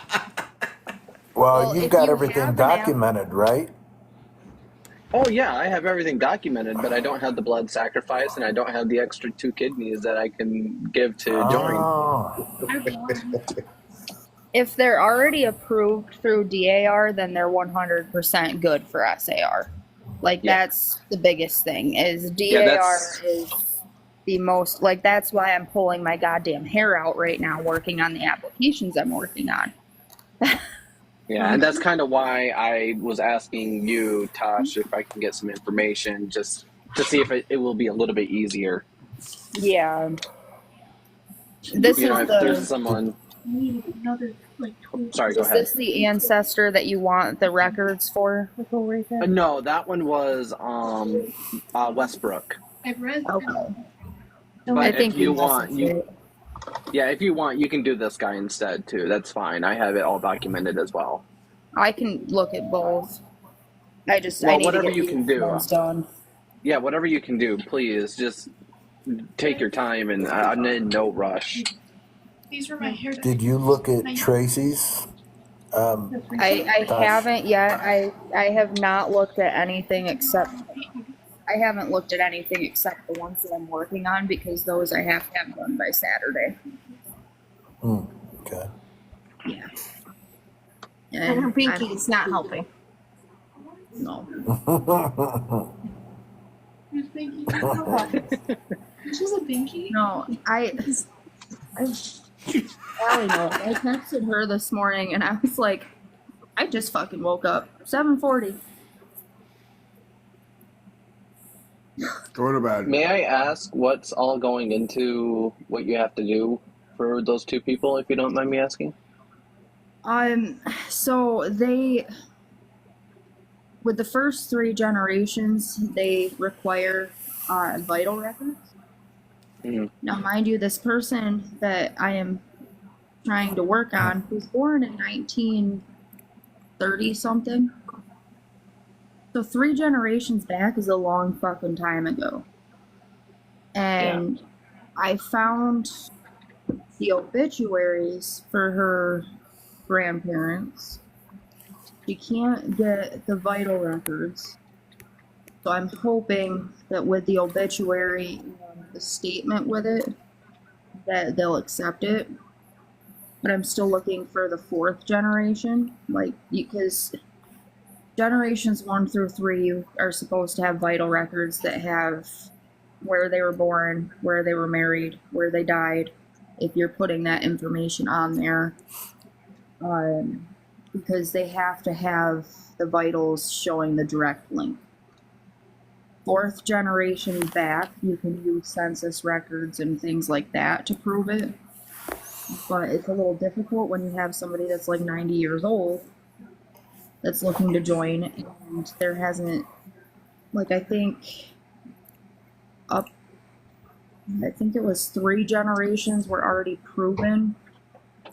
Well, you've if got you everything have an app- documented, right? Oh yeah, I have everything documented, but I don't have the blood sacrifice, and I don't have the extra 2 kidneys that I can give to join. Oh. If they're already approved through DAR, then they're 100% good for SAR. That's the biggest thing, is DAR is the most, that's why I'm pulling my goddamn hair out right now working on the applications I'm working on. Yeah, and that's kind of why I was asking you, Tosh, if I can get some information just to see if it will be a little bit easier. Yeah. This is if there's someone... Sorry, go ahead. Is this the ancestor that you want the records for? No, that one was Westbrook. Okay. But if you want, if you want, you can do this guy instead too. That's fine. I have it all documented as well. I can look at both. I need to whatever get you these can do. ones done. Yeah, whatever you can do, please just take your time, and I'm in no rush. These were my hair. Did you look at Tracy's? I Gosh. haven't yet. I have not looked at anything except I haven't looked at anything except the ones that I'm working on because those I have to have done by Saturday. Okay. Yeah. And her And pinky's not helping. no. Who's Binky? She's a Binky? No, Allie knows. I texted her this morning and I was like, I just fucking woke up. 7:40. Go to bed. May I ask what's all going into what you have to do for those two people, if you don't mind me asking? So they, with the first 3 generations, they require vital records. Mm-hmm. Now, mind you, this person that I am trying to work on was born in 1930 something. So 3 generations back is a long fucking time ago. And I found the obituaries for her grandparents. She can't get the vital records. So I'm hoping that with the obituary and the statement with it, that they'll accept it. But I'm still looking for the 4th generation, because generations 1 through 3 are supposed to have vital records that have where they were born, where they were married, where they died, if you're putting that information on there. Because they have to have the vitals showing the direct link. 4th generation back, you can use census records and things like that to prove it. But it's a little difficult when you have somebody that's like 90 years old that's looking to join, and there hasn't, I think it was 3 generations were already proven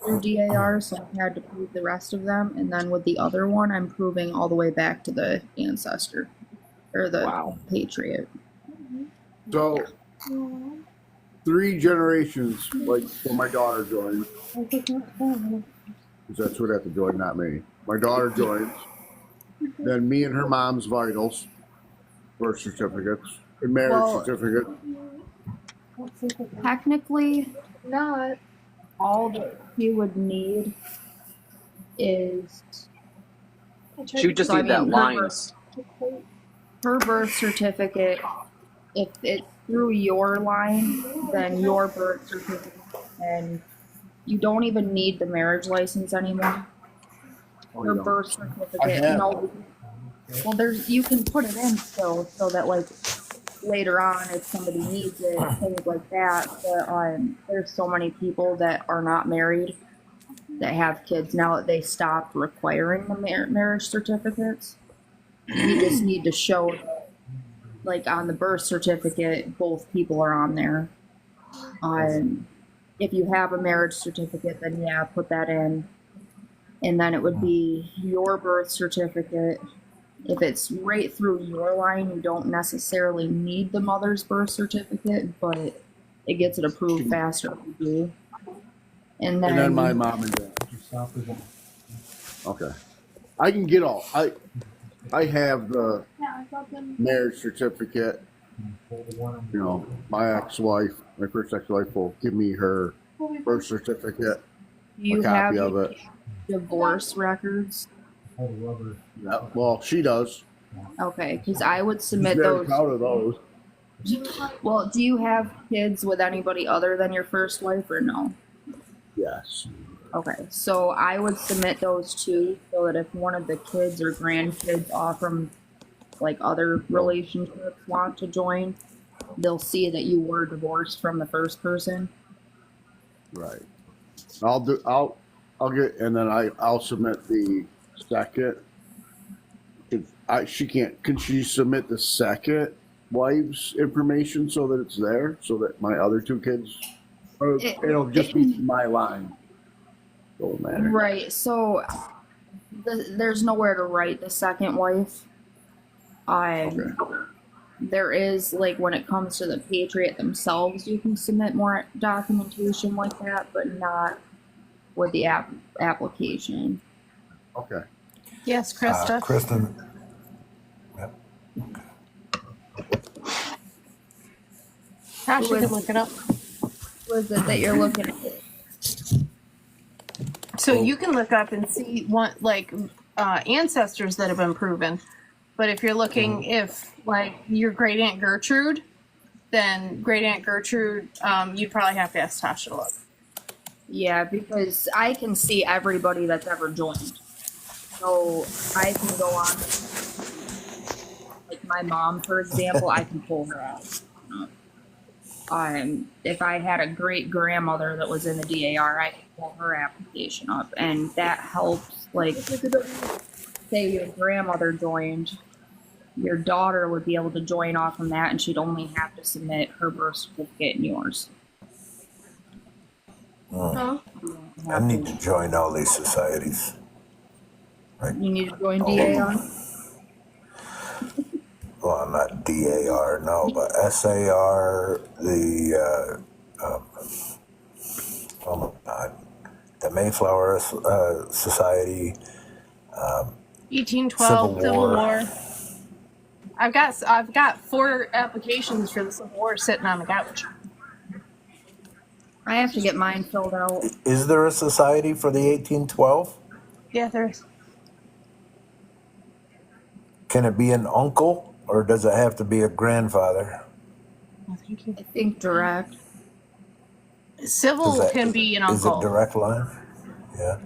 through DAR, so I had to prove the rest of them, and then with the other one, I'm proving all the way back to the ancestor, or the patriot. So, 3 generations, when my daughter joined, because that's who would have to join, not me. My daughter joins, then me and her mom's vitals, birth certificates, and marriage certificate. Technically, not. All that you would need is. She would just need that lines. Her birth certificate, if it's through your line, then your birth certificate, and you don't even need the marriage license anymore. Her birth certificate, no. Well, you can put it in still, so that later on, if somebody needs it, things like that. But there's so many people that are not married that have kids now that they stopped requiring the marriage certificates. You just need to show, on the birth certificate, both people are on there. If you have a marriage certificate, then yeah, put that in. And then it would be your birth certificate. If it's right through your line, you don't necessarily need the mother's birth certificate, but it gets it approved faster if you do. And then my mom and dad. Okay. I can get all. I have the marriage certificate. My ex-wife, my first ex-wife, will give me her birth certificate. You a copy have of it. Divorce records. Yeah, well, she does. Okay, because I would submit She's very those. proud of those. Well, do you have kids with anybody other than your first wife, or no? Yes. Okay, so I would submit those too, so that if one of the kids or grandkids off from other relationships want to join, they'll see that you were divorced from the first person. Right. I'll get, and then I'll submit the second. She can't. Can she submit the second wife's information so that it's there, so that my other 2 kids, it'll just be my line. Don't matter. Right. So there's nowhere to write the second wife. Okay. There is, like, when it comes to the Patriot themselves, you can submit more documentation like that, but not with the application. Okay. Yes, Krista. Kristen. Yep. Tasha can look it up. What is it that you're looking at? So you can look up and see what ancestors that have been proven. But if you're looking, if like your great aunt Gertrude, then great aunt Gertrude, you'd probably have to ask Tasha to look. Yeah, because I can see everybody that's ever joined. So I can go on, like my mom, for example, I can pull her out. If I had a great grandmother that was in the DAR, I could pull her application up, and that helps. Like, say your grandmother joined, your daughter would be able to join off from that, and she'd only have to submit her birth certificate and yours. I need to join all these societies. Right. You need to join DAR? Well, not DAR, no, but SAR, oh my God, the Mayflower Society, 1812 Civil War. I've got 4 applications for the Civil War sitting on the couch. I have to get mine filled out. Is there a society for the 1812? Yeah, there is. Can it be an uncle, or does it have to be a grandfather? Oh, thank you. I think direct. Civil can be an uncle. Is it direct line? Yeah.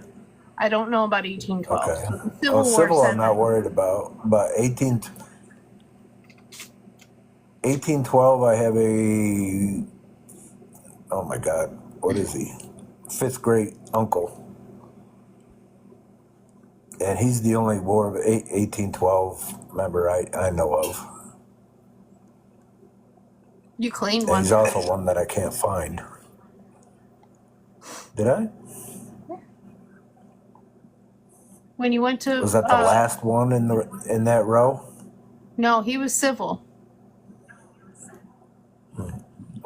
I don't know about 1812. Okay. So Civil War Civil I'm said not worried about, but 1812 I have a, oh my God, what is he? 5th great uncle. And he's the only War of 1812 member I know of. You cleaned And one. he's also one that I can't find. Did I? When you went to... Was that the last one in that row? No, he was civil.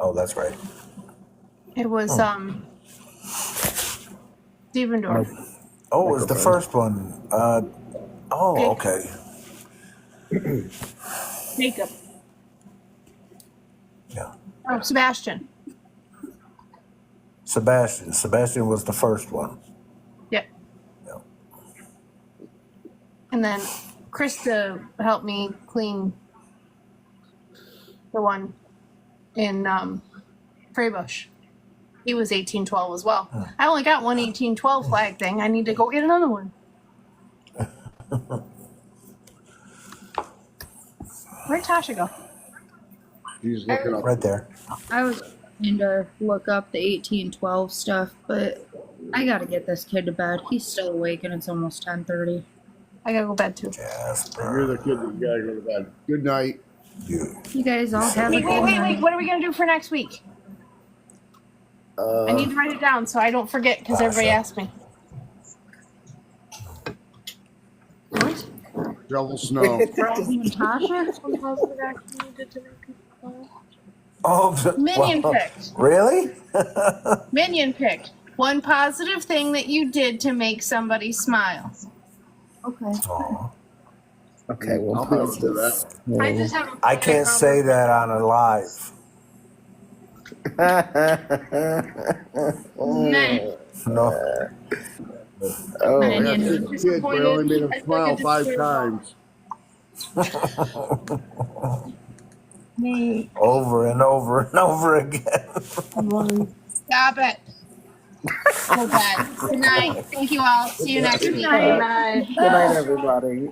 Oh, that's right. It was Stevendorf. Oh, it was the first one. Okay. Jacob. Yeah. Oh, Sebastian. Sebastian was the first one. Yep. Yeah. And then Krista helped me clean the one in Freybush. He was 1812 as well. I only got one 1812 flag thing. I need to go get another one. Where'd Tasha go? He's looking up. Right there. I was trying to look up the 1812 stuff, but I gotta get this kid to bed. He's still awake and it's almost 10:30. I gotta go to bed too. You're the kid that gotta go to bed. Good night. You guys all have a Wait, good night. wait. What are we gonna do for next week? I need to write it down so I don't forget because everybody asks me. What? Shovel snow. Tasha? Oh, Minion picked. Really? Minion picked. One positive thing that you did to make somebody smile. Okay. Aw. Okay, well, I'll be able to do that. I just have a I can't say that on a live. Meh. No. Oh, I got Minion. 6 kids, but I only made them smile 5 times. Me. Over and over and over again. Stop it. Go bed. Good night. Thank you all. See you next week. Good night, everybody.